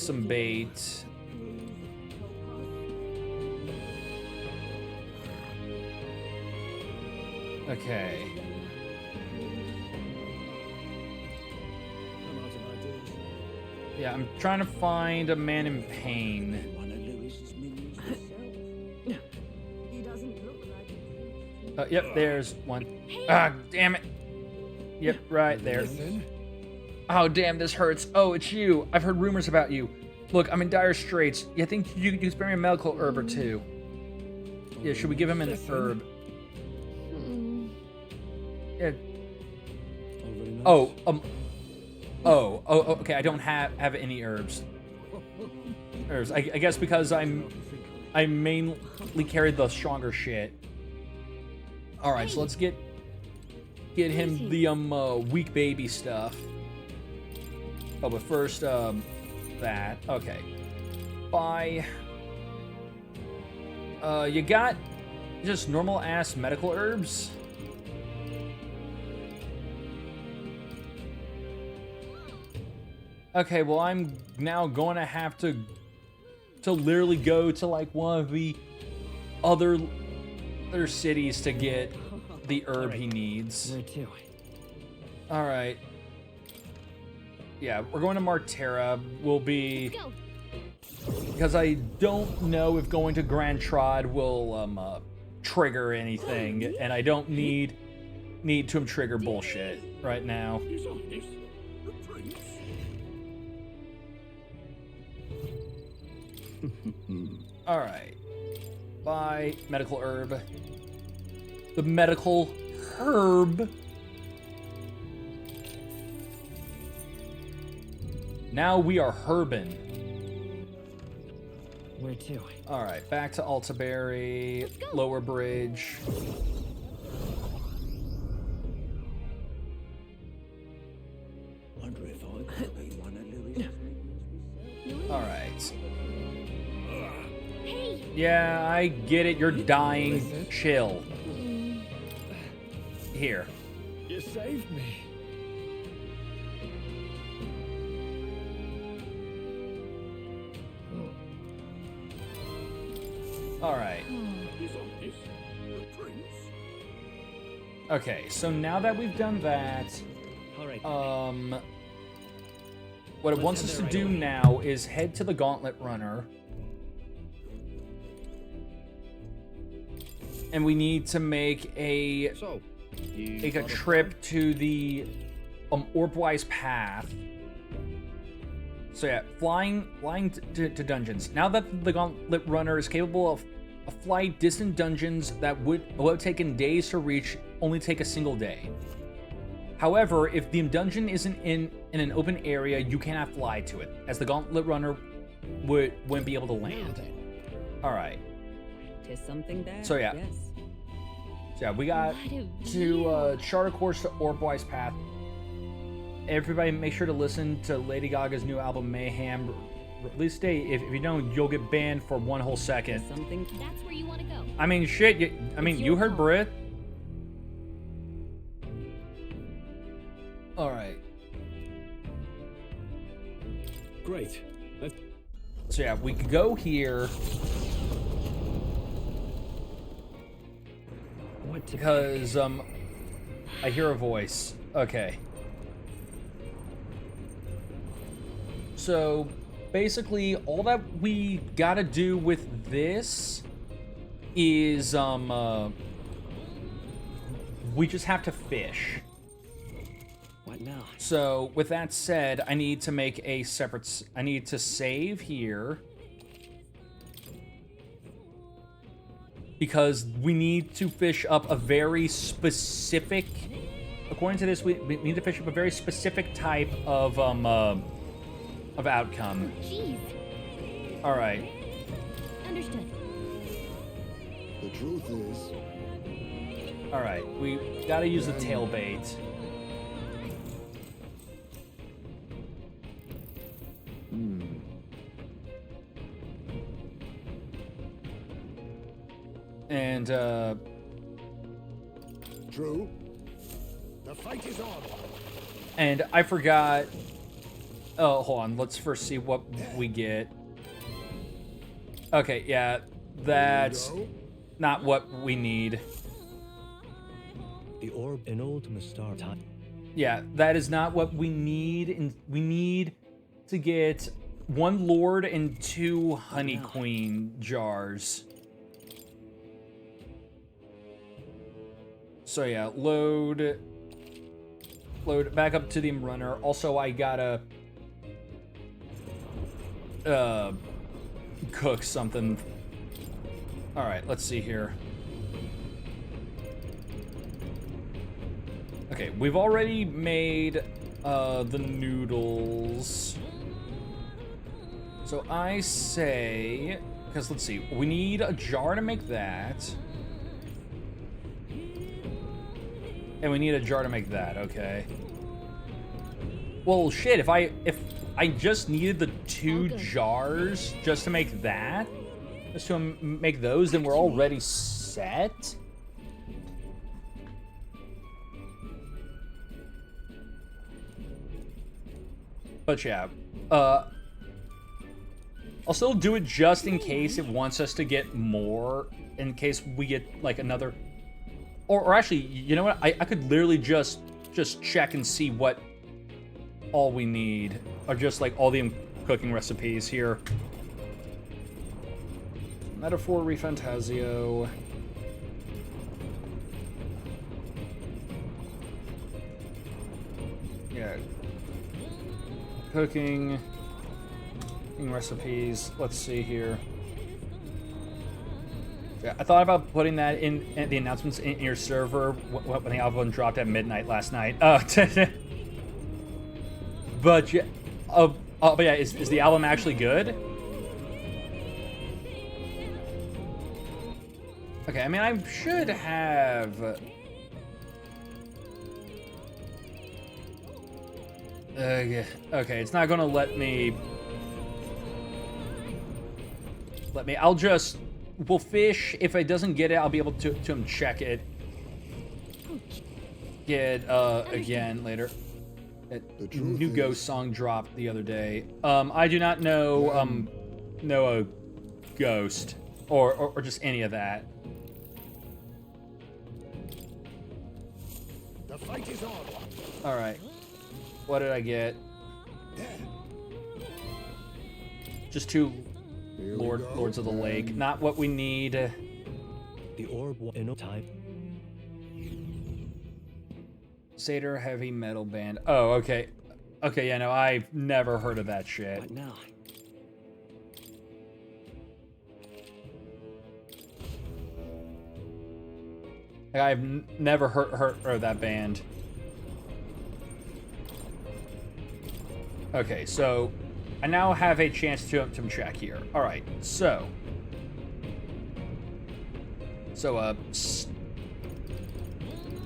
some bait. Okay. Yeah, I'm trying to find a man in pain. Yep, there's one. Ah, damn it. Yep, right there. Oh, damn, this hurts. Oh, it's you. I've heard rumors about you. Look, I'm in dire straits. You think you could spare me a medical herb or two? Yeah, should we give him an herb? Yeah. Oh, okay. I don't have any herbs. I guess because I mainly carried the stronger shit. All right, so let's get him the weak baby stuff. Oh, but first that. Okay. Bye. You got just normal ass medical herbs? Okay, well, I'm now going to have to literally go to like one of the other cities to get the herb he needs. Where to? All right. Yeah, we're going to Martera. We'll be because I don't know if going to Grand Trod will trigger anything, and I don't need to trigger bullshit right now. All right. Bye, medical herb. The medical herb. Now we are herbin. Where to? All right, back to Altaberry, Lower Bridge. Wonder if I could be one of Louis. All right. Hey. Yeah, I get it. You're dying. Chill. Here. You saved me. All right. Okay, so now that we've done that, what it wants us to do now is head to the Gauntlet Runner. And we need to make a trip to the Orbwise Path. So yeah, flying to dungeons. Now that the Gauntlet Runner is capable of a flight distant dungeons that would have taken days to reach, only take a single day. However, if the dungeon isn't in an open area, you cannot fly to it, as the Gauntlet Runner wouldn't be able to land. All right. Tis something bad. So yeah. Yes. So yeah, we got to chart a course to Orbwise Path. Everybody make sure to listen to Lady Gaga's new album, Mayhem. Release date, if you don't, you'll get banned for 1 whole second. That's where you want to go. I mean, shit, you heard Brit. Alright. Great. So yeah, we could go here. Because, I hear a voice. Okay. So, basically, all that we gotta do with this is, we just have to fish. What now? So, with that said, I need to make a separate... I need to save here. Because we need to fish up a very specific... According to this, we need to fish up a very specific type of outcome. Jeez. Alright. Understood. The truth is... Alright, we gotta use the tail bait. And, True. The fight is on. And I forgot... Oh, hold on. Let's first see what we get. Okay, yeah. That's not what we need. The orb in old Mastar time. Yeah, that is not what we need. And we need to get 1 Lord and 2 Honey Queen jars. So yeah, load back up to the runner. Also, I gotta cook something. All right, let's see here. Okay, we've already made the noodles. So I say, because let's see, we need a jar to make that. And we need a jar to make that, okay. Well, shit, if I just needed the 2 jars just to make that, just to make those, then we're already set. But yeah, I'll still do it just in case it wants us to get more, in case we get, like, another... Or actually, you know what? I could literally just check and see what all we need. Or just, like, all the cooking recipes here. Metaphor, ReFantazio. Yeah. Cooking recipes. Let's see here. Yeah, I thought about putting that in the announcements in your server when the album dropped at midnight last night. But yeah, but yeah, is the album actually good? Okay, I mean, I should have. Okay, it's not gonna let me. I'll just. We'll fish. If it doesn't get it, I'll be able to check it. Get again later. New Ghost song dropped the other day. I do not know know a Ghost or just any of that. The fight is on. All right. What did I get? Just 2 Lords of the Lake. Not what we need. The orb in no time. Satyr heavy metal band. Oh, okay. Okay, yeah, no, I've never heard of that shit. What now? Like, I've never heard of that band. Okay, so I now have a chance to check here. All right, so let's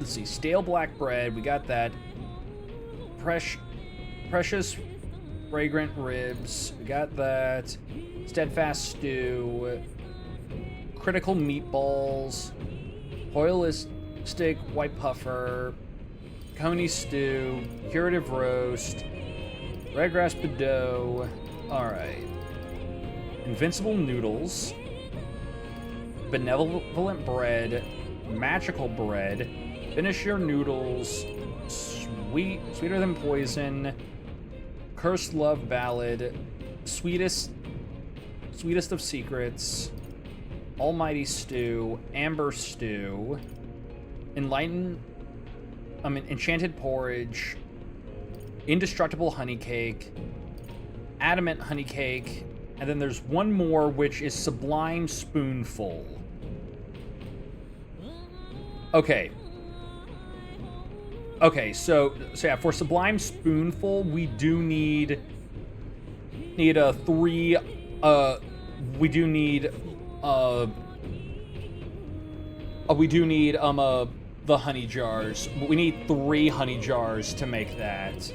see, stale black bread, we got that. Precious fragrant ribs, we got that. Steadfast stew, critical meatballs, holistic white puffer, coney stew, curative roast, redgrass bedeau, Alright. Invincible noodles. Benevolent bread. Magical bread. Finish your noodles. Sweeter than poison. Cursed love ballad. Sweetest of secrets. Almighty stew. Amber stew. Enchanted porridge. Indestructible honey cake. Adamant honey cake. And then there's one more, which is sublime spoonful. Okay. Okay, so yeah, for sublime spoonful, we do need a 3. We do need the honey jars. We need 3 honey jars to make that.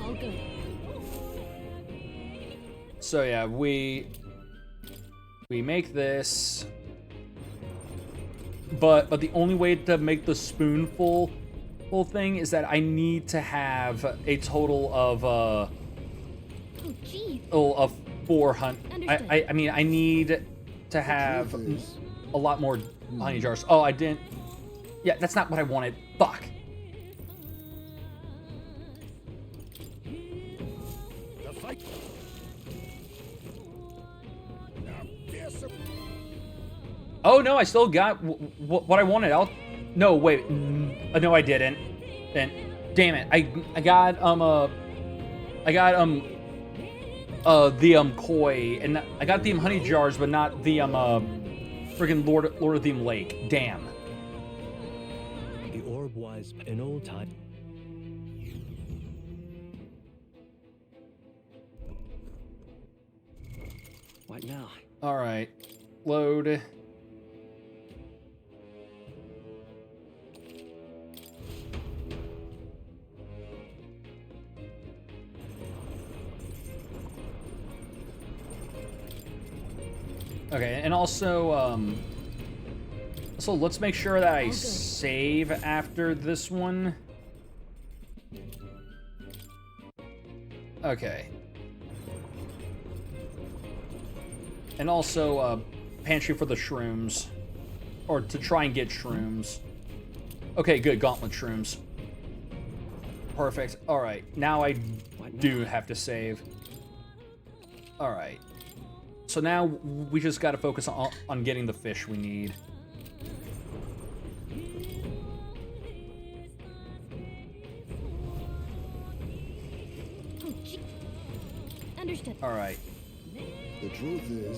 All good. So yeah, we make this, but the only way to make the spoonful thing is that I need to have a total of of 400. I mean, I need to have a lot more honey jars. Oh, I didn't. Yeah, that's not what I wanted. Fuck. Oh no, I still got what I wanted. No, wait. No, I didn't. Then, damn it. I got the koi, and I got the honey jars, but not the friggin' Lord of the Lake. Damn. The orb was an old time. What now? All right, load. Okay, and also, so let's make sure that I save after this one. Okay. And also, pantry for the shrooms. Or to try and get shrooms. Okay, good, gauntlet shrooms. Perfect. Alright, now I do have to save. Alright. So now we just gotta focus on getting the fish we need. Understood. All right. The truth is,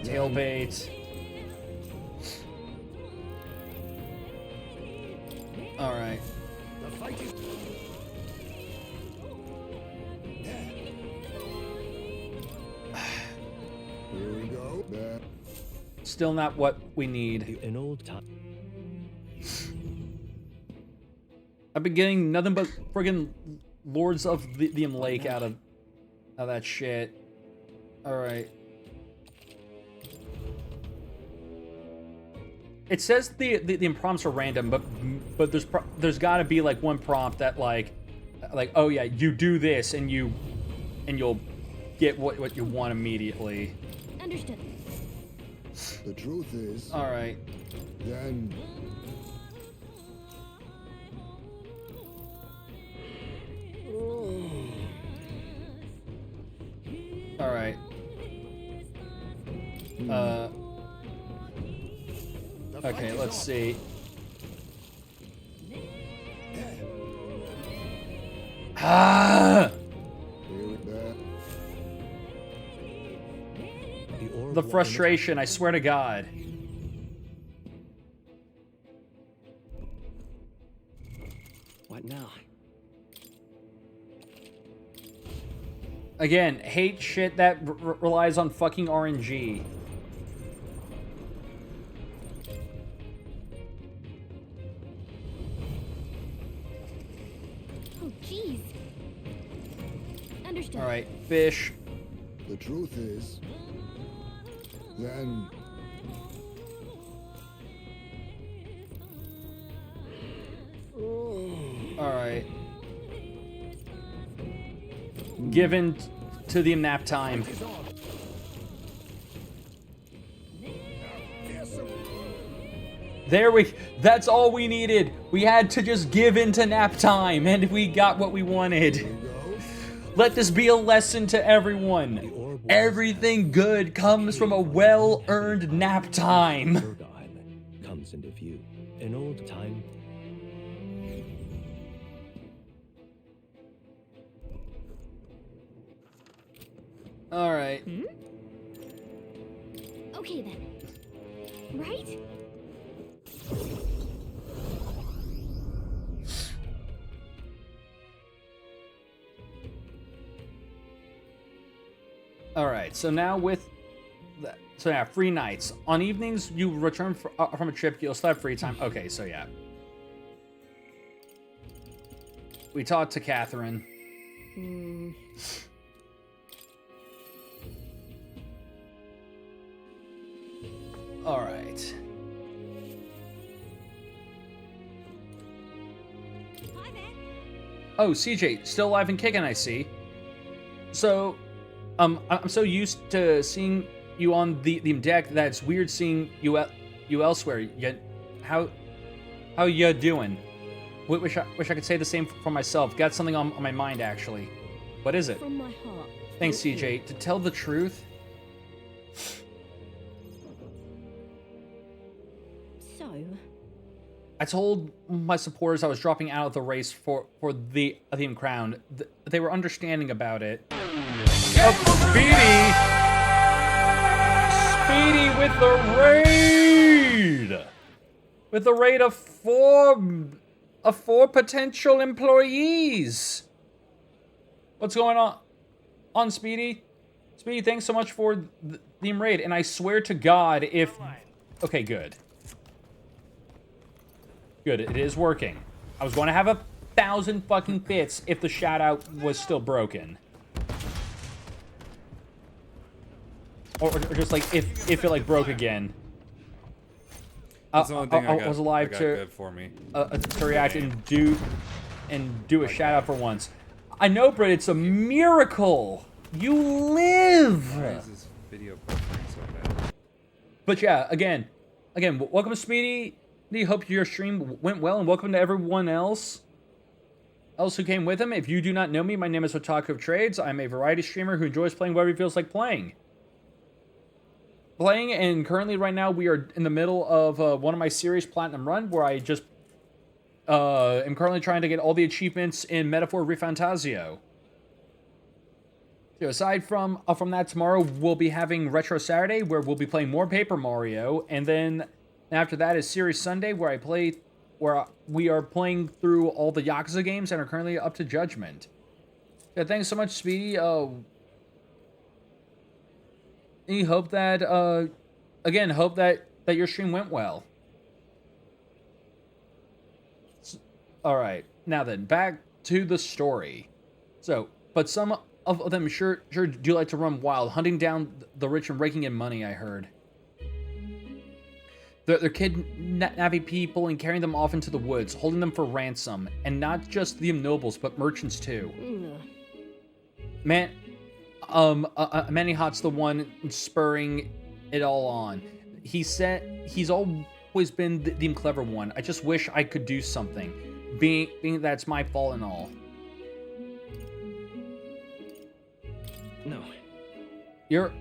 tailbait. All right. The fight is. Here we go. There. Still not what we need. An old time. I've been getting nothing but friggin' Lords of the Lake out of that shit. All right. It says the prompts are random, but there's got to be like one prompt that like oh yeah, you do this and you'll get what you want immediately. Understood. The truth is. All right. Then. All right. Okay, let's see. Ah! The frustration, I swear to God. What now? Again, hate shit that relies on fucking RNG. Oh, jeez. Understood. All right, fish. The truth is, then. given to the nap time. That's all we needed. We had to just give in to nap time, and we got what we wanted. Let this be a lesson to everyone. Everything good comes from a well-earned nap time. Island comes into view. An old time. All right. Okay then. Right? All right. So now with that, so yeah, free nights on evenings. You return from a trip. You'll still have free time. Okay. So yeah. We talked to Catherine. All right. Oh, CJ, still alive and kicking, I see. So, I'm so used to seeing you on the deck that it's weird seeing you elsewhere. Yet, how you doing? Wish I could say the same for myself. Got something on my mind, actually. What is it? From my heart. Thanks, CJ. To tell the truth, So, I told my supporters I was dropping out of the race for the Atheum crown. They were understanding about it. Oh, Speedy! Speedy with the raid! With the raid of four potential employees. What's going on, Speedy? Speedy, thanks so much for the raid. And I swear to God, if... Okay, good. Good, it is working. I was going to have 1,000 fucking fits if the shout-out was still broken. Or just like, if it like broke again. That's the only thing I was alive to good for me. To react and do a shout-out for once. I know, Britt, it's a miracle! You live! Why is this video buffering so bad? But yeah, again, welcome Speedy. Hope your stream went well, and welcome to everyone else who came with him. If you do not know me, my name is Otaku of Trades. I'm a variety streamer who enjoys playing whatever he feels like playing. And currently right now we are in the middle of one of my series platinum run where I just am currently trying to get all the achievements in Metaphor ReFantazio. So aside from that, tomorrow we'll be having Retro Saturday where we'll be playing more Paper Mario, and then after that is Series Sunday where we are playing through all the Yakuza games and are currently up to Judgment. Yeah, thanks so much, Speedy. I hope that hope that your stream went well. All right, now then, back to the story. So, but some of them sure do like to run wild, hunting down the rich and raking in money, I heard. They're kidnapping people and carrying them off into the woods, holding them for ransom. And not just the nobles, but merchants too. Manny Hot's the one spurring it all on. He said he's always been the clever one. I just wish I could do something, being that's my fault and all. No. You're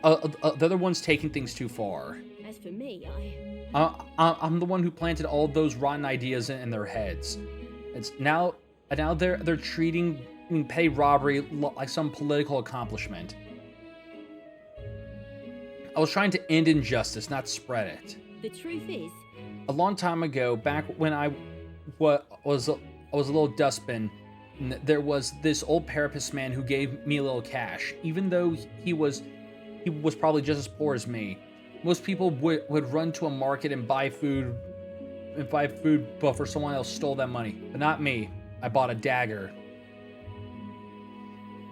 the other one's taking things too far. As for me, I'm the one who planted all those rotten ideas in their heads. It's now they're treating petty robbery like some political accomplishment. I was trying to end injustice, not spread it. the truth is, A long time ago, back when I was a little dustbin, there was this old parapet man who gave me a little cash, even though he was probably just as poor as me. Most people would run to a market and buy food before someone else stole that money. But not me. I bought a dagger.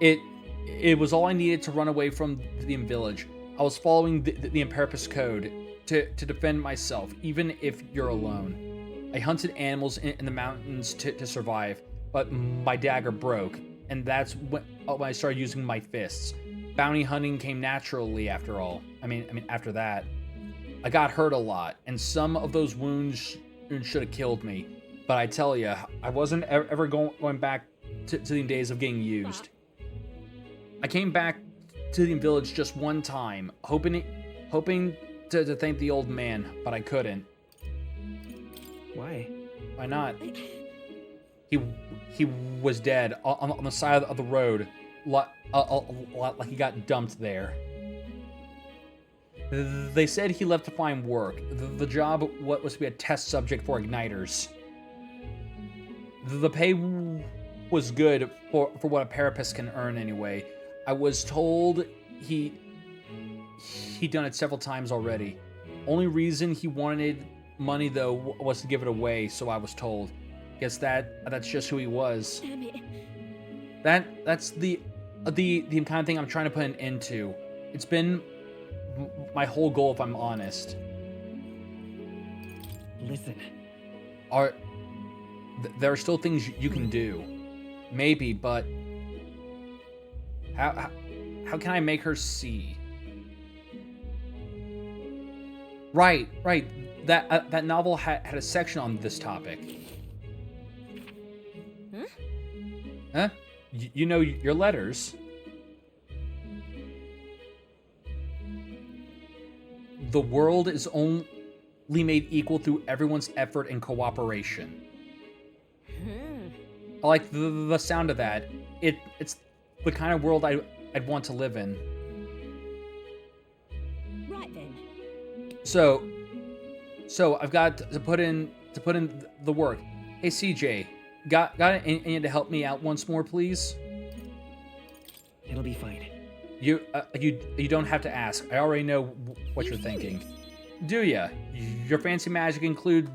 It was all I needed to run away from the village. I was following the Imperpus code to defend myself, even if you're alone. I hunted animals in the mountains to survive, but my dagger broke. and that's when I started using my fists. Bounty hunting came naturally after all. I mean, after that. I got hurt a lot, and some of those wounds should have killed me. But I tell you, I wasn't ever going back to the days of getting used. I came back to the village just one time, hoping to thank the old man, but I couldn't. Why? Why not? He was dead on the side of the road, like he got dumped there. They said he left to find work. The job was to be a test subject for igniters. The pay was good for what a parapist can earn anyway. I was told he'd done it several times already. Only reason he wanted money though was to give it away, so I was told. Guess that's just who he was. Damn it. That's the kind of thing I'm trying to put an end to. It's been my whole goal, if I'm honest. Listen. There are still things you can do. Maybe, but how can I make her see? Right. That novel had a section on this topic. Huh? You know your letters. The world is only made equal through everyone's effort and cooperation. I like the sound of that. It's the kind of world I'd want to live in. Right then. So I've got to put in the work. Hey CJ, got any to help me out once more, please? It'll be fine. You don't have to ask. I already know what you're thinking. Do ya? Your fancy magic include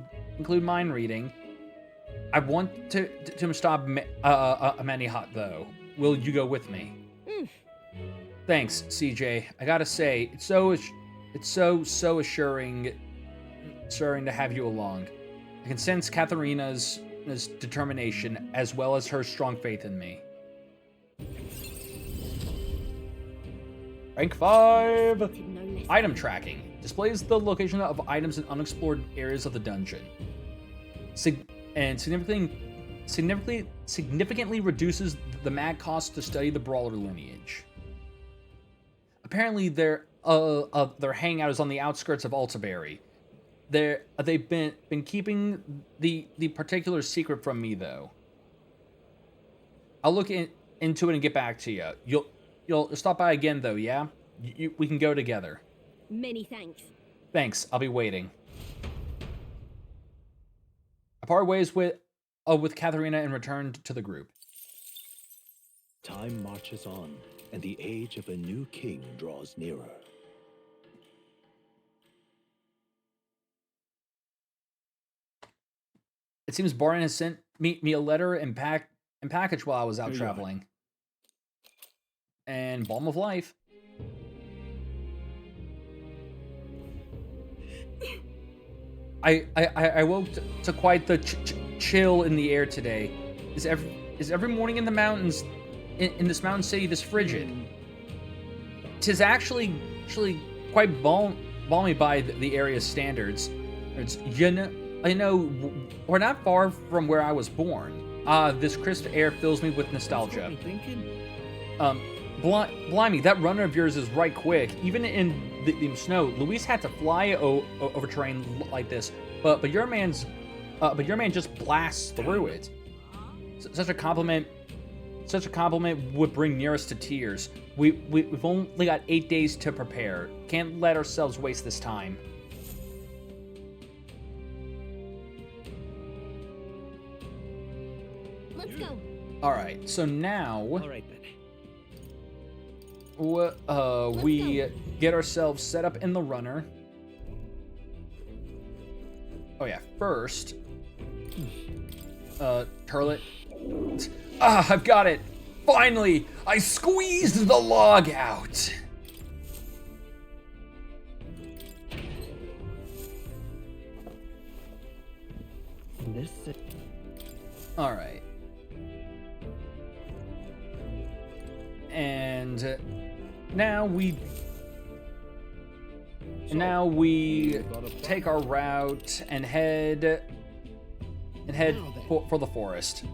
mind reading. I want to stop Manihat though. Will you go with me? Thanks, CJ. I gotta say, it's so assuring to have you along. I can sense Katharina's determination as well as her strong faith in me. Rank 5! Item tracking. Displays the location of items in unexplored areas of the dungeon. And significantly reduces the mag cost to study the Brawler lineage. Apparently their hangout is on the outskirts of Altaberry. They've been keeping the particular secret from me though. I'll look into it and get back to you. You'll stop by again though, yeah? We can go together. Many thanks. Thanks, I'll be waiting. I part ways with Katharina and returned to the group. Time marches on, and the age of a new king draws nearer. It seems Barin has sent me a letter and package while I was out traveling. And Balm of Life. I woke to quite the chill in the air today. Is every morning in the mountains, in this mountain city, this frigid? 'Tis actually quite balmy by the area's standards. It's I know we're not far from where I was born. This crisp air fills me with nostalgia. Blimey, that runner of yours is right quick. Even in the snow, Luis had to fly over terrain like this, but your man just blasts through it. Such a compliment would bring nearest to tears. We've only got 8 days to prepare. Can't let ourselves waste this time. Let's go. All right, so now. All right then. We get ourselves set up in the runner. Oh yeah, first, turlet. I've got it. Finally, I squeezed the log out. All right. And now we take our route and head for the forest.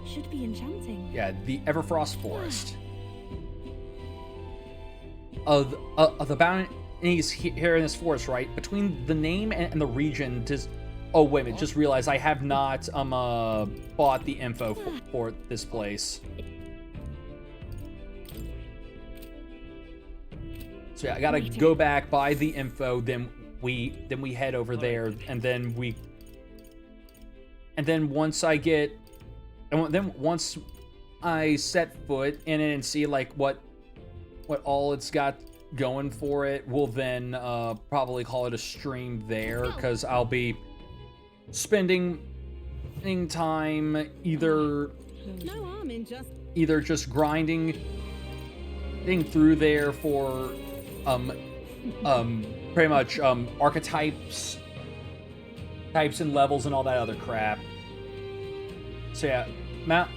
Should be enchanting. Yeah, the Everfrost Forest. The bounties here in this forest, right? Between the name and the region, oh wait a minute, just realized I have not bought the info for this place. So yeah, I gotta go back, buy the info, then we head over there, and then once I set foot in it and see like what all it's got going for it, we'll then probably call it a stream there, because I'll be spending time either just grinding through there for pretty much archetypes, types and levels and all that other crap. So yeah, Mount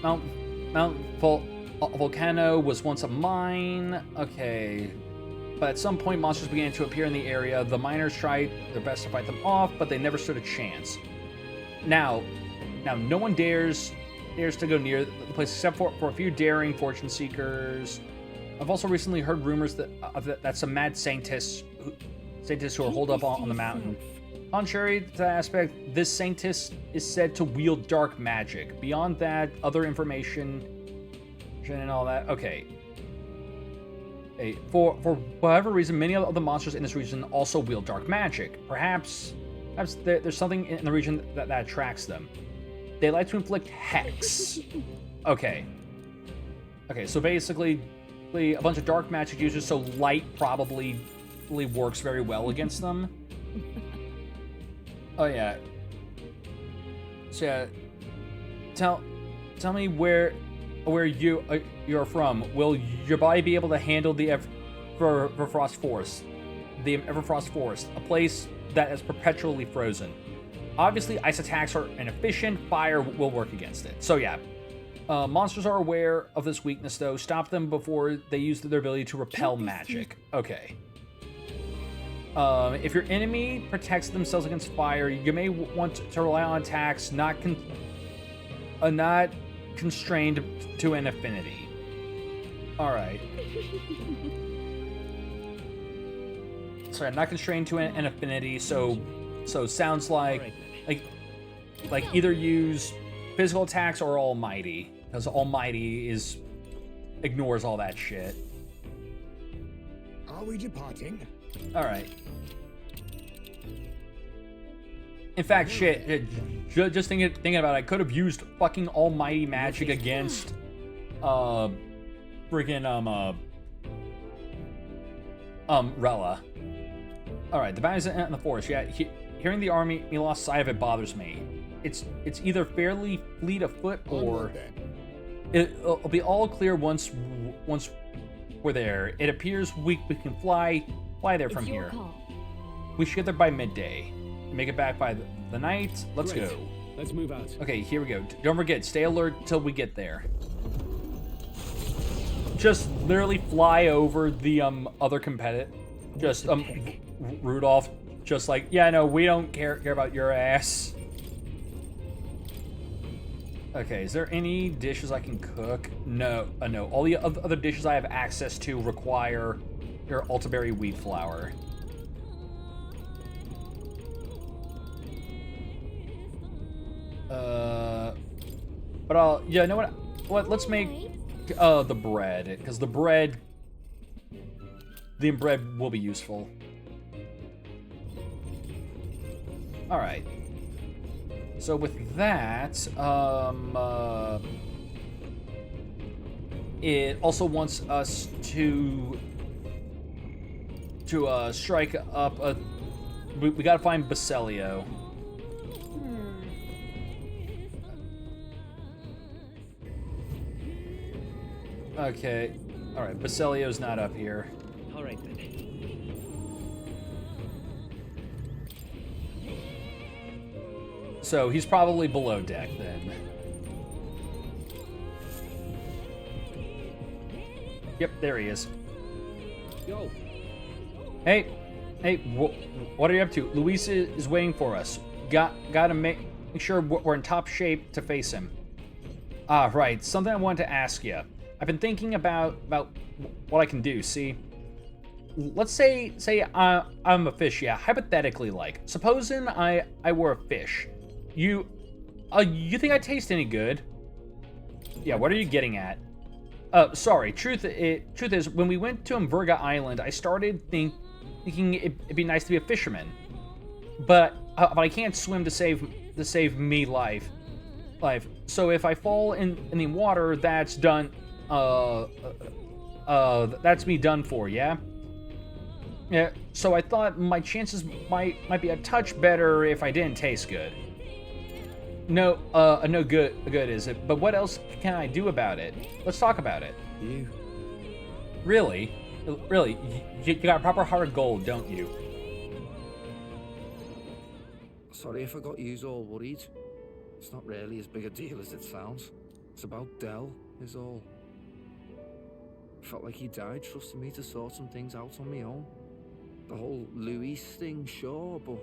Volcano was once a mine. Okay. But at some point, monsters began to appear in the area. The miners tried their best to fight them off, but they never stood a chance. Now no one dares to go near the place except for a few daring fortune seekers. I've also recently heard rumors that some mad scientists who are holed up on the mountain. Contrary to that aspect, this scientist is said to wield dark magic. Beyond that, other information and all that. Okay. Hey, for whatever reason, many of the monsters in this region also wield dark magic. Perhaps there's something in the region that attracts them. They like to inflict hex. Okay, so basically, a bunch of dark magic users, so light probably works very well against them. Oh yeah. So yeah, tell me where you're from. Will your body be able to handle the Everfrost Forest? The Everfrost Forest, a place that is perpetually frozen. Obviously, ice attacks are inefficient. Fire will work against it. So yeah, monsters are aware of this weakness, though. Stop them before they use their ability to repel magic. Okay. If your enemy protects themselves against fire, you may want to rely on attacks not constrained to an affinity. All right. Sorry, not constrained to an affinity. So sounds like either use physical attacks or Almighty, because Almighty ignores all that shit. Are we departing? All right. In fact, shit. Just thinking about it, I could have used fucking Almighty magic against, freaking Rella. All right, the battle's in the forest. Yeah, hearing the army lost sight of it bothers me. It's either fairly fleet of foot or it'll be all clear once we're there. It appears we can fly there from here. We should get there by midday. Make it back by the night. Let's go. Let's move out. Okay, here we go. Don't forget, stay alert till we get there. Just literally fly over the other competitor. Just Rudolph. Just like, yeah, no, we don't care about your ass. Okay, is there any dishes I can cook? No, no. All the other dishes I have access to require your Altaberry wheat flour. But yeah, you know what? Let's make the bread, because the bread will be useful. All right. So with that, it also wants us to strike up a. We gotta find Basilio. Okay. All right. Basilio's not up here. All right then. So he's probably below deck then. Yep, there he is. Yo. Hey, what are you up to? Luis is waiting for us. Gotta make sure we're in top shape to face him. Ah, right. Something I wanted to ask you. I've been thinking about what I can do. See, let's say I'm a fish. Yeah, hypothetically, like, supposing I were a fish. You think I taste any good? Yeah. What are you getting at? Sorry. Truth is, when we went to Umverga Island, I started thinking it'd be nice to be a fisherman, but I can't swim to save me life. So if I fall in the water, that's done. That's me done for. Yeah. Yeah. So I thought my chances might be a touch better if I didn't taste good. No, no good is it? But what else can I do about it? Let's talk about it. You. Really, you got a proper heart of gold, don't you? Sorry if I got you all worried. It's not really as big a deal as it sounds. It's about Del, is all. Felt like he died trusting me to sort some things out on my own. The whole Luis thing, sure, but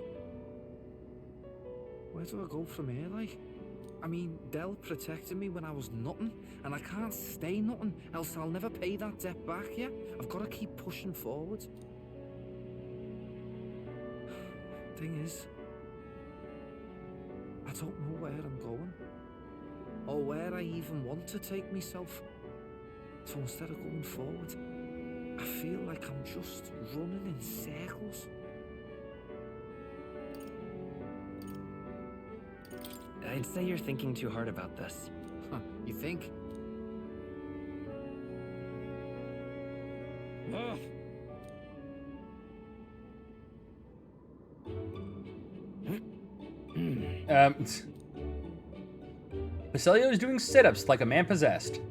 where do I go from here, like? I mean, Del protected me when I was nothing, and I can't stay nothing, else I'll never pay that debt back, yeah? I've got to keep pushing forward. Thing is, I don't know where I'm going, or where I even want to take myself. So instead of going forward, I feel like I'm just running in circles. I'd say you're thinking too hard about this. Huh, you think? Basilio is doing sit-ups like a man possessed.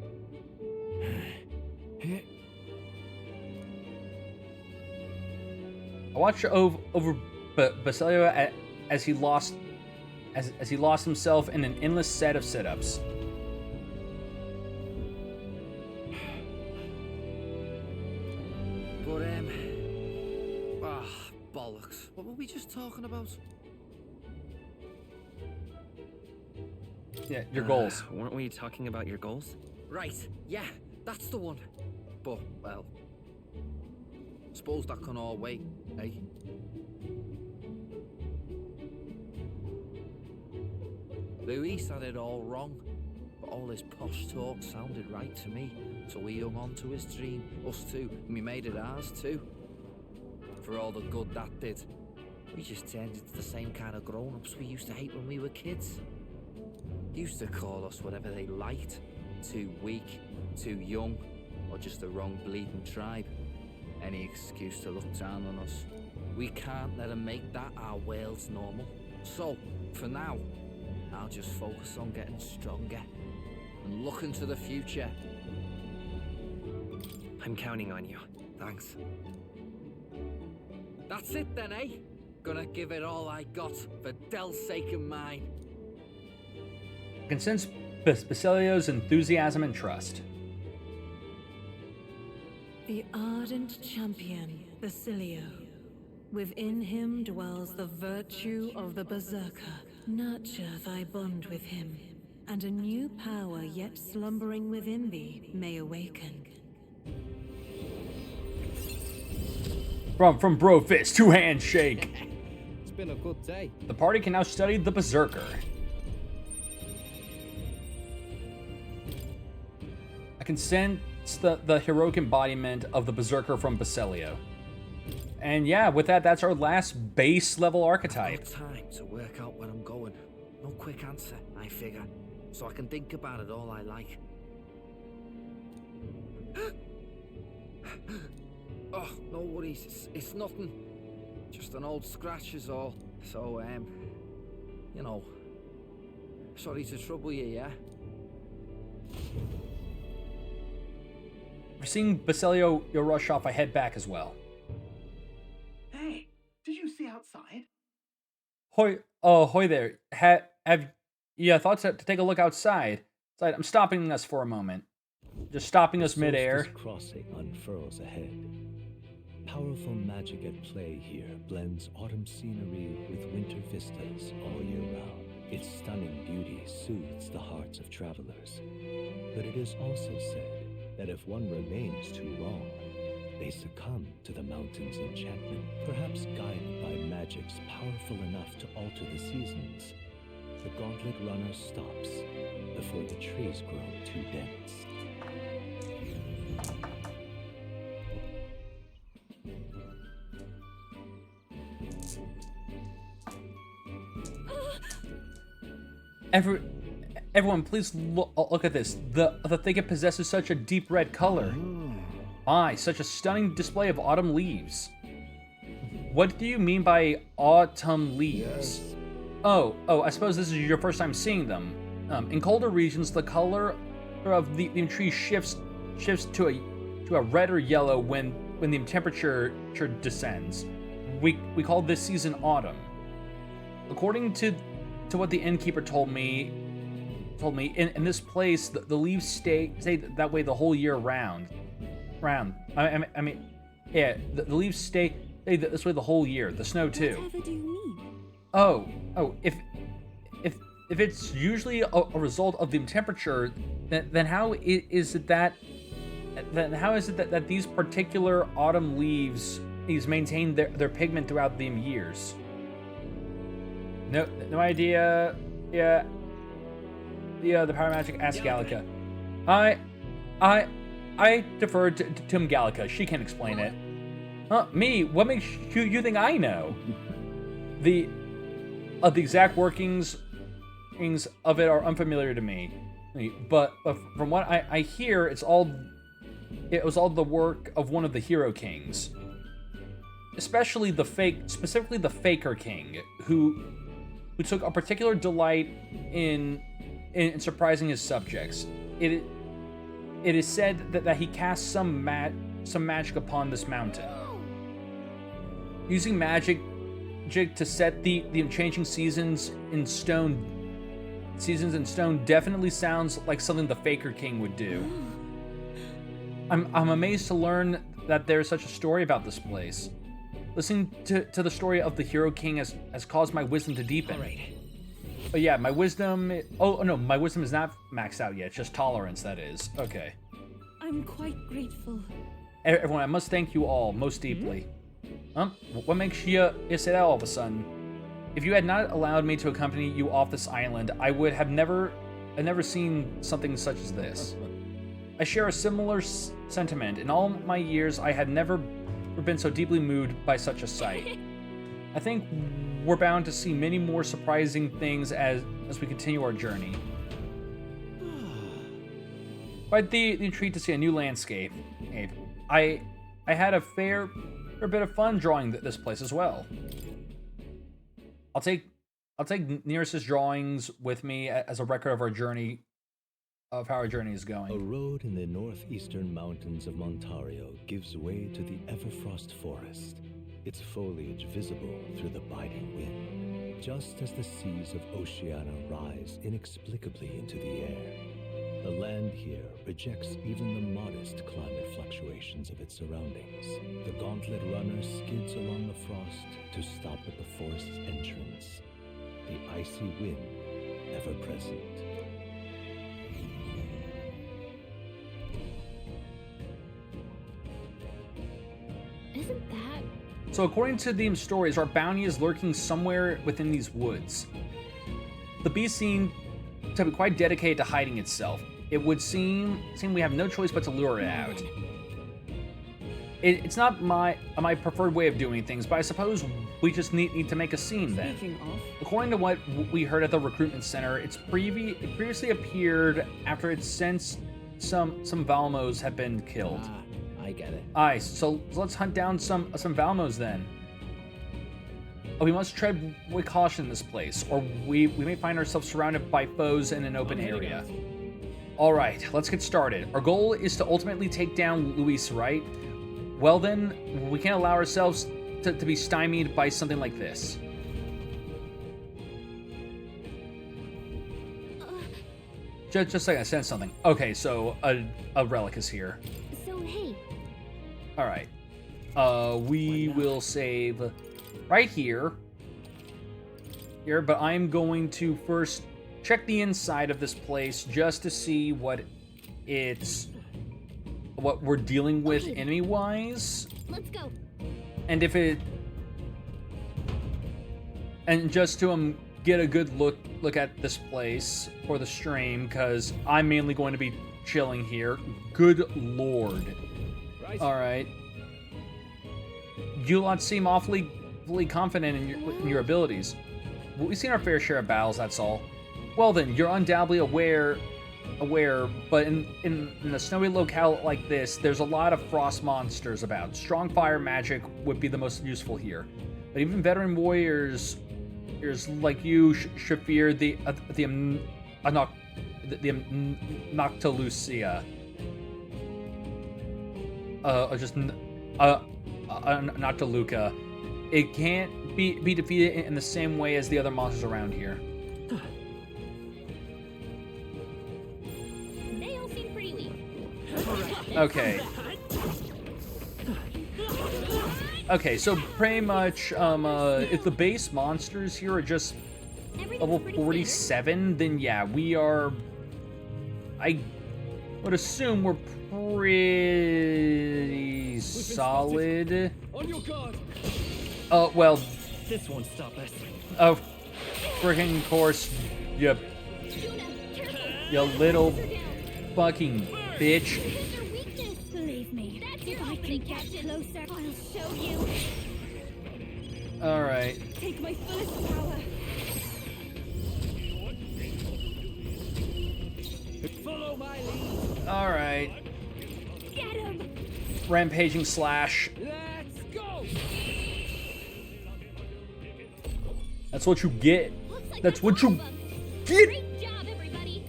I watched over Basilio as he lost himself in an endless set of sit-ups. But bollocks. What were we just talking about? Yeah, your goals. Weren't we talking about your goals? Right, yeah, that's the one. But, well, suppose that can all wait, eh? Luis had it all wrong, but all his posh talk sounded right to me, so we hung on to his dream, us two, and we made it ours too. For all the good that did, we just turned into the same kind of grown-ups we used to hate when we were kids. Used to call us whatever they liked, too weak, too young, or just the wrong bleeding tribe. Any excuse to look down on us. We can't let them make that our world's normal. So, for now, I'll just focus on getting stronger and looking to the future. I'm counting on you. Thanks. That's it then, eh? Gonna give it all I got for Del's sake and mine. I can sense Basilio's enthusiasm and trust. The ardent champion, Basilio. Within him dwells the virtue of the Berserker. Nurture thy bond with him, and a new power yet slumbering within thee may awaken. From Bro Fist to Handshake. It's been a good day. The party can now study the Berserker. I can sense the heroic embodiment of the Berserker from Basilio. And yeah, with that, that's our last base level archetype. I've got time to work out where I'm going. No quick answer, I figure. So I can think about it all I like. Oh, no worries. It's nothing. Just an old scratch is all. So, you know. Sorry to trouble you, yeah? We're seeing Basilio rush off. I head back as well. Hey, did you see outside? Hoy there. Have you thought to take a look outside? I'm stopping us for a moment. stopping us The midair. solstice crossing unfurls ahead. Powerful magic at play here blends autumn scenery with winter vistas all year round. Its stunning beauty soothes the hearts of travelers. But it is also said that if one remains too long, they succumb to the mountain's enchantment, perhaps guided by magics powerful enough to alter the seasons. The gauntlet runner stops before the trees grow too dense. Everyone, please look at this. The thing it possesses such a deep red color. My, such a stunning display of autumn leaves. What do you mean by autumn leaves? Oh, I suppose this is your first time seeing them. In colder regions, the color of the tree shifts to a red or yellow when the temperature descends. We call this season autumn. According to what the innkeeper told me in this place the leaves stay that way the whole year round. I mean, yeah, the leaves stay this way the whole year. The snow too. Whatever do you mean? Oh, if it's usually a result of the temperature, then how is it that these particular autumn leaves maintain their pigment throughout the years? No idea. Yeah. The power magic. Ask Gallica. I defer to Gallica. She can explain it. Me? What makes you think I know? The exact workings of it are unfamiliar to me. But from what I hear, it was all the work of one of the hero kings. Specifically the Faker King, who took a particular delight in surprising his subjects. It is said that he cast some magic upon this mountain. Using magic to set the changing seasons in stone definitely sounds like something the Faker King would do. I'm amazed to learn that there's such a story about this place. Listening to the story of the Hero King has caused my wisdom to deepen. But yeah, my wisdom... Oh, no, my wisdom is not maxed out yet. It's just tolerance, that is. Okay. I'm quite grateful. Everyone, I must thank you all most deeply. What makes you say that all of a sudden? If you had not allowed me to accompany you off this island, I would have never seen something such as this. I share a similar sentiment. In all my years, I had never been so deeply moved by such a sight. I think we're bound to see many more surprising things as we continue our journey. Quite the treat to see a new landscape. I had a fair bit of fun drawing this place as well. I'll take Nearest's drawings with me as a record of our journey, of how our journey is going. A road in the northeastern mountains of Montario gives way to the Everfrost Forest, its foliage visible through the biting wind, just as the seas of Oceania rise inexplicably into the air. The land here rejects even the modest climate fluctuations of its surroundings. The gauntlet runner skids along the frost to stop at the forest's entrance, the icy wind ever present. Isn't that... So according to these stories, our bounty is lurking somewhere within these woods. The beast seemed to be quite dedicated to hiding itself. It would seem we have no choice but to lure it out. It's not my preferred way of doing things, but I suppose we just need to make a scene then. Speaking of, According to what we heard at the recruitment center, it previously appeared after it sensed some Valmos had been killed. I get it. Aye, so let's hunt down some Valmos then. We must tread with caution in this place, or we may find ourselves surrounded by foes in an open area. Alright, let's get started. Our goal is to ultimately take down Luis, right? Well then, we can't allow ourselves to be stymied by something like this. just a second, I sent something. Okay, so a relic is here. So, hey. Alright. We will save right here. But I'm going to first check the inside of this place just to see what we're dealing with enemy-wise. Let's go. And if it... And just to get a good look at this place for the stream, because I'm mainly going to be chilling here. Good lord. Alright. You lot seem awfully confident in your abilities. We've seen our fair share of battles, that's all. Well then, you're undoubtedly aware, but in a snowy locale like this, there's a lot of frost monsters about. Strong fire magic would be the most useful here. But even veteran warriors like you should fear the Noctilucia. Noctiluca. It can't be defeated in the same way as the other monsters around here. They all seem pretty weak. Okay. Okay, so pretty much, if the base monsters here are just level 47, then yeah, we are... I would assume we're pretty solid. On your guard. Well... This won't stop us. Of freaking course, you little fucking bitch. Believe me, if I can get closer, I'll show you. Alright. Take my fullest power. Follow my lead. Alright. Get him. Rampaging slash. Let's go. That's what you get. Like that's what you get. Great job, everybody.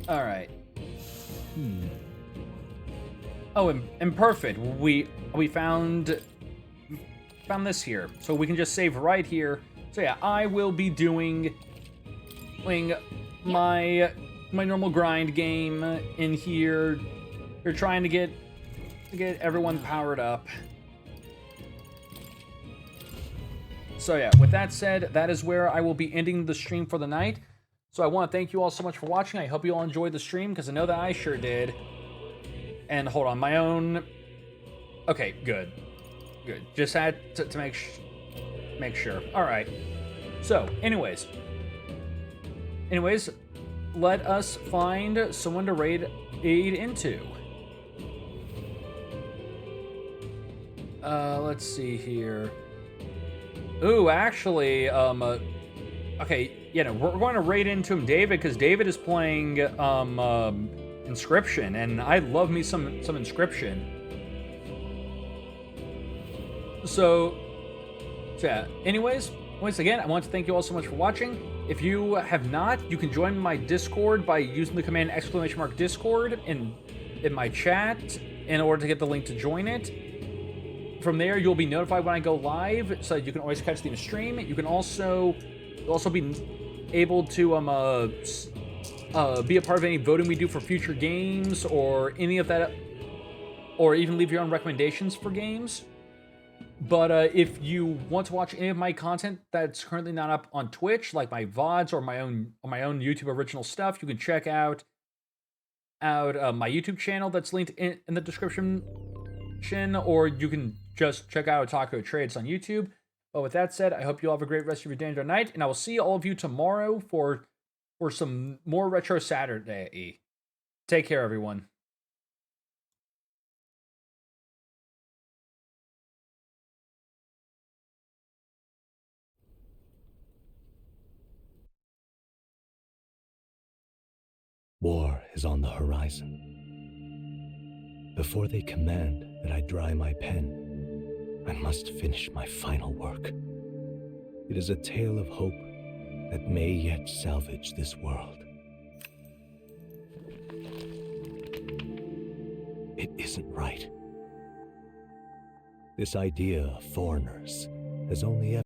Alright. Oh, and perfect. We found this here. So we can just save right here. So yeah, I will be doing my normal grind game in here. You're trying to get everyone powered up. So yeah, with that said, that is where I will be ending the stream for the night. So I want to thank you all so much for watching. I hope you all enjoyed the stream, because I know that I sure did. And hold on, my own... Okay, good. Good. Just had to make sure. Alright. So, anyways, let us find someone to raid into. Let's see here. Ooh, actually, okay, yeah, no, we're going to raid into him, David, because David is playing, Inscription, and I love me some Inscription. So yeah, anyways, once again, I want to thank you all so much for watching. If you have not, you can join my Discord by using the command !Discord in my chat in order to get the link to join it. From there, you'll be notified when I go live, so you can always catch the stream. You can also be able to be a part of any voting we do for future games or any of that, or even leave your own recommendations for games. But if you want to watch any of my content that's currently not up on Twitch, like my VODs or my own YouTube original stuff, you can check out my YouTube channel that's linked in the description, or you can just check out Otaku Trades on YouTube. But with that said, I hope you all have a great rest of your day and night, and I will see all of you tomorrow for some more Retro Saturday. Take care, everyone. War is on the horizon. Before they command that I dry my pen, I must finish my final work. It is a tale of hope that may yet salvage this world. It isn't right. This idea of foreigners has only ever